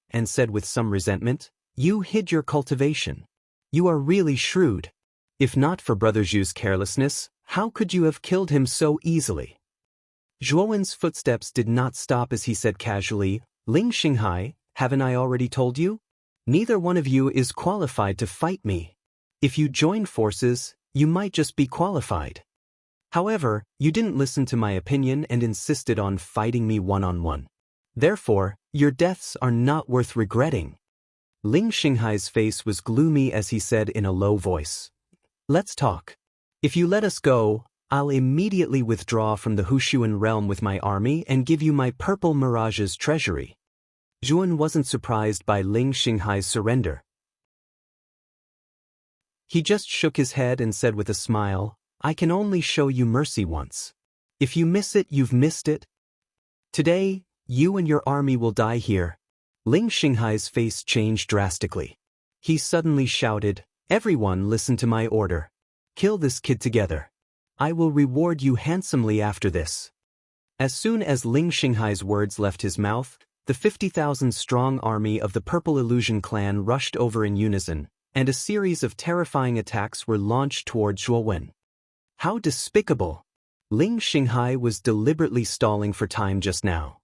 and said with some resentment, "You hid your cultivation. You are really shrewd. If not for Brother Zhu's carelessness, how could you have killed him so easily?" Zhuowen's footsteps did not stop as he said casually, "Ling Xinghai, haven't I already told you? Neither one of you is qualified to fight me. If you join forces, you might just be qualified. However, you didn't listen to my opinion and insisted on fighting me one-on-one. Therefore, your deaths are not worth regretting." Ling Xinghai's face was gloomy as he said in a low voice, "Let's talk. If you let us go, I'll immediately withdraw from the Hushuan realm with my army and give you my purple mirage's treasury." Zhuan wasn't surprised by Ling Xinghai's surrender. He just shook his head and said with a smile, "I can only show you mercy once. If you miss it, you've missed it. Today, you and your army will die here." Ling Xinghai's face changed drastically. He suddenly shouted, "Everyone listen to my order. Kill this kid together. I will reward you handsomely after this." As soon as Ling Xinghai's words left his mouth, the 50,000-strong army of the Purple Illusion clan rushed over in unison, and a series of terrifying attacks were launched toward Zhuowen. How despicable! Ling Xinghai was deliberately stalling for time just now.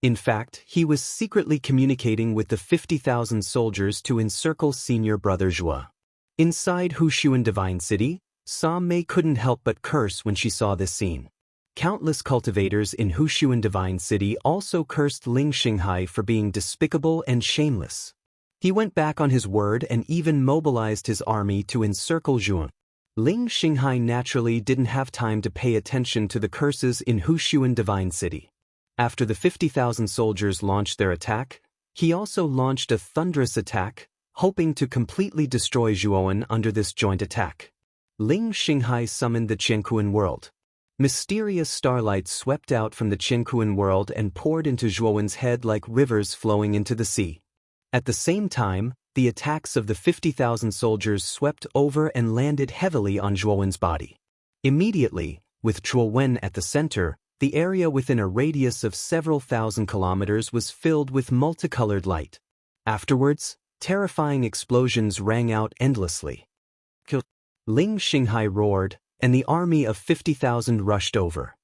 In fact, he was secretly communicating with the 50,000 soldiers to encircle senior brother Zhua. Inside Hushuan Divine City, Sam Mei couldn't help but curse when she saw this scene. Countless cultivators in Hushuan Divine City also cursed Ling Xinghai for being despicable and shameless. He went back on his word and even mobilized his army to encircle Zhuan. Ling Xinghai naturally didn't have time to pay attention to the curses in Hushuan Divine City. After the 50,000 soldiers launched their attack, he also launched a thunderous attack, hoping to completely destroy Zhuowen under this joint attack. Ling Xinghai summoned the Qianquan world. Mysterious starlight swept out from the Qianquan world and poured into Zhuowen's head like rivers flowing into the sea. At the same time, the attacks of the 50,000 soldiers swept over and landed heavily on Zhuowen's body. Immediately, with Zhuowen at the center, the area within a radius of several thousand kilometers was filled with multicolored light. Afterwards, terrifying explosions rang out endlessly. Ling Xinghai roared, and the army of 50,000 rushed over.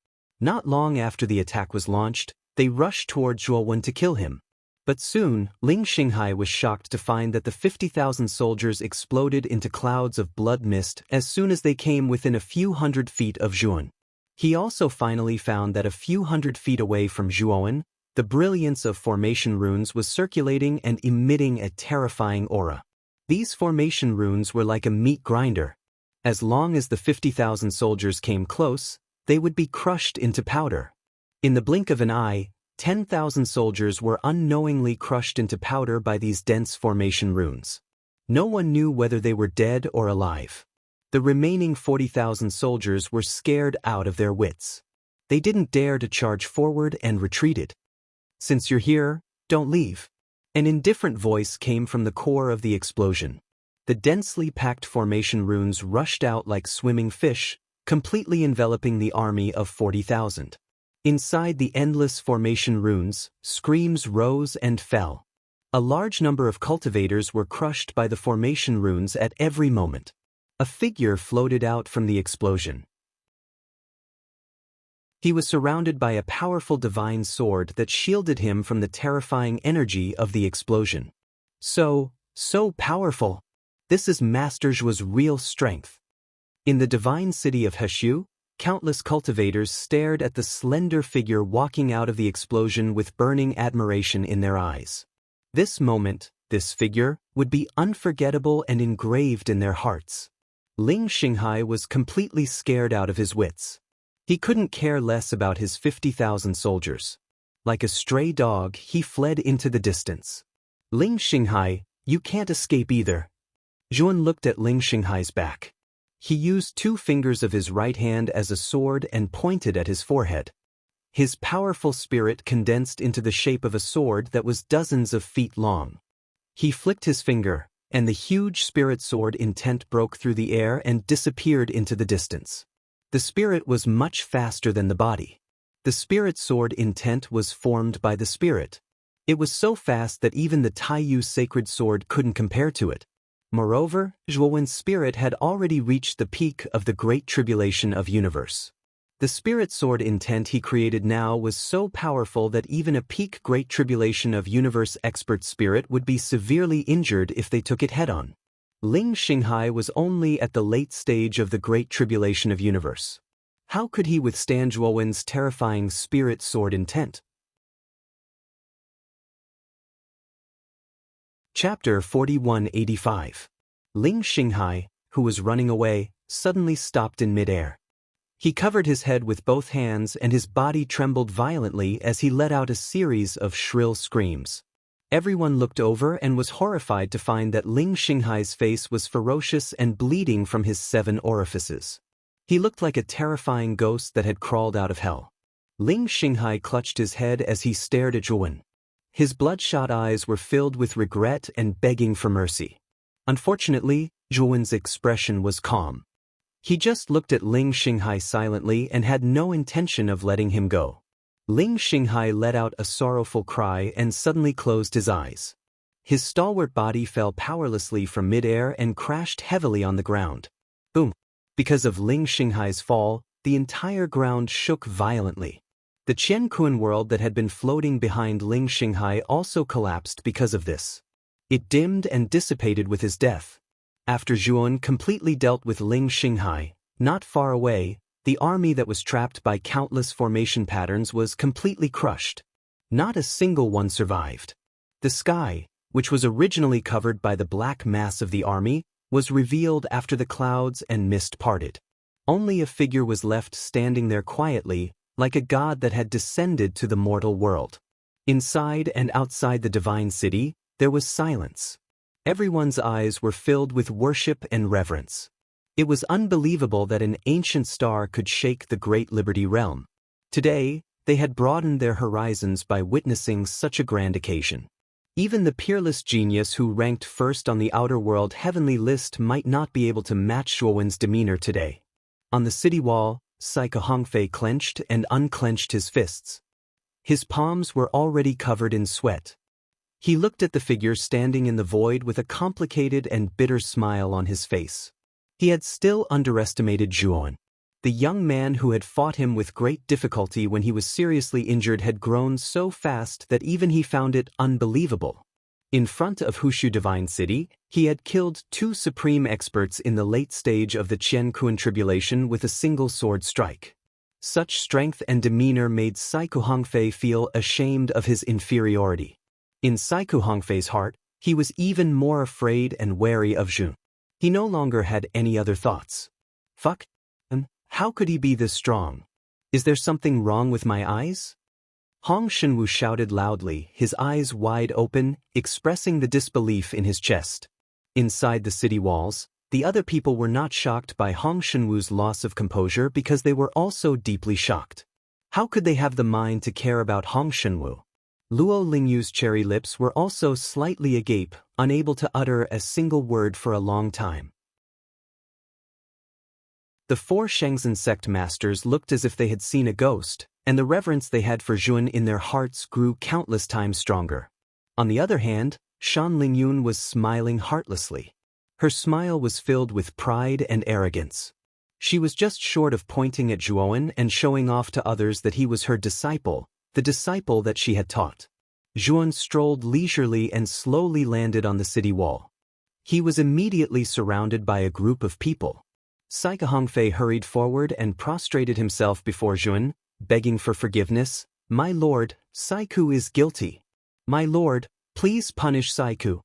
Not long after the attack was launched, they rushed toward Zhuowen to kill him. But soon, Ling Xinghai was shocked to find that the 50,000 soldiers exploded into clouds of blood mist as soon as they came within a few hundred feet of Zhuowen. He also finally found that a few hundred feet away from Zhuowen, the brilliance of formation runes was circulating and emitting a terrifying aura. These formation runes were like a meat grinder. As long as the 50,000 soldiers came close, they would be crushed into powder. In the blink of an eye, 10,000 soldiers were unknowingly crushed into powder by these dense formation runes. No one knew whether they were dead or alive. The remaining 40,000 soldiers were scared out of their wits. They didn't dare to charge forward and retreated. "Since you're here, don't leave." An indifferent voice came from the core of the explosion. The densely packed formation runes rushed out like swimming fish, completely enveloping the army of 40,000. Inside the endless formation runes, screams rose and fell. A large number of cultivators were crushed by the formation runes at every moment. A figure floated out from the explosion. He was surrounded by a powerful divine sword that shielded him from the terrifying energy of the explosion. So powerful. This is Master Zhuo's real strength. In the divine city of Heshu, countless cultivators stared at the slender figure walking out of the explosion with burning admiration in their eyes. This moment, this figure, would be unforgettable and engraved in their hearts. Ling Xinghai was completely scared out of his wits. He couldn't care less about his 50,000 soldiers. Like a stray dog, he fled into the distance. "Ling Xinghai, you can't escape either." Zhuowen looked at Ling Xinghai's back. He used 2 fingers of his right hand as a sword and pointed at his forehead. His powerful spirit condensed into the shape of a sword that was dozens of feet long. He flicked his finger, and the huge spirit sword intent broke through the air and disappeared into the distance. The spirit was much faster than the body. The spirit sword intent was formed by the spirit. It was so fast that even the Taiyu sacred sword couldn't compare to it. Moreover, Zhuowen's spirit had already reached the peak of the Great Tribulation of Universe. The spirit sword intent he created now was so powerful that even a peak Great Tribulation of Universe expert spirit would be severely injured if they took it head-on. Ling Xinghai was only at the late stage of the Great Tribulation of Universe. How could he withstand Zhuowen's terrifying spirit sword intent? Chapter 4185. Ling Xinghai, who was running away, suddenly stopped in midair. He covered his head with both hands and his body trembled violently as he let out a series of shrill screams. Everyone looked over and was horrified to find that Ling Xinghai's face was ferocious and bleeding from his 7 orifices. He looked like a terrifying ghost that had crawled out of hell. Ling Xinghai clutched his head as he stared at Zhuowen. His bloodshot eyes were filled with regret and begging for mercy. Unfortunately, Zhuowen's expression was calm. He just looked at Ling Xinghai silently and had no intention of letting him go. Ling Xinghai let out a sorrowful cry and suddenly closed his eyes. His stalwart body fell powerlessly from midair and crashed heavily on the ground. Boom! Because of Ling Xinghai's fall, the entire ground shook violently. The Qianquan world that had been floating behind Ling Xinghai also collapsed because of this. It dimmed and dissipated with his death. After Zhuowen completely dealt with Ling Xinghai, not far away, the army that was trapped by countless formation patterns was completely crushed. Not a single one survived. The sky, which was originally covered by the black mass of the army, was revealed after the clouds and mist parted. Only a figure was left standing there quietly, like a god that had descended to the mortal world. Inside and outside the divine city, there was silence. Everyone's eyes were filled with worship and reverence. It was unbelievable that an ancient star could shake the great Liberty realm. Today, they had broadened their horizons by witnessing such a grand occasion. Even the peerless genius who ranked first on the outer world heavenly list might not be able to match Zhuowen's demeanor today. On the city wall, Saiko Hongfei clenched and unclenched his fists. His palms were already covered in sweat. He looked at the figure standing in the void with a complicated and bitter smile on his face. He had still underestimated Zhuowen. The young man who had fought him with great difficulty when he was seriously injured had grown so fast that even he found it unbelievable. In front of Hushu Divine City, he had killed 2 supreme experts in the late stage of the Qiankuan tribulation with a single sword strike. Such strength and demeanor made Saiko Hongfei feel ashamed of his inferiority. In Saiko Hongfei's heart, he was even more afraid and wary of Zhun. He no longer had any other thoughts. Fuck. How could he be this strong? Is there something wrong with my eyes? Hong Shenwu shouted loudly, his eyes wide open, expressing the disbelief in his chest. Inside the city walls, the other people were not shocked by Hong Shenwu's loss of composure because they were also deeply shocked. How could they have the mind to care about Hong Shenwu? Luo Lingyu's cherry lips were also slightly agape, unable to utter a single word for a long time. The 4 Shenzhen sect masters looked as if they had seen a ghost, and the reverence they had for Zhuan in their hearts grew countless times stronger. On the other hand, Shan Lingyun was smiling heartlessly. Her smile was filled with pride and arrogance. She was just short of pointing at Zhuowen and showing off to others that he was her disciple, the disciple that she had taught. Zhuan strolled leisurely and slowly landed on the city wall. He was immediately surrounded by a group of people. Saiko Hongfei hurried forward and prostrated himself before Zhuan, begging for forgiveness. "My lord, Saiku is guilty. My lord, please punish Saiku."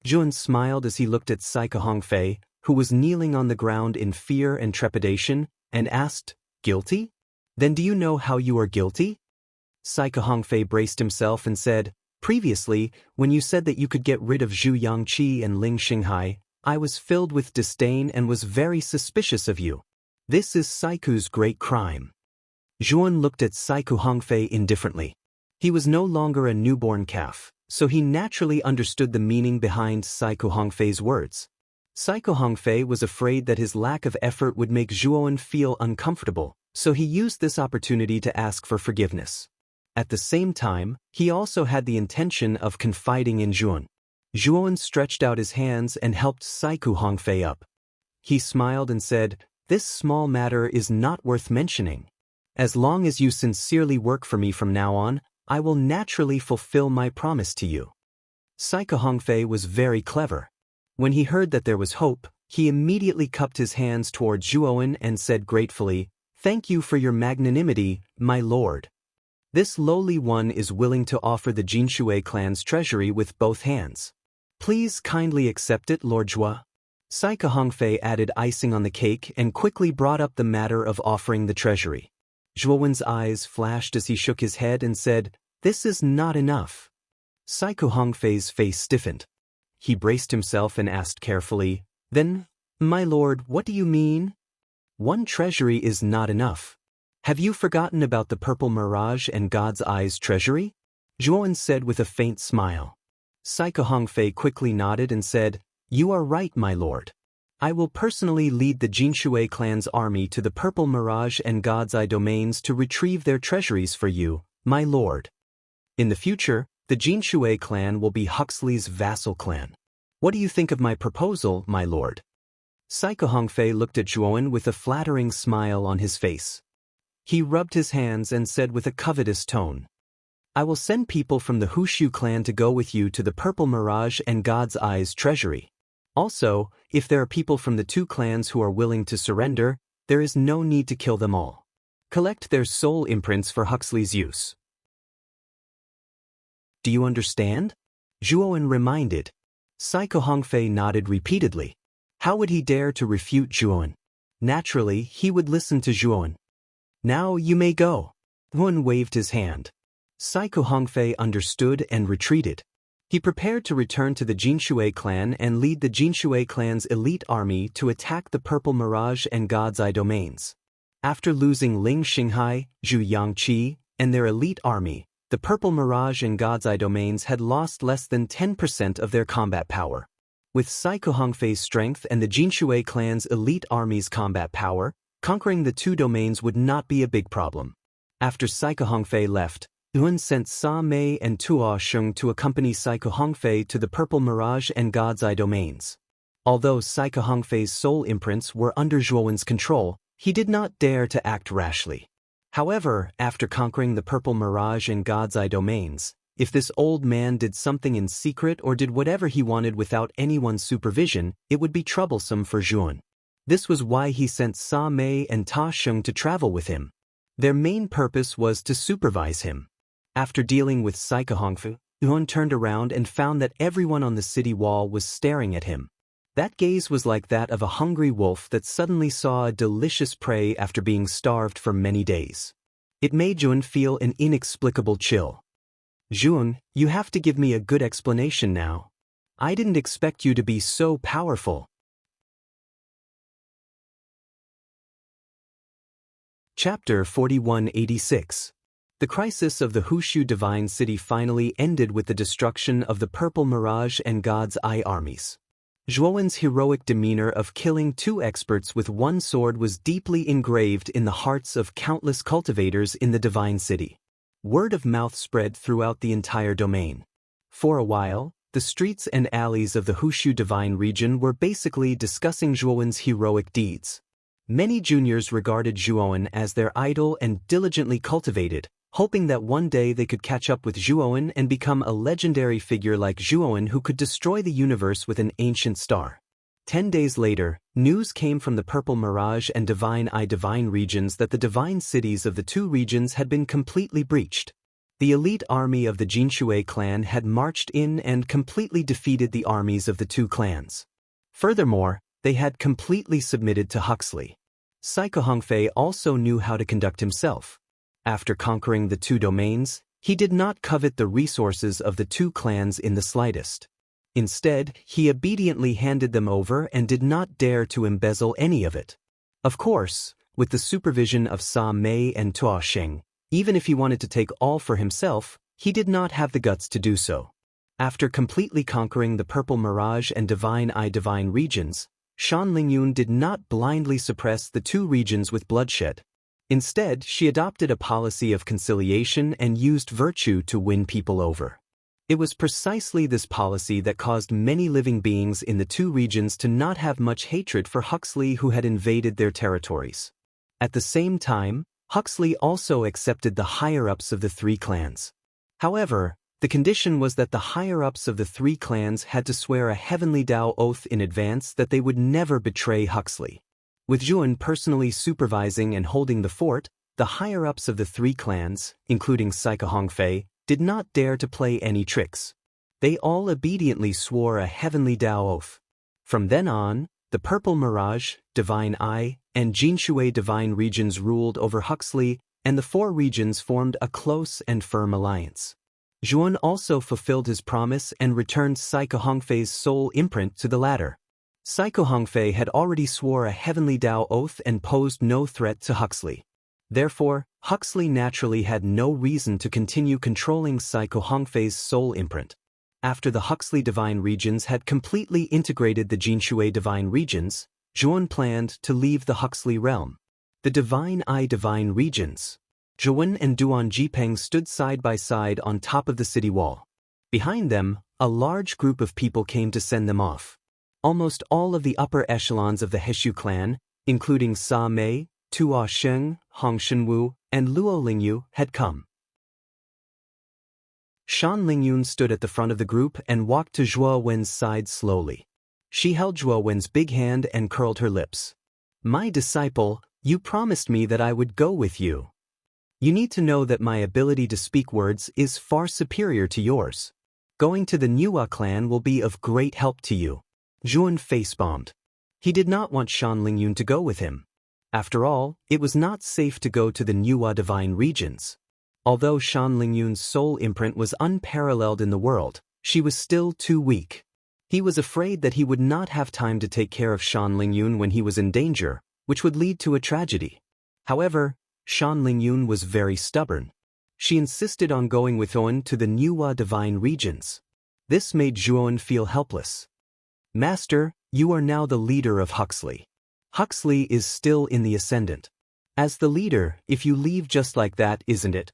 Zhuan smiled as he looked at Saiko Hongfei, who was kneeling on the ground in fear and trepidation, and asked, "Guilty? Then do you know how you are guilty?" Saiko Hongfei braced himself and said, "Previously, when you said that you could get rid of Zhu Yangqi and Ling Xinghai, I was filled with disdain and was very suspicious of you. This is Saiku's great crime." Zhuan looked at Saiko Hongfei indifferently. He was no longer a newborn calf, so he naturally understood the meaning behind Saiko Hongfei's words. Saiko Hongfei was afraid that his lack of effort would make Zhuowen feel uncomfortable, so he used this opportunity to ask for forgiveness. At the same time, he also had the intention of confiding in Zhuan. Zhuowen stretched out his hands and helped Saiko Hongfei up. He smiled and said, "This small matter is not worth mentioning. As long as you sincerely work for me from now on, I will naturally fulfill my promise to you." Saiko Hongfei was very clever. When he heard that there was hope, he immediately cupped his hands toward Zhuowen and said gratefully, "Thank you for your magnanimity, my lord. This lowly one is willing to offer the Jinshui clan's treasury with both hands. Please kindly accept it, Lord Zhua." Saiko Hongfei added icing on the cake and quickly brought up the matter of offering the treasury. Zhuowen's eyes flashed as he shook his head and said, "This is not enough." Saiko Hongfei's face stiffened. He braced himself and asked carefully, "Then, my lord, what do you mean?" "One treasury is not enough. Have you forgotten about the Purple Mirage and God's Eyes treasury?" Zhuowen said with a faint smile. Saiko Hongfei quickly nodded and said, "You are right, my lord. I will personally lead the Jinshui clan's army to the Purple Mirage and God's Eye domains to retrieve their treasuries for you, my lord. In the future, the Jinshui clan will be Huxley's vassal clan. What do you think of my proposal, my lord?" Saiko Hongfei looked at Zhuowen with a flattering smile on his face. He rubbed his hands and said with a covetous tone, "I will send people from the Hushu clan to go with you to the Purple Mirage and God's Eyes treasury. Also, if there are people from the 2 clans who are willing to surrender, there is no need to kill them all. Collect their soul imprints for Huxley's use." "Do you understand?" Zhuowen reminded. Saiko Hongfei nodded repeatedly. How would he dare to refute Zhuan? Naturally, he would listen to Zhuan. Now you may go. Zhuan waved his hand. Saikou Hongfei understood and retreated. He prepared to return to the Jinshui clan and lead the Jinshui clan's elite army to attack the Purple Mirage and God's Eye domains. After losing Ling Xinghai, Zhu Yangqi, and their elite army, the Purple Mirage and God's Eye domains had lost less than 10% of their combat power. With Saikou Hongfei's strength and the Jinshui clan's elite army's combat power, conquering the two domains would not be a big problem. After Saikou Hongfei left, Zhuan sent Sa Mei and Tuo Sheng to accompany Saikou Hongfei to the Purple Mirage and God's Eye domains. Although Saikou Hongfei's soul imprints were under Zhuowen's control, he did not dare to act rashly. However, after conquering the Purple Mirage and God's Eye domains, if this old man did something in secret or did whatever he wanted without anyone's supervision, it would be troublesome for Zhuan. This was why he sent Sa Mei and Ta Sheng to travel with him. Their main purpose was to supervise him. After dealing with Saikou Hongfei, Zhuan turned around and found that everyone on the city wall was staring at him. That gaze was like that of a hungry wolf that suddenly saw a delicious prey after being starved for many days. It made Zhuan feel an inexplicable chill. Zhuan, you have to give me a good explanation now. I didn't expect you to be so powerful. Chapter 4186. The crisis of the Hushu Divine City finally ended with the destruction of the Purple Mirage and God's Eye armies. Zhuowen's heroic demeanor of killing two experts with one sword was deeply engraved in the hearts of countless cultivators in the Divine City. Word of mouth spread throughout the entire domain. For a while, the streets and alleys of the Hushu Divine region were basically discussing Zhuowen's heroic deeds. Many juniors regarded Zhuowen as their idol and diligently cultivated, hoping that one day they could catch up with Zhuowen and become a legendary figure like Zhuowen who could destroy the universe with an ancient star. 10 days later, news came from the Purple Mirage and Divine Eye Divine regions that the divine cities of the two regions had been completely breached. The elite army of the Jinshui clan had marched in and completely defeated the armies of the two clans. Furthermore, they had completely submitted to Huxley. Saikou Hongfei also knew how to conduct himself. After conquering the two domains, he did not covet the resources of the two clans in the slightest. Instead, he obediently handed them over and did not dare to embezzle any of it. Of course, with the supervision of Sa Mei and Tuo Sheng, even if he wanted to take all for himself, he did not have the guts to do so. After completely conquering the Purple Mirage and Divine Eye Divine regions, Shan Lingyun did not blindly suppress the two regions with bloodshed. Instead, she adopted a policy of conciliation and used virtue to win people over. It was precisely this policy that caused many living beings in the two regions to not have much hatred for Huxley who had invaded their territories. At the same time, Huxley also accepted the higher-ups of the three clans. However, the condition was that the higher-ups of the three clans had to swear a heavenly Tao oath in advance that they would never betray Huxley. With Zhuan personally supervising and holding the fort, the higher-ups of the three clans, including Saikou Hongfei, did not dare to play any tricks. They all obediently swore a heavenly Tao oath. From then on, the Purple Mirage, Divine Eye, and Jinshui Divine regions ruled over Huxley, and the four regions formed a close and firm alliance. Zhuan also fulfilled his promise and returned Saikou Hongfei's soul imprint to the latter. Saikou Hongfei had already swore a heavenly Tao oath and posed no threat to Huxley. Therefore, Huxley naturally had no reason to continue controlling Saikou Hongfei's soul imprint. After the Huxley Divine regions had completely integrated the Jinshui Divine regions, Zhuan planned to leave the Huxley realm. The Divine Eye Divine regions. Zhuan and Duan Jipeng stood side by side on top of the city wall. Behind them, a large group of people came to send them off. Almost all of the upper echelons of the Heshu clan, including Sa Mei, Tuo Sheng, Hong Shenwu, and Luo Lingyu, had come. Shan Lingyun stood at the front of the group and walked to Zhuo Wen's side slowly. She held Zhuo Wen's big hand and curled her lips. "My disciple, you promised me that I would go with you. You need to know that my ability to speak words is far superior to yours. Going to the Nuwa clan will be of great help to you." Zhuan face-bombed. He did not want Shan Lingyun to go with him. After all, it was not safe to go to the Nuwa divine regions. Although Shan Lingyun's soul imprint was unparalleled in the world, she was still too weak. He was afraid that he would not have time to take care of Shan Lingyun when he was in danger, which would lead to a tragedy. However, Shan Lingyun was very stubborn. She insisted on going with Owen to the Nuwa divine regions. This made Zhuan feel helpless. Master, you are now the leader of Huxley. Huxley is still in the ascendant. As the leader, if you leave just like that, isn't it?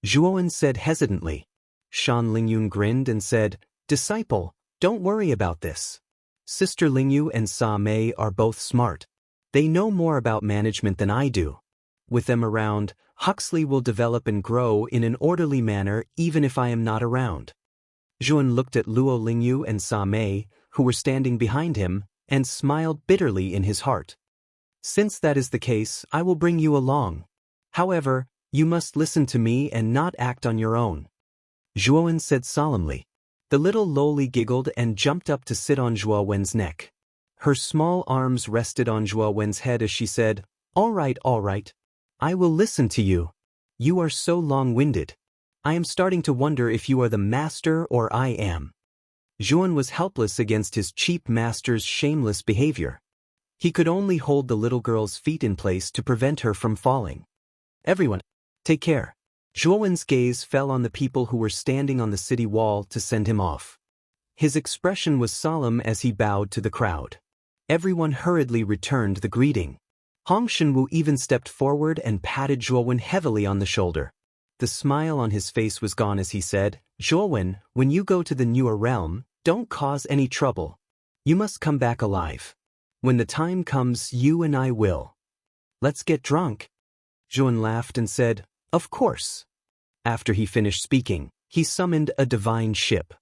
Zhuan said hesitantly. Shan Lingyun grinned and said, Disciple, don't worry about this. Sister Lingyu and Sa Mei are both smart. They know more about management than I do. With them around, Huxley will develop and grow in an orderly manner even if I am not around. Zhuan looked at Luo Lingyu and Sa Mei, who were standing behind him, and smiled bitterly in his heart. Since that is the case, I will bring you along. However, you must listen to me and not act on your own. Zhuan said solemnly. The little loli giggled and jumped up to sit on Zhuo Wen's neck. Her small arms rested on Zhuo Wen's head as she said, all right. I will listen to you. You are so long-winded. I am starting to wonder if you are the master or I am. Zhuan was helpless against his cheap master's shameless behavior. He could only hold the little girl's feet in place to prevent her from falling. Everyone, take care. Zhuowen's gaze fell on the people who were standing on the city wall to send him off. His expression was solemn as he bowed to the crowd. Everyone hurriedly returned the greeting. Hong Shenwu even stepped forward and patted Zhuowen heavily on the shoulder. The smile on his face was gone as he said, Zhuowen, when you go to the newer realm, don't cause any trouble. You must come back alive. When the time comes, you and I will. Let's get drunk. Zhuowen laughed and said, Of course. After he finished speaking, he summoned a divine ship.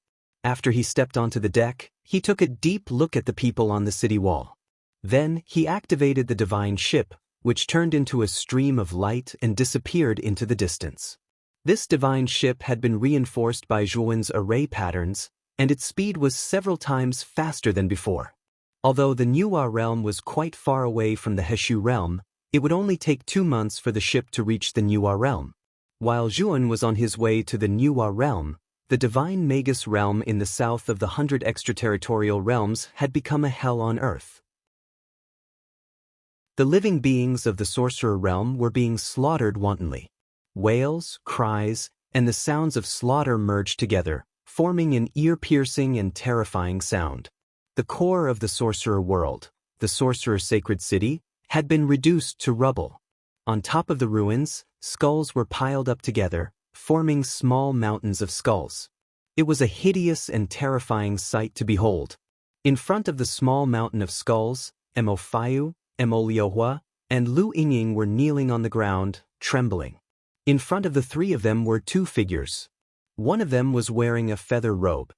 After he stepped onto the deck, he took a deep look at the people on the city wall. Then he activated the divine ship, which turned into a stream of light and disappeared into the distance. This divine ship had been reinforced by Zhuowen's array patterns, and its speed was several times faster than before. Although the Nuwa realm was quite far away from the Heshu realm, it would only take 2 months for the ship to reach the Nuwa realm. While Zhuan was on his way to the Nuwa realm, the divine Magus realm in the south of the 100 extraterritorial realms had become a hell on earth. The living beings of the sorcerer realm were being slaughtered wantonly. Wails, cries, and the sounds of slaughter merged together, forming an ear-piercing and terrifying sound. The core of the sorcerer world, the sorcerer sacred city, had been reduced to rubble. On top of the ruins, skulls were piled up together, forming small mountains of skulls. It was a hideous and terrifying sight to behold. In front of the small mountain of skulls, Mo Fiu, Mo Liuhua, and Lu Yingying were kneeling on the ground, trembling. In front of the 3 of them were 2 figures. One of them was wearing a feather robe.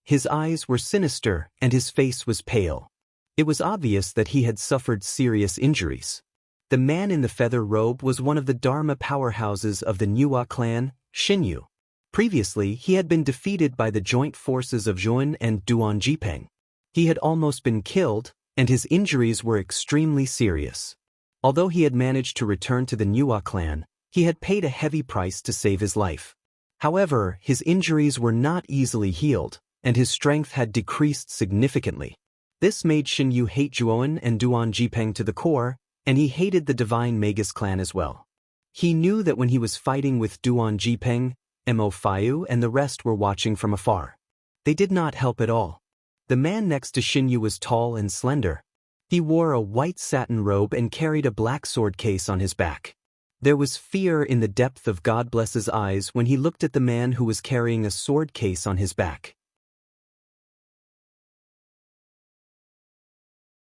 His eyes were sinister and his face was pale. It was obvious that he had suffered serious injuries. The man in the feather robe was one of the Dharma powerhouses of the Nuwa clan, Xinyu. Previously, he had been defeated by the joint forces of Zhuan and Duan Jipeng. He had almost been killed, and his injuries were extremely serious. Although he had managed to return to the Nuwa clan, he had paid a heavy price to save his life. However, his injuries were not easily healed, and his strength had decreased significantly. This made Xinyu hate Zhuan and Duan Jipeng to the core, and he hated the divine Magus clan as well. He knew that when he was fighting with Duan Jipeng, Mo Fiu and the rest were watching from afar. They did not help at all. The man next to Xinyu was tall and slender. He wore a white satin robe and carried a black sword case on his back. There was fear in the depth of God Bless's eyes when he looked at the man who was carrying a sword case on his back.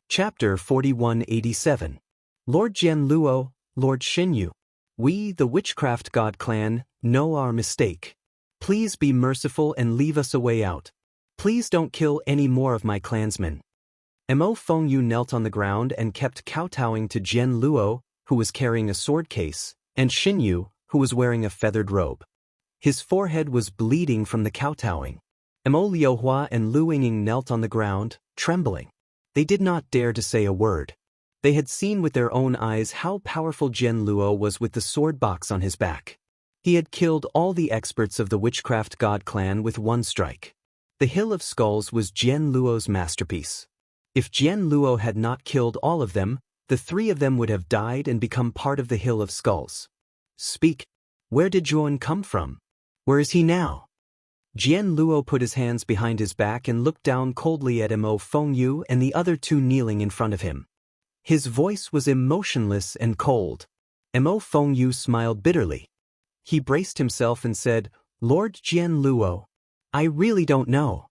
Chapter 4187. Lord Jian Luo, Lord Xinyu. We, the Witchcraft God clan, know our mistake. Please be merciful and leave us a way out. Please don't kill any more of my clansmen. Mo Fengyu knelt on the ground and kept kowtowing to Jian Luo, who was carrying a sword case, and Xinyu, who was wearing a feathered robe. His forehead was bleeding from the kowtowing. Mo Liuhua and Lu Yingying knelt on the ground, trembling. They did not dare to say a word. They had seen with their own eyes how powerful Jian Luo was with the sword box on his back. He had killed all the experts of the witchcraft god clan with one strike. The Hill of Skulls was Jian Luo's masterpiece. If Jian Luo had not killed all of them, the three of them would have died and become part of the Hill of Skulls. Speak. Where did Zhuan come from? Where is he now? Jian Luo put his hands behind his back and looked down coldly at Mo Fengyu and the other two kneeling in front of him. His voice was emotionless and cold. Mo Fengyu smiled bitterly. He braced himself and said, Lord Jian Luo, I really don't know.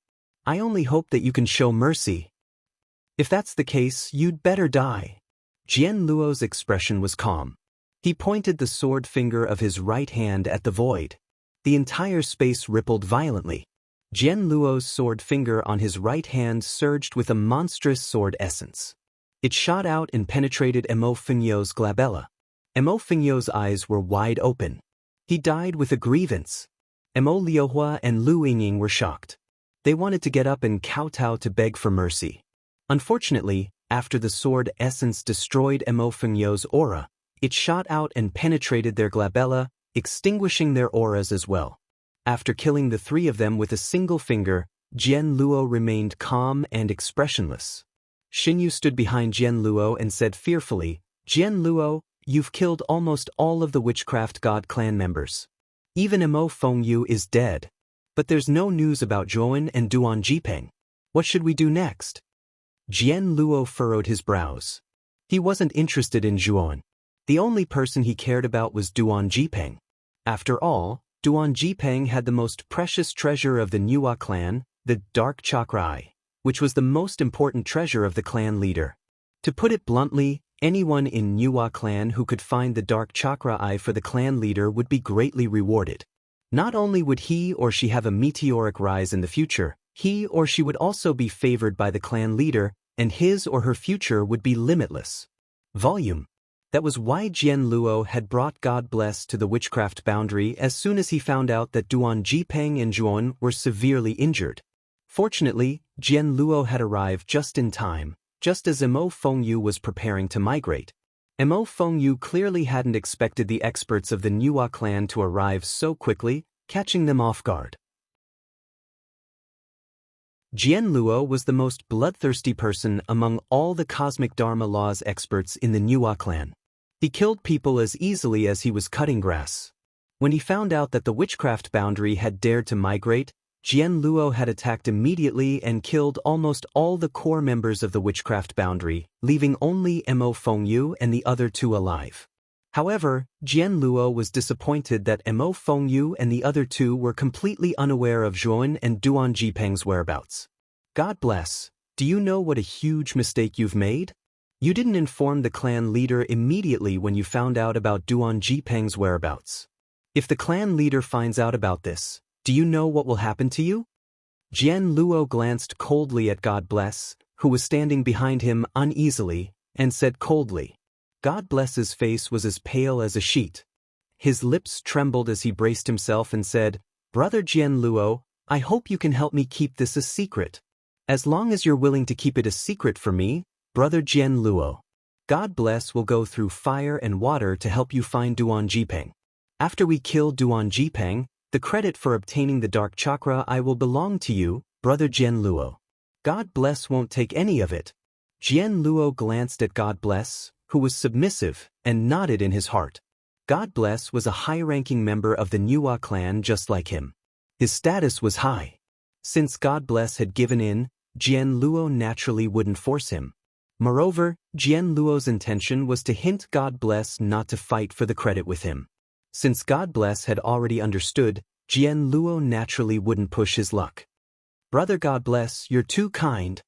I only hope that you can show mercy. If that's the case, you'd better die. Jian Luo's expression was calm. He pointed the sword finger of his right hand at the void. The entire space rippled violently. Jian Luo's sword finger on his right hand surged with a monstrous sword essence. It shot out and penetrated Mo Fengyu's glabella. Mo Fengyu's eyes were wide open. He died with a grievance. Mo Liuhua and Lu Yingying were shocked. They wanted to get up and kowtow to beg for mercy. Unfortunately, after the sword essence destroyed Mo Fengyu's aura, it shot out and penetrated their glabella, extinguishing their auras as well. After killing the three of them with a single finger, Jian Luo remained calm and expressionless. Xinyu stood behind Jian Luo and said fearfully, Jian Luo, you've killed almost all of the witchcraft god clan members. Even Mo Fengyu is dead. But there's no news about Zhuan and Duan Jipeng. What should we do next? Jian Luo furrowed his brows. He wasn't interested in Zhuan. The only person he cared about was Duan Jipeng. After all, Duan Jipeng had the most precious treasure of the Nuwa clan, the Dark Chakra Eye, which was the most important treasure of the clan leader. To put it bluntly, anyone in Nuwa clan who could find the Dark Chakra Eye for the clan leader would be greatly rewarded. Not only would he or she have a meteoric rise in the future, he or she would also be favored by the clan leader, and his or her future would be limitless. Volume. That was why Jian Luo had brought God Bless to the witchcraft boundary as soon as he found out that Duan Jipeng and Zhuan were severely injured. Fortunately, Jian Luo had arrived just in time, just as Mo Fengyu was preparing to migrate. Mo Fengyu clearly hadn't expected the experts of the Nuwa clan to arrive so quickly, catching them off guard. Jian Luo was the most bloodthirsty person among all the cosmic Dharma laws experts in the Nuwa clan. He killed people as easily as he was cutting grass. When he found out that the witchcraft boundary had dared to migrate, Jian Luo had attacked immediately and killed almost all the core members of the witchcraft boundary, leaving only Mo Fengyu and the other two alive. However, Jian Luo was disappointed that Mo Fengyu and the other two were completely unaware of Zhuan and Duan Jipeng's whereabouts. God bless, do you know what a huge mistake you've made? You didn't inform the clan leader immediately when you found out about Duan Jipeng's whereabouts. If the clan leader finds out about this, do you know what will happen to you? Jian Luo glanced coldly at God Bless, who was standing behind him uneasily, and said coldly. God Bless's face was as pale as a sheet. His lips trembled as he braced himself and said, Brother Jian Luo, I hope you can help me keep this a secret. As long as you're willing to keep it a secret for me, Brother Jian Luo, God Bless will go through fire and water to help you find Duan Jipeng. After we kill Duan Jipeng, the credit for obtaining the Dark Chakra Eye will belong to you, Brother Jian Luo. God Bless won't take any of it. Jian Luo glanced at God Bless, who was submissive, and nodded in his heart. God Bless was a high-ranking member of the Nuwa clan just like him. His status was high. Since God Bless had given in, Jian Luo naturally wouldn't force him. Moreover, Jian Luo's intention was to hint God Bless not to fight for the credit with him. Since God Bless had already understood, Jian Luo naturally wouldn't push his luck. Brother God Bless, you're too kind.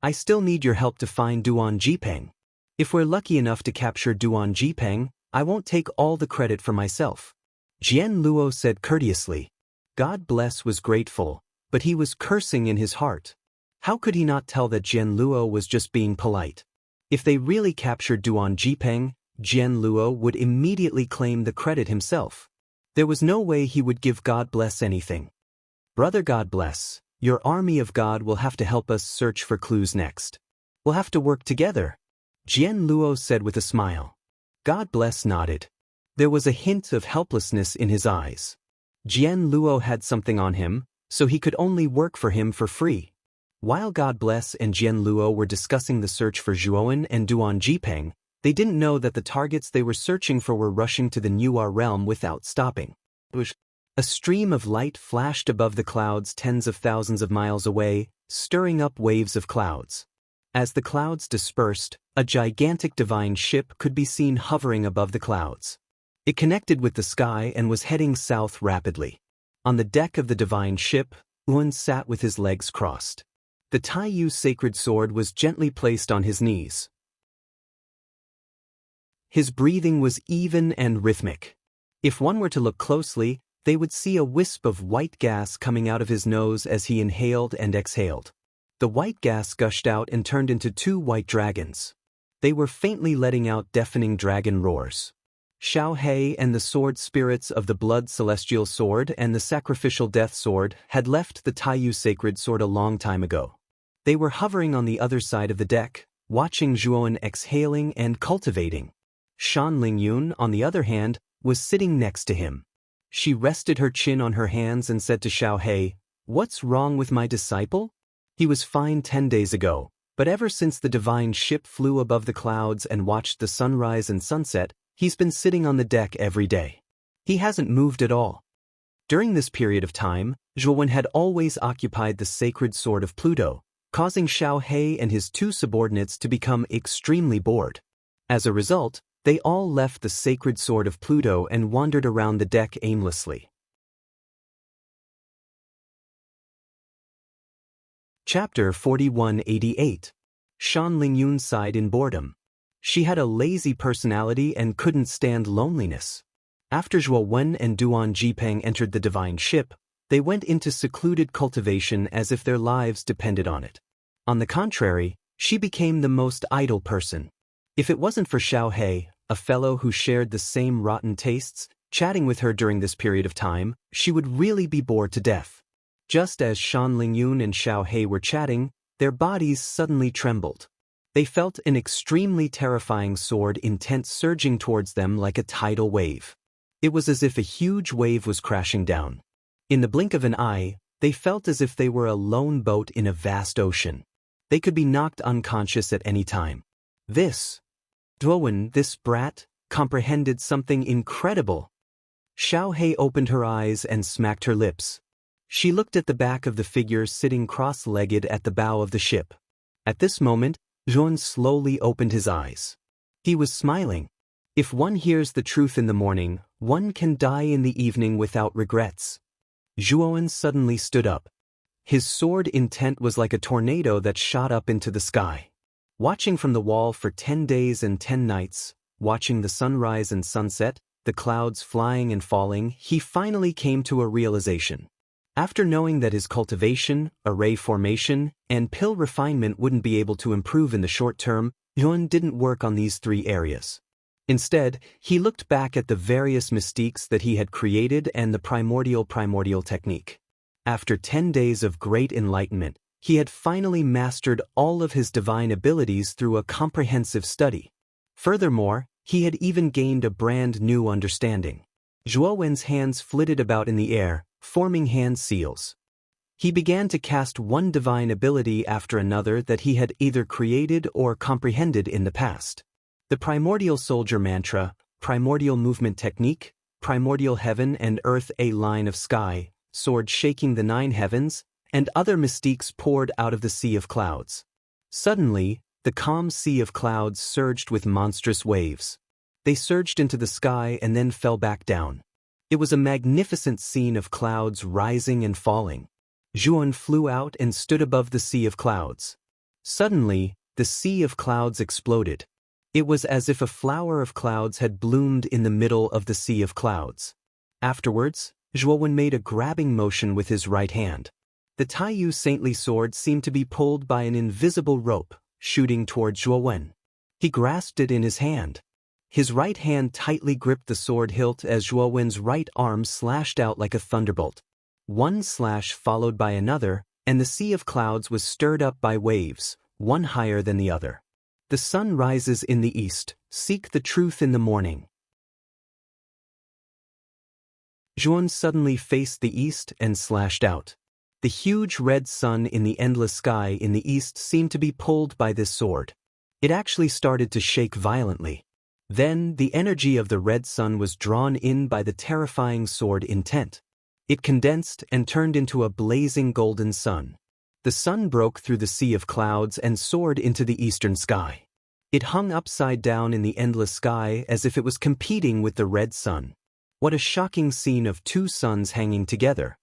I still need your help to find Duan Jipeng. If we're lucky enough to capture Duan Jipeng, I won't take all the credit for myself. Jian Luo said courteously. God Bless was grateful, but he was cursing in his heart. How could he not tell that Jian Luo was just being polite? If they really captured Duan Jipeng, Jian Luo would immediately claim the credit himself. There was no way he would give God Bless anything. Brother God Bless, your army of God will have to help us search for clues next. We'll have to work together, Jian Luo said with a smile. God bless nodded. There was a hint of helplessness in his eyes. Jian Luo had something on him, so he could only work for him for free. While God bless and Jian Luo were discussing the search for Zhuowen and Duan Jipeng, they didn't know that the targets they were searching for were rushing to the Nuar realm without stopping. A stream of light flashed above the clouds tens of thousands of miles away, stirring up waves of clouds. As the clouds dispersed, a gigantic divine ship could be seen hovering above the clouds. It connected with the sky and was heading south rapidly. On the deck of the divine ship, Yuan sat with his legs crossed. The Taiyu sacred sword was gently placed on his knees. His breathing was even and rhythmic. If one were to look closely, they would see a wisp of white gas coming out of his nose as he inhaled and exhaled. The white gas gushed out and turned into two white dragons. They were faintly letting out deafening dragon roars. Xiao He and the sword spirits of the blood celestial sword and the sacrificial death sword had left the Taiyu sacred sword a long time ago. They were hovering on the other side of the deck, watching Zhuowen exhaling and cultivating. Shan Lingyun, on the other hand, was sitting next to him. She rested her chin on her hands and said to Xiao He, "What's wrong with my disciple? He was fine 10 days ago, but ever since the divine ship flew above the clouds and watched the sunrise and sunset, he's been sitting on the deck every day. He hasn't moved at all." During this period of time, Zhuowen had always occupied the sacred sword of Pluto, causing Xiao He and his two subordinates to become extremely bored. As a result, they all left the sacred sword of Pluto and wandered around the deck aimlessly. Chapter 4188. Shan Lingyun sighed in boredom. She had a lazy personality and couldn't stand loneliness. After Zhuowen and Duan Jipeng entered the divine ship, they went into secluded cultivation as if their lives depended on it. On the contrary, she became the most idle person. If it wasn't for Xiao He, a fellow who shared the same rotten tastes, chatting with her during this period of time, she would really be bored to death. Just as Shan Lingyun and Xiao He were chatting, their bodies suddenly trembled. They felt an extremely terrifying sword intent surging towards them like a tidal wave. It was as if a huge wave was crashing down. In the blink of an eye, they felt as if they were a lone boat in a vast ocean. They could be knocked unconscious at any time. Zhuowen, this brat, comprehended something incredible. Xiao He opened her eyes and smacked her lips. She looked at the back of the figure sitting cross-legged at the bow of the ship. At this moment, Zhuowen slowly opened his eyes. He was smiling. If one hears the truth in the morning, one can die in the evening without regrets. Zhuowen suddenly stood up. His sword intent was like a tornado that shot up into the sky. Watching from the wall for 10 days and 10 nights, watching the sunrise and sunset, the clouds flying and falling, he finally came to a realization. After knowing that his cultivation, array formation, and pill refinement wouldn't be able to improve in the short term, Yuan didn't work on these 3 areas. Instead, he looked back at the various mystiques that he had created and the primordial technique. After 10 days of great enlightenment, he had finally mastered all of his divine abilities through a comprehensive study. Furthermore, he had even gained a brand new understanding. Zhuowen's hands flitted about in the air, forming hand seals. He began to cast one divine ability after another that he had either created or comprehended in the past. The primordial soldier mantra, primordial movement technique, primordial heaven and earth, a line of sky, sword shaking the 9 heavens, and other mystiques poured out of the sea of clouds. Suddenly, the calm sea of clouds surged with monstrous waves. They surged into the sky and then fell back down. It was a magnificent scene of clouds rising and falling. Zhuowen flew out and stood above the sea of clouds. Suddenly, the sea of clouds exploded. It was as if a flower of clouds had bloomed in the middle of the sea of clouds. Afterwards, Zhuowen made a grabbing motion with his right hand. The Taiyu saintly sword seemed to be pulled by an invisible rope, shooting toward Zhuowen. He grasped it in his hand. His right hand tightly gripped the sword hilt as Zhuowen's right arm slashed out like a thunderbolt. One slash followed by another, and the sea of clouds was stirred up by waves, one higher than the other. The sun rises in the east, seek the truth in the morning. Zhuan suddenly faced the east and slashed out. The huge red sun in the endless sky in the east seemed to be pulled by this sword. It actually started to shake violently. Then, the energy of the red sun was drawn in by the terrifying sword intent. It condensed and turned into a blazing golden sun. The sun broke through the sea of clouds and soared into the eastern sky. It hung upside down in the endless sky as if it was competing with the red sun. What a shocking scene of two suns hanging together.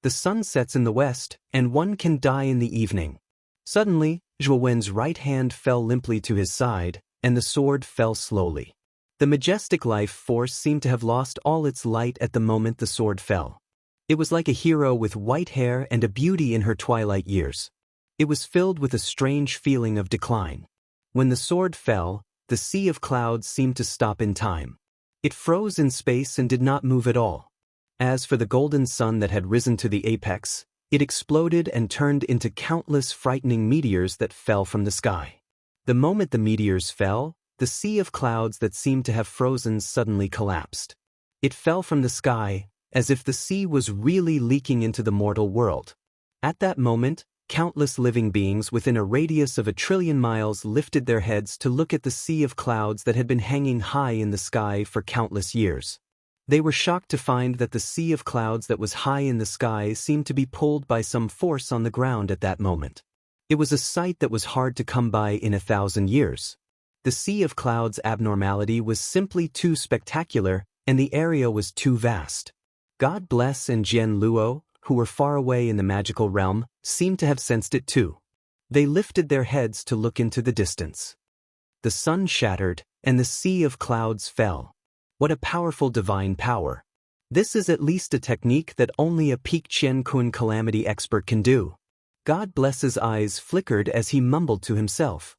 The sun sets in the west, and one can die in the evening. Suddenly, Zhuo Wen's right hand fell limply to his side, and the sword fell slowly. The majestic life force seemed to have lost all its light at the moment the sword fell. It was like a hero with white hair and a beauty in her twilight years. It was filled with a strange feeling of decline. When the sword fell, the sea of clouds seemed to stop in time. It froze in space and did not move at all. As for the golden sun that had risen to the apex, it exploded and turned into countless frightening meteors that fell from the sky. The moment the meteors fell, the sea of clouds that seemed to have frozen suddenly collapsed. It fell from the sky, as if the sea was really leaking into the mortal world. At that moment, countless living beings within a radius of 1 trillion miles lifted their heads to look at the sea of clouds that had been hanging high in the sky for countless years. They were shocked to find that the sea of clouds that was high in the sky seemed to be pulled by some force on the ground at that moment. It was a sight that was hard to come by in 1,000 years. The sea of clouds' abnormality was simply too spectacular, and the area was too vast. God Bless and Jian Luo, who were far away in the magical realm, seemed to have sensed it too. They lifted their heads to look into the distance. The sun shattered, and the sea of clouds fell. What a powerful divine power. This is at least a technique that only a peak Qian Kun calamity expert can do. God Bless's eyes flickered as he mumbled to himself.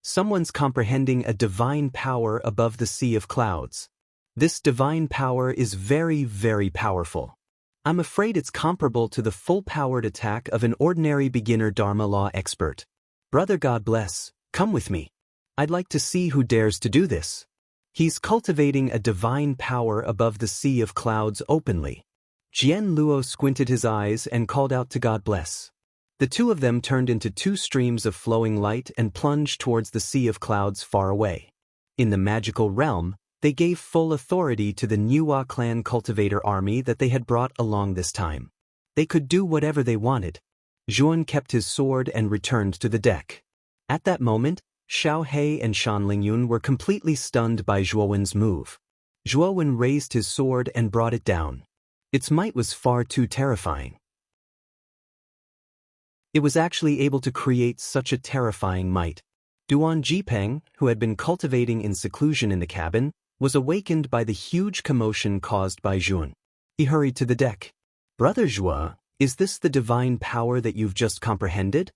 Someone's comprehending a divine power above the sea of clouds. This divine power is very, very powerful. I'm afraid it's comparable to the full-powered attack of an ordinary beginner Dharma law expert. Brother God Bless, come with me. I'd like to see who dares to do this. He's cultivating a divine power above the sea of clouds openly. Jian Luo squinted his eyes and called out to God Bless. The two of them turned into two streams of flowing light and plunged towards the sea of clouds far away. In the magical realm, they gave full authority to the Niwa clan cultivator army that they had brought along this time. They could do whatever they wanted. Zhuan kept his sword and returned to the deck. At that moment, Xiao He and Shan Lingyun were completely stunned by Zhuowen's move. Zhuowen raised his sword and brought it down. Its might was far too terrifying. It was actually able to create such a terrifying might. Duan Jipeng, who had been cultivating in seclusion in the cabin, was awakened by the huge commotion caused by Zhuan. He hurried to the deck. Brother Zhuo, is this the divine power that you've just comprehended?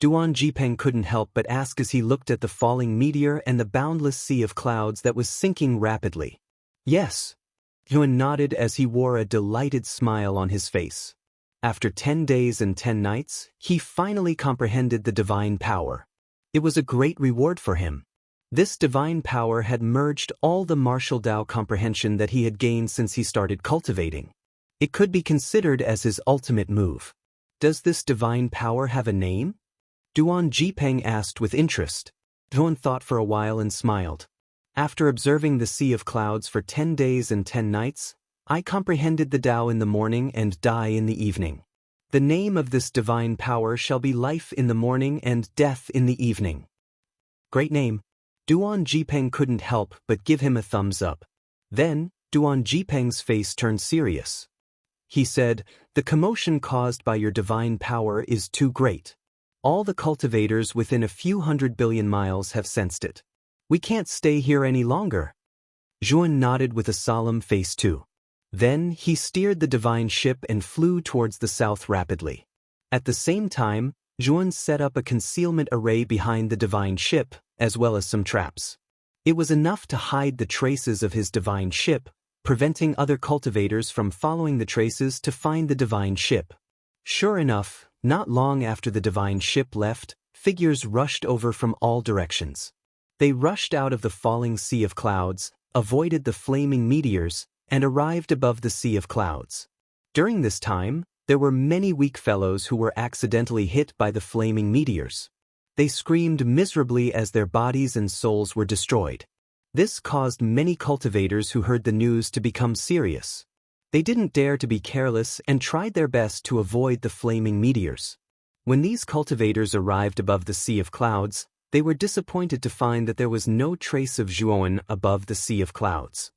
Duan Jipeng couldn't help but ask as he looked at the falling meteor and the boundless sea of clouds that was sinking rapidly. Yes. Zhuan nodded as he wore a delighted smile on his face. After 10 days and 10 nights, he finally comprehended the divine power. It was a great reward for him. This divine power had merged all the martial Tao comprehension that he had gained since he started cultivating. It could be considered as his ultimate move. Does this divine power have a name? Duan Jipeng asked with interest. Zhuan thought for a while and smiled. After observing the sea of clouds for 10 days and 10 nights, I comprehended the Tao in the morning and Dai in the evening. The name of this divine power shall be life in the morning and death in the evening. Great name. Duan Jipeng couldn't help but give him a thumbs up. Then, Duan Jipeng's face turned serious. He said, the commotion caused by your divine power is too great. All the cultivators within a few 100 billion miles have sensed it. We can't stay here any longer. Zhuan nodded with a solemn face too. Then he steered the divine ship and flew towards the south rapidly. At the same time, Zhuan set up a concealment array behind the divine ship, as well as some traps. It was enough to hide the traces of his divine ship, preventing other cultivators from following the traces to find the divine ship. Sure enough, not long after the divine ship left, figures rushed over from all directions. They rushed out of the falling sea of clouds, avoided the flaming meteors, and arrived above the sea of clouds. During this time, there were many weak fellows who were accidentally hit by the flaming meteors. They screamed miserably as their bodies and souls were destroyed. This caused many cultivators who heard the news to become serious. They didn't dare to be careless and tried their best to avoid the flaming meteors. When these cultivators arrived above the sea of clouds, they were disappointed to find that there was no trace of Zhuowen above the sea of clouds.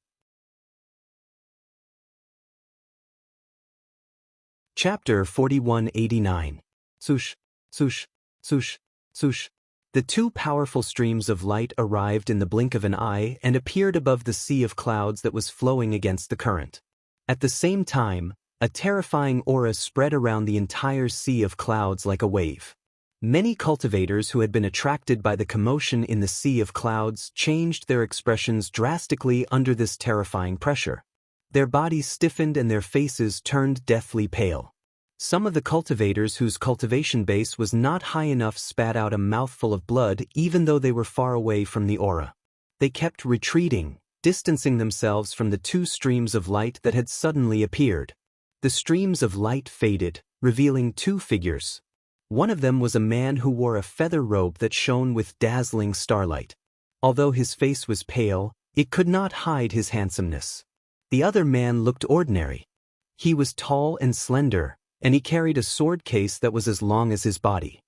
Chapter 4189. Sush, sush, sush, sush. The two powerful streams of light arrived in the blink of an eye and appeared above the sea of clouds that was flowing against the current. At the same time, a terrifying aura spread around the entire sea of clouds like a wave. Many cultivators who had been attracted by the commotion in the sea of clouds changed their expressions drastically under this terrifying pressure. Their bodies stiffened and their faces turned deathly pale. Some of the cultivators whose cultivation base was not high enough spat out a mouthful of blood even though they were far away from the aura. They kept retreating, distancing themselves from the two streams of light that had suddenly appeared. The streams of light faded, revealing two figures. One of them was a man who wore a feather robe that shone with dazzling starlight. Although his face was pale, it could not hide his handsomeness. The other man looked ordinary. He was tall and slender, and he carried a sword case that was as long as his body.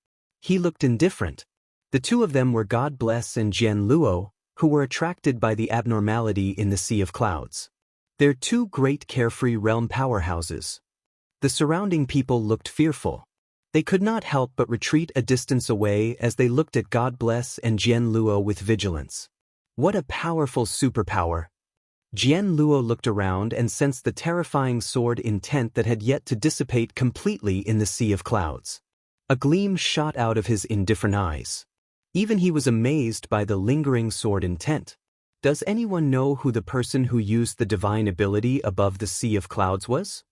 He looked indifferent. The two of them were God Bless and Jian Luo, who were attracted by the abnormality in the sea of clouds. They're two great carefree realm powerhouses. The surrounding people looked fearful. They could not help but retreat a distance away as they looked at God Bless and Jian Luo with vigilance. What a powerful superpower! Jian Luo looked around and sensed the terrifying sword intent that had yet to dissipate completely in the sea of clouds. A gleam shot out of his indifferent eyes. Even he was amazed by the lingering sword intent. Does anyone know who the person who used the divine ability above the sea of clouds was?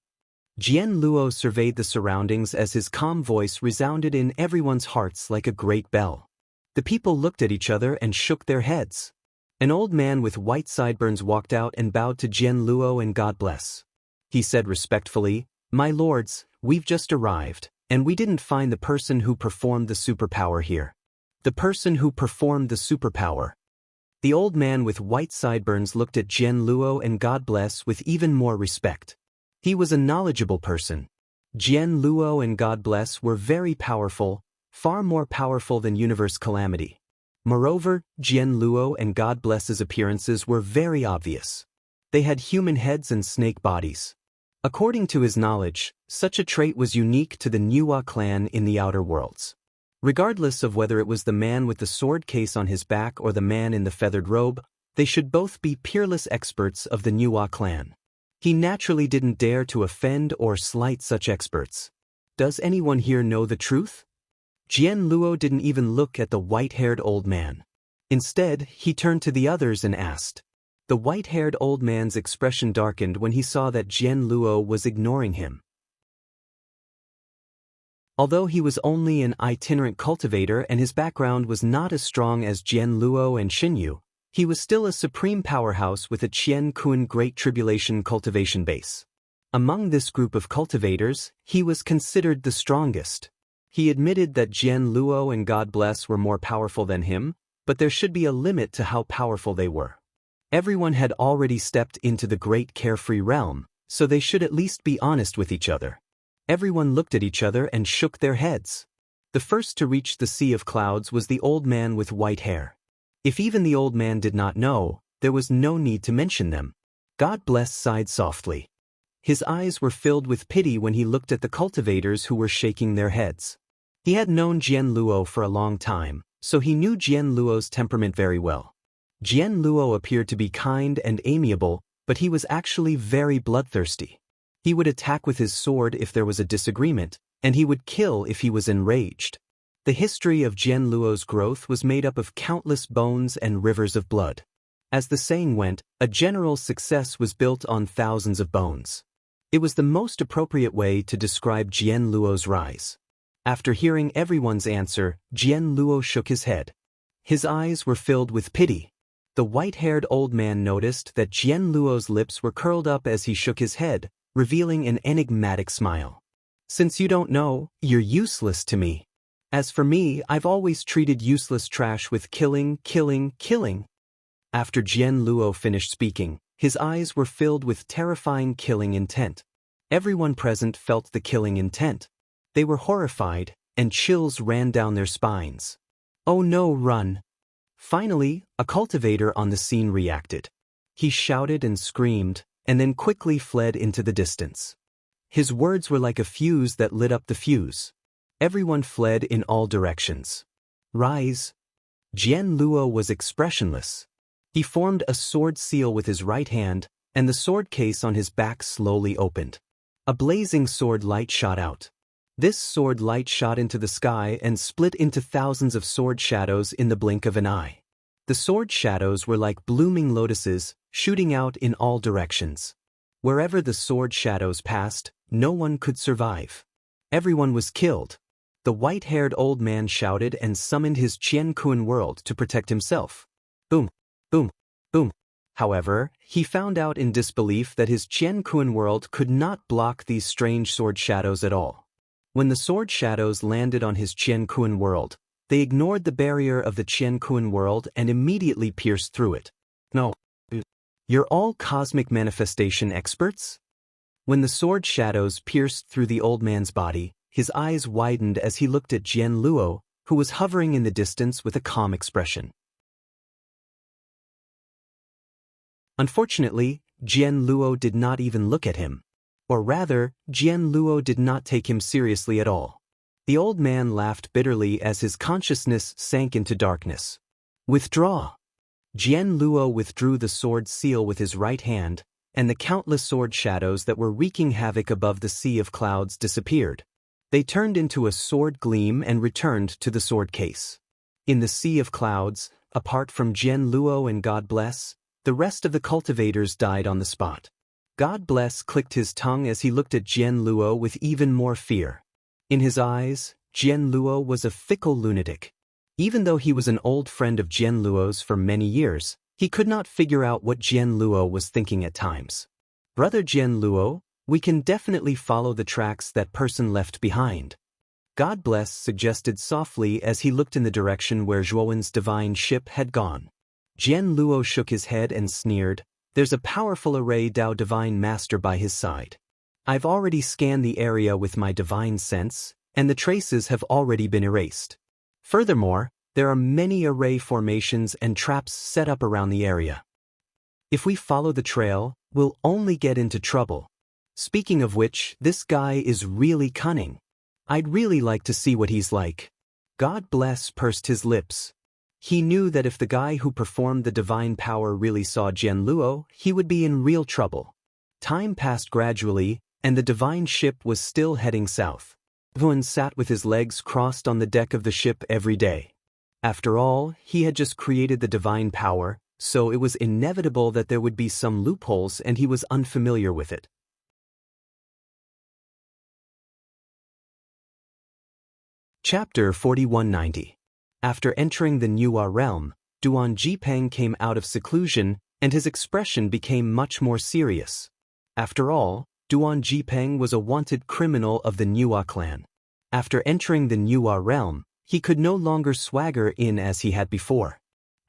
Jian Luo surveyed the surroundings as his calm voice resounded in everyone's hearts like a great bell. The people looked at each other and shook their heads. An old man with white sideburns walked out and bowed to Jian Luo and God Bless. He said respectfully, "My lords, we've just arrived, and we didn't find the person who performed the superpower here." The person who performed the superpower. The old man with white sideburns looked at Jian Luo and God Bless with even more respect. He was a knowledgeable person. Jian Luo and God Bless were very powerful, far more powerful than Universe Calamity. Moreover, Jian Luo and God Bless's appearances were very obvious. They had human heads and snake bodies. According to his knowledge, such a trait was unique to the Niwa clan in the Outer Worlds. Regardless of whether it was the man with the sword case on his back or the man in the feathered robe, they should both be peerless experts of the Niwa clan. He naturally didn't dare to offend or slight such experts. Does anyone here know the truth? Jian Luo didn't even look at the white-haired old man. Instead, he turned to the others and asked. The white-haired old man's expression darkened when he saw that Jian Luo was ignoring him. Although he was only an itinerant cultivator and his background was not as strong as Jian Luo and Xinyu, he was still a supreme powerhouse with a Qian Kun Great Tribulation cultivation base. Among this group of cultivators, he was considered the strongest. He admitted that Jian Luo and God Bless were more powerful than him, but there should be a limit to how powerful they were. Everyone had already stepped into the great carefree realm, so they should at least be honest with each other. Everyone looked at each other and shook their heads. The first to reach the sea of clouds was the old man with white hair. If even the old man did not know, there was no need to mention them. God Bless sighed softly. His eyes were filled with pity when he looked at the cultivators who were shaking their heads. He had known Jian Luo for a long time, so he knew Jian Luo's temperament very well. Jian Luo appeared to be kind and amiable, but he was actually very bloodthirsty. He would attack with his sword if there was a disagreement, and he would kill if he was enraged. The history of Jian Luo's growth was made up of countless bones and rivers of blood. As the saying went, a general's success was built on thousands of bones. It was the most appropriate way to describe Jian Luo's rise. After hearing everyone's answer, Jian Luo shook his head. His eyes were filled with pity. The white-haired old man noticed that Jian Luo's lips were curled up as he shook his head, revealing an enigmatic smile. Since you don't know, you're useless to me. As for me, I've always treated useless trash with killing. After Jian Luo finished speaking, his eyes were filled with terrifying killing intent. Everyone present felt the killing intent. They were horrified, and chills ran down their spines. Oh no, run! Finally, a cultivator on the scene reacted. He shouted and screamed, and then quickly fled into the distance. His words were like a fuse that lit up the fuse. Everyone fled in all directions. Rise! Jian Luo was expressionless. He formed a sword seal with his right hand, and the sword case on his back slowly opened. A blazing sword light shot out. This sword light shot into the sky and split into thousands of sword shadows in the blink of an eye. The sword shadows were like blooming lotuses, shooting out in all directions. Wherever the sword shadows passed, no one could survive. Everyone was killed. The white-haired old man shouted and summoned his Qian Kun world to protect himself. Boom, boom, boom. However, he found out in disbelief that his Qian Kun world could not block these strange sword shadows at all. When the sword shadows landed on his Qian Kun world, they ignored the barrier of the Qian Kun world and immediately pierced through it. No. You're all cosmic manifestation experts? When the sword shadows pierced through the old man's body, his eyes widened as he looked at Jian Luo, who was hovering in the distance with a calm expression. Unfortunately, Jian Luo did not even look at him. Or rather, Jian Luo did not take him seriously at all. The old man laughed bitterly as his consciousness sank into darkness. Withdraw! Jian Luo withdrew the sword seal with his right hand, and the countless sword shadows that were wreaking havoc above the sea of clouds disappeared. They turned into a sword gleam and returned to the sword case. In the sea of clouds, apart from Jian Luo and God Bless, the rest of the cultivators died on the spot. God Bless clicked his tongue as he looked at Jian Luo with even more fear. In his eyes, Jian Luo was a fickle lunatic. Even though he was an old friend of Jian Luo's for many years, he could not figure out what Jian Luo was thinking at times. Brother Jian Luo, we can definitely follow the tracks that person left behind. God Bless suggested softly as he looked in the direction where Zhuowen's divine ship had gone. Jian Luo shook his head and sneered, "There's a powerful array Dao Divine Master by his side. I've already scanned the area with my divine sense, and the traces have already been erased. Furthermore, there are many array formations and traps set up around the area. If we follow the trail, we'll only get into trouble. Speaking of which, this guy is really cunning. I'd really like to see what he's like." God Bless pursed his lips. He knew that if the guy who performed the divine power really saw Jian Luo, he would be in real trouble. Time passed gradually, and the divine ship was still heading south. Zhuowen sat with his legs crossed on the deck of the ship every day. After all, he had just created the divine power, so it was inevitable that there would be some loopholes and he was unfamiliar with it. Chapter 4190. After entering the Nuwa realm, Duan Jipeng came out of seclusion, and his expression became much more serious. After all, Duan Jipeng was a wanted criminal of the Nuwa clan. After entering the Nuwa realm, he could no longer swagger in as he had before.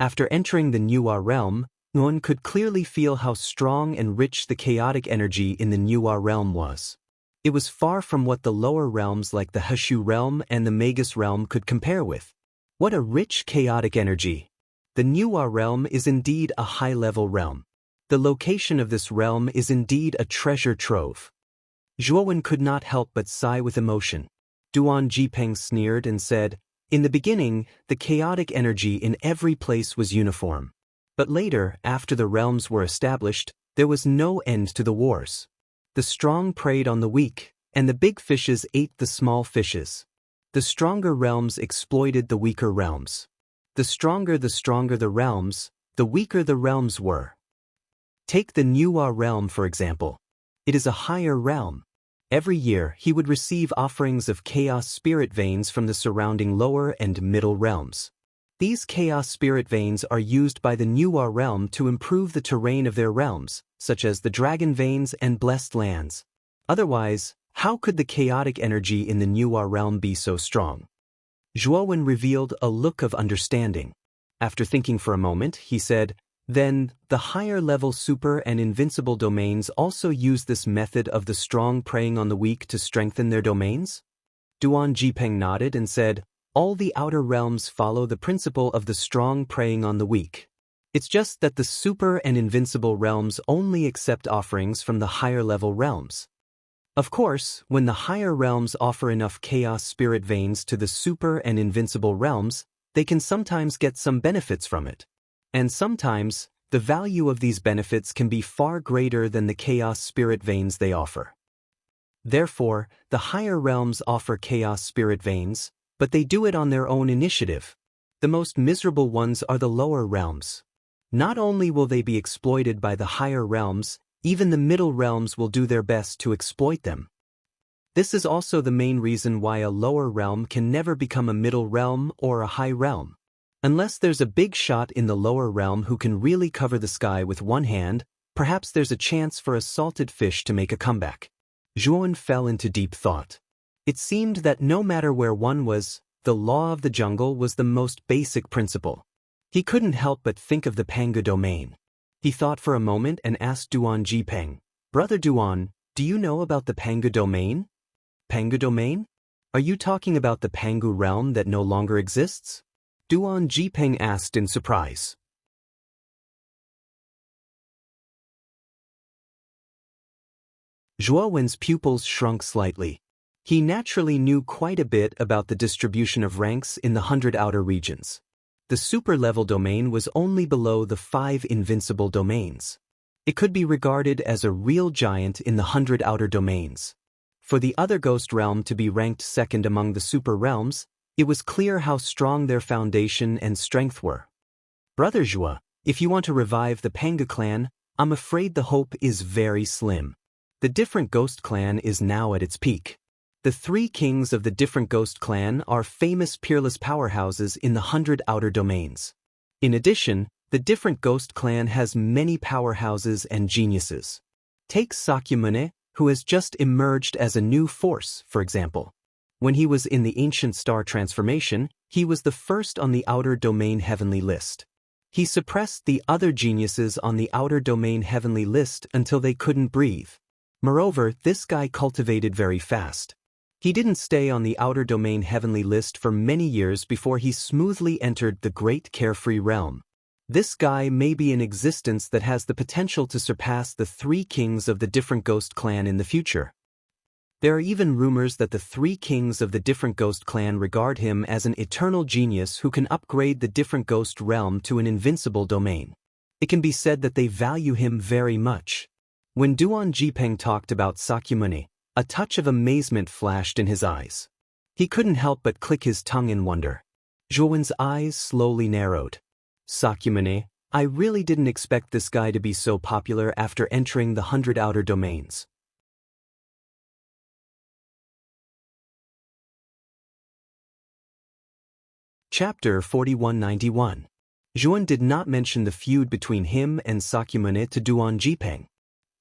After entering the Nuwa realm, one could clearly feel how strong and rich the chaotic energy in the Nuwa realm was. It was far from what the lower realms like the Heshu realm and the Magus realm could compare with. What a rich chaotic energy! The Nuwa realm is indeed a high-level realm. The location of this realm is indeed a treasure trove. Zhuowen could not help but sigh with emotion. Duan Jipeng sneered and said, "In the beginning, the chaotic energy in every place was uniform. But later, after the realms were established, there was no end to the wars. The strong preyed on the weak, and the big fishes ate the small fishes. The stronger realms exploited the weaker realms. The stronger the realms, the weaker the realms were. Take the Nuwa realm for example. It is a higher realm. Every year, he would receive offerings of chaos spirit veins from the surrounding lower and middle realms. These chaos spirit veins are used by the Nuwa realm to improve the terrain of their realms, such as the dragon veins and blessed lands. Otherwise, how could the chaotic energy in the Nuwa realm be so strong? Zhuowen revealed a look of understanding. After thinking for a moment, he said, "Then, the higher-level super and invincible domains also use this method of the strong preying on the weak to strengthen their domains?" Duan Jipeng nodded and said, "All the outer realms follow the principle of the strong preying on the weak. It's just that the super and invincible realms only accept offerings from the higher-level realms. Of course, when the higher realms offer enough chaos spirit veins to the super and invincible realms, they can sometimes get some benefits from it. And sometimes, the value of these benefits can be far greater than the chaos spirit veins they offer. Therefore, the higher realms offer chaos spirit veins, but they do it on their own initiative. The most miserable ones are the lower realms. Not only will they be exploited by the higher realms, even the middle realms will do their best to exploit them. This is also the main reason why a lower realm can never become a middle realm or a high realm. Unless there's a big shot in the lower realm who can really cover the sky with one hand, perhaps there's a chance for a salted fish to make a comeback." Zhuowen fell into deep thought. It seemed that no matter where one was, the law of the jungle was the most basic principle. He couldn't help but think of the Panga domain. He thought for a moment and asked Duan Jipeng, "Brother Duan, do you know about the Panga domain?" "Panga domain? Are you talking about the Pangu realm that no longer exists?" Duan Jipeng asked in surprise. Zhuowen's pupils shrunk slightly. He naturally knew quite a bit about the distribution of ranks in the 100 outer regions. The super-level domain was only below the 5 invincible domains. It could be regarded as a real giant in the 100 outer domains. For the other ghost realm to be ranked second among the super realms, it was clear how strong their foundation and strength were. "Brother Zhua, if you want to revive the Panga clan, I'm afraid the hope is very slim. The different ghost clan is now at its peak. The 3 kings of the different ghost clan are famous peerless powerhouses in the 100 outer domains. In addition, the different ghost clan has many powerhouses and geniuses. Take Sakyamune, who has just emerged as a new force, for example. When he was in the ancient star transformation, he was the first on the outer domain heavenly list. He suppressed the other geniuses on the outer domain heavenly list until they couldn't breathe. Moreover, this guy cultivated very fast. He didn't stay on the outer domain heavenly list for many years before he smoothly entered the great carefree realm. This guy may be in existence that has the potential to surpass the 3 kings of the different ghost clan in the future. There are even rumors that the 3 kings of the different ghost clan regard him as an eternal genius who can upgrade the different ghost realm to an invincible domain. It can be said that they value him very much." When Duan Jipeng talked about Sakyamuni, a touch of amazement flashed in his eyes. He couldn't help but click his tongue in wonder. Zhuowen's eyes slowly narrowed. "Sakyamuni, I really didn't expect this guy to be so popular after entering the 100 outer domains." Chapter 4191. Zhuowen did not mention the feud between him and Sakyamuni to Duan Jipeng.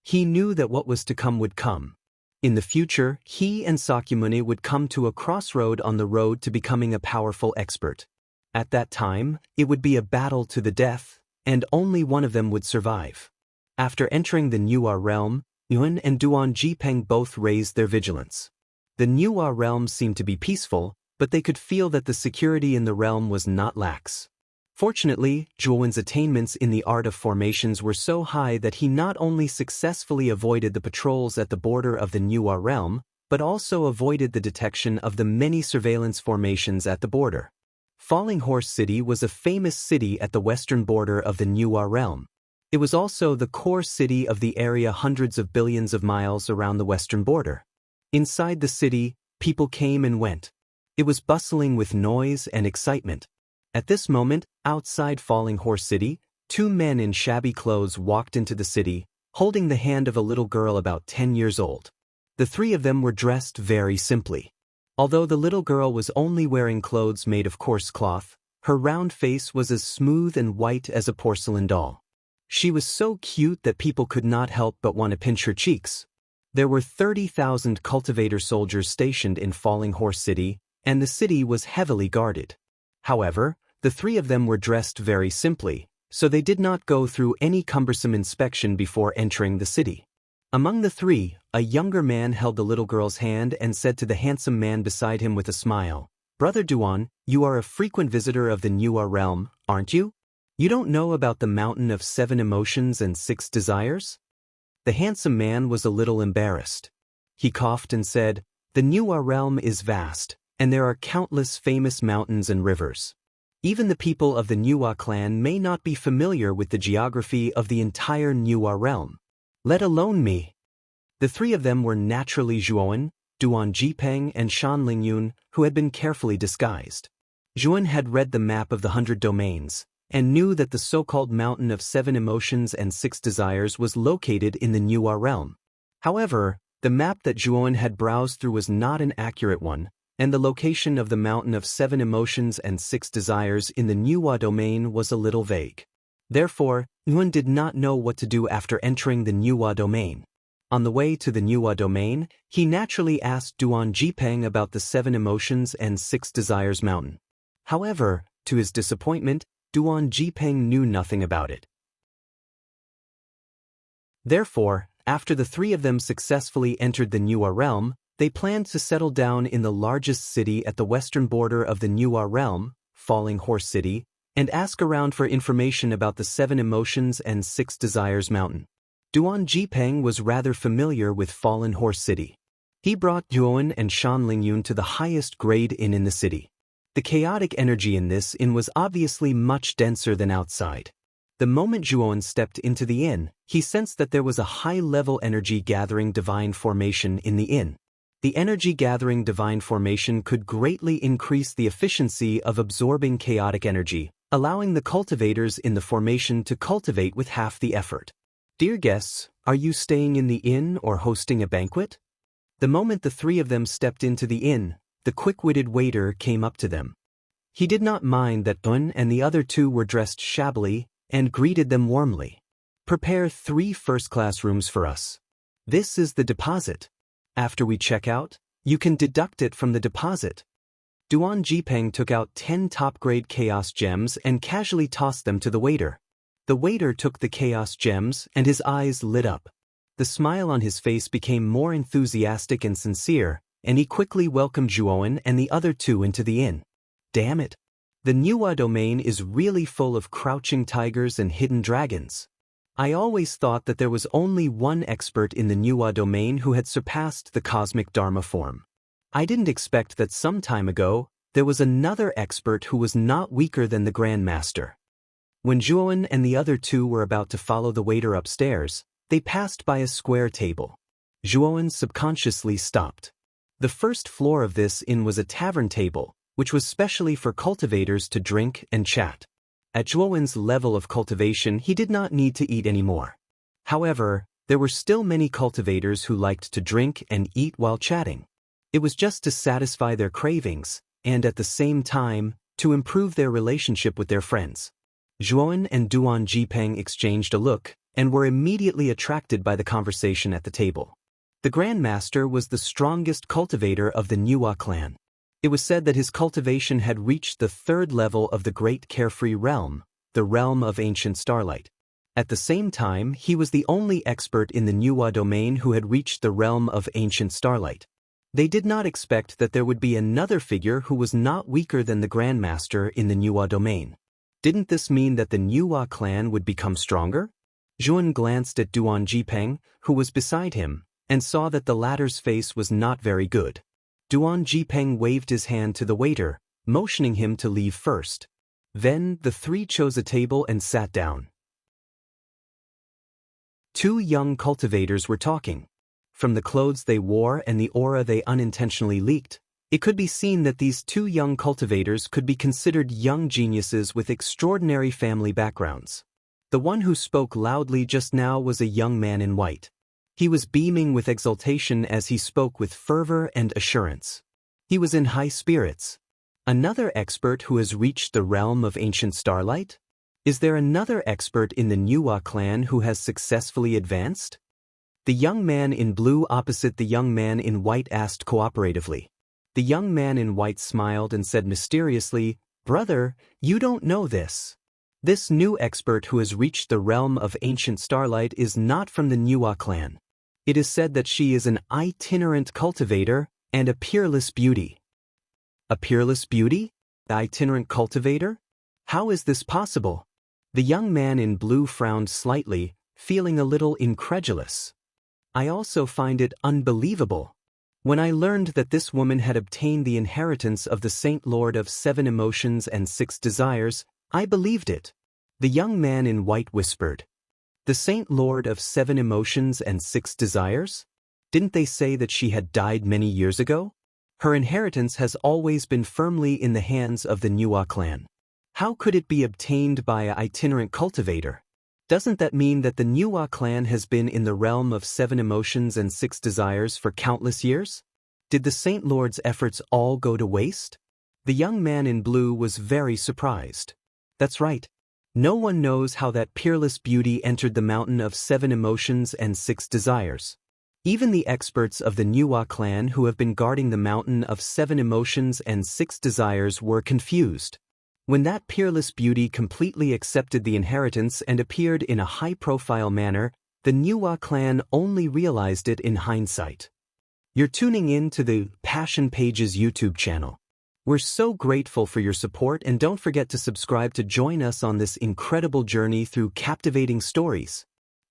He knew that what was to come would come. In the future, he and Sakyamuni would come to a crossroad on the road to becoming a powerful expert. At that time, it would be a battle to the death, and only one of them would survive. After entering the Nuwa realm, Yuan and Duan Jipeng both raised their vigilance. The Nuwa realm seemed to be peaceful, but they could feel that the security in the realm was not lax. Fortunately, Zhuowen's attainments in the art of formations were so high that he not only successfully avoided the patrols at the border of the Nuwa realm, but also avoided the detection of the many surveillance formations at the border. Falling Horse City was a famous city at the western border of the Nuwa realm. It was also the core city of the area hundreds of billions of miles around the western border. Inside the city, people came and went. It was bustling with noise and excitement. At this moment, outside Falling Horse City, 2 men in shabby clothes walked into the city, holding the hand of a little girl about 10 years old. The three of them were dressed very simply. Although the little girl was only wearing clothes made of coarse cloth, her round face was as smooth and white as a porcelain doll. She was so cute that people could not help but want to pinch her cheeks. There were 30,000 cultivator soldiers stationed in Falling Horse City, and the city was heavily guarded. However, the three of them were dressed very simply, so they did not go through any cumbersome inspection before entering the city. Among the three, a younger man held the little girl's hand and said to the handsome man beside him with a smile, "Brother Duan, you are a frequent visitor of the Nuwa realm, aren't you? You don't know about the mountain of 7 emotions and 6 desires?" The handsome man was a little embarrassed. He coughed and said, "The Nuwa realm is vast, and there are countless famous mountains and rivers. Even the people of the Nuwa clan may not be familiar with the geography of the entire Nuwa realm. Let alone me." The three of them were naturally Zhuowen, Duan Jipeng and Shan Lingyun, who had been carefully disguised. Zhuowen had read the map of the 100 domains, and knew that the so-called mountain of 7 emotions and 6 desires was located in the Nuwa realm. However, the map that Zhuowen had browsed through was not an accurate one, and the location of the mountain of 7 emotions and 6 desires in the Nuwa domain was a little vague. Therefore, Yuan did not know what to do after entering the Nuwa domain. On the way to the Nuwa domain, he naturally asked Duan Jipeng about the 7 emotions and 6 desires mountain. However, to his disappointment, Duan Jipeng knew nothing about it. Therefore, after the three of them successfully entered the Nuwa realm, they planned to settle down in the largest city at the western border of the Nuwa realm, Falling Horse City, and ask around for information about the 7 emotions and 6 desires mountain. Duan Jipeng was rather familiar with Fallen Horse City. He brought Zhuowen and Shan Lingyun to the highest grade inn in the city. The chaotic energy in this inn was obviously much denser than outside. The moment Zhuowen stepped into the inn, he sensed that there was a high-level energy-gathering divine formation in the inn. The energy-gathering divine formation could greatly increase the efficiency of absorbing chaotic energy, allowing the cultivators in the formation to cultivate with half the effort. "Dear guests, are you staying in the inn or hosting a banquet?" The moment the three of them stepped into the inn, the quick-witted waiter came up to them. He did not mind that Dun and the other two were dressed shabbily and greeted them warmly. "Prepare 3 first-class rooms for us. This is the deposit. After we check out, you can deduct it from the deposit." Duan Jipeng took out 10 top-grade chaos gems and casually tossed them to the waiter. The waiter took the chaos gems and his eyes lit up. The smile on his face became more enthusiastic and sincere, and he quickly welcomed Zhuowen and the other two into the inn. Damn it! The Nuwa domain is really full of crouching tigers and hidden dragons. I always thought that there was only one expert in the Nuwa domain who had surpassed the cosmic Dharma form. I didn't expect that some time ago, there was another expert who was not weaker than the Grand Master. When Zhuowen and the other two were about to follow the waiter upstairs, they passed by a square table. Zhuowen subconsciously stopped. The first floor of this inn was a tavern table, which was specially for cultivators to drink and chat. At Zhuowen's level of cultivation, he did not need to eat anymore. However, there were still many cultivators who liked to drink and eat while chatting. It was just to satisfy their cravings, and at the same time, to improve their relationship with their friends. Zhuowen and Duan Jipeng exchanged a look, and were immediately attracted by the conversation at the table. The Grand Master was the strongest cultivator of the Nuwa clan. It was said that his cultivation had reached the 3rd level of the Great Carefree Realm, the realm of ancient starlight. At the same time, he was the only expert in the Nuwa domain who had reached the realm of ancient starlight. They did not expect that there would be another figure who was not weaker than the Grand Master in the Nuwa domain. Didn't this mean that the Nuwa clan would become stronger? Zhuowen glanced at Duan Jipeng, who was beside him, and saw that the latter's face was not very good. Duan Jipeng waved his hand to the waiter, motioning him to leave first. Then, the three chose a table and sat down. 2 young cultivators were talking. From the clothes they wore and the aura they unintentionally leaked, it could be seen that these 2 young cultivators could be considered young geniuses with extraordinary family backgrounds. The one who spoke loudly just now was a young man in white. He was beaming with exultation as he spoke with fervor and assurance. He was in high spirits. Another expert who has reached the realm of ancient starlight? Is there another expert in the Nuwa clan who has successfully advanced? The young man in blue opposite the young man in white asked cooperatively. The young man in white smiled and said mysteriously, "Brother, you don't know this. This new expert who has reached the realm of ancient starlight is not from the Nuwa clan. It is said that she is an itinerant cultivator and a peerless beauty." A peerless beauty? The itinerant cultivator? How is this possible? The young man in blue frowned slightly, feeling a little incredulous. I also find it unbelievable. When I learned that this woman had obtained the inheritance of the Saint Lord of 7 emotions and 6 desires, I believed it. The young man in white whispered. The Saint Lord of 7 emotions and 6 desires? Didn't they say that she had died many years ago? Her inheritance has always been firmly in the hands of the Nuwa clan. How could it be obtained by an itinerant cultivator? Doesn't that mean that the Nuwa clan has been in the realm of 7 emotions and 6 desires for countless years? Did the Saint Lord's efforts all go to waste? The young man in blue was very surprised. That's right. No one knows how that peerless beauty entered the mountain of 7 emotions and 6 desires. Even the experts of the Nuwa clan who have been guarding the mountain of 7 emotions and 6 desires were confused. When that peerless beauty completely accepted the inheritance and appeared in a high-profile manner, the Nuwa clan only realized it in hindsight. You're tuning in to the Passion Pages YouTube channel. We're so grateful for your support, and don't forget to subscribe to join us on this incredible journey through captivating stories.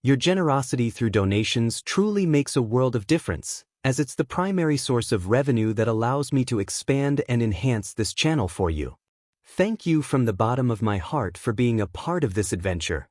Your generosity through donations truly makes a world of difference, as it's the primary source of revenue that allows me to expand and enhance this channel for you. Thank you from the bottom of my heart for being a part of this adventure.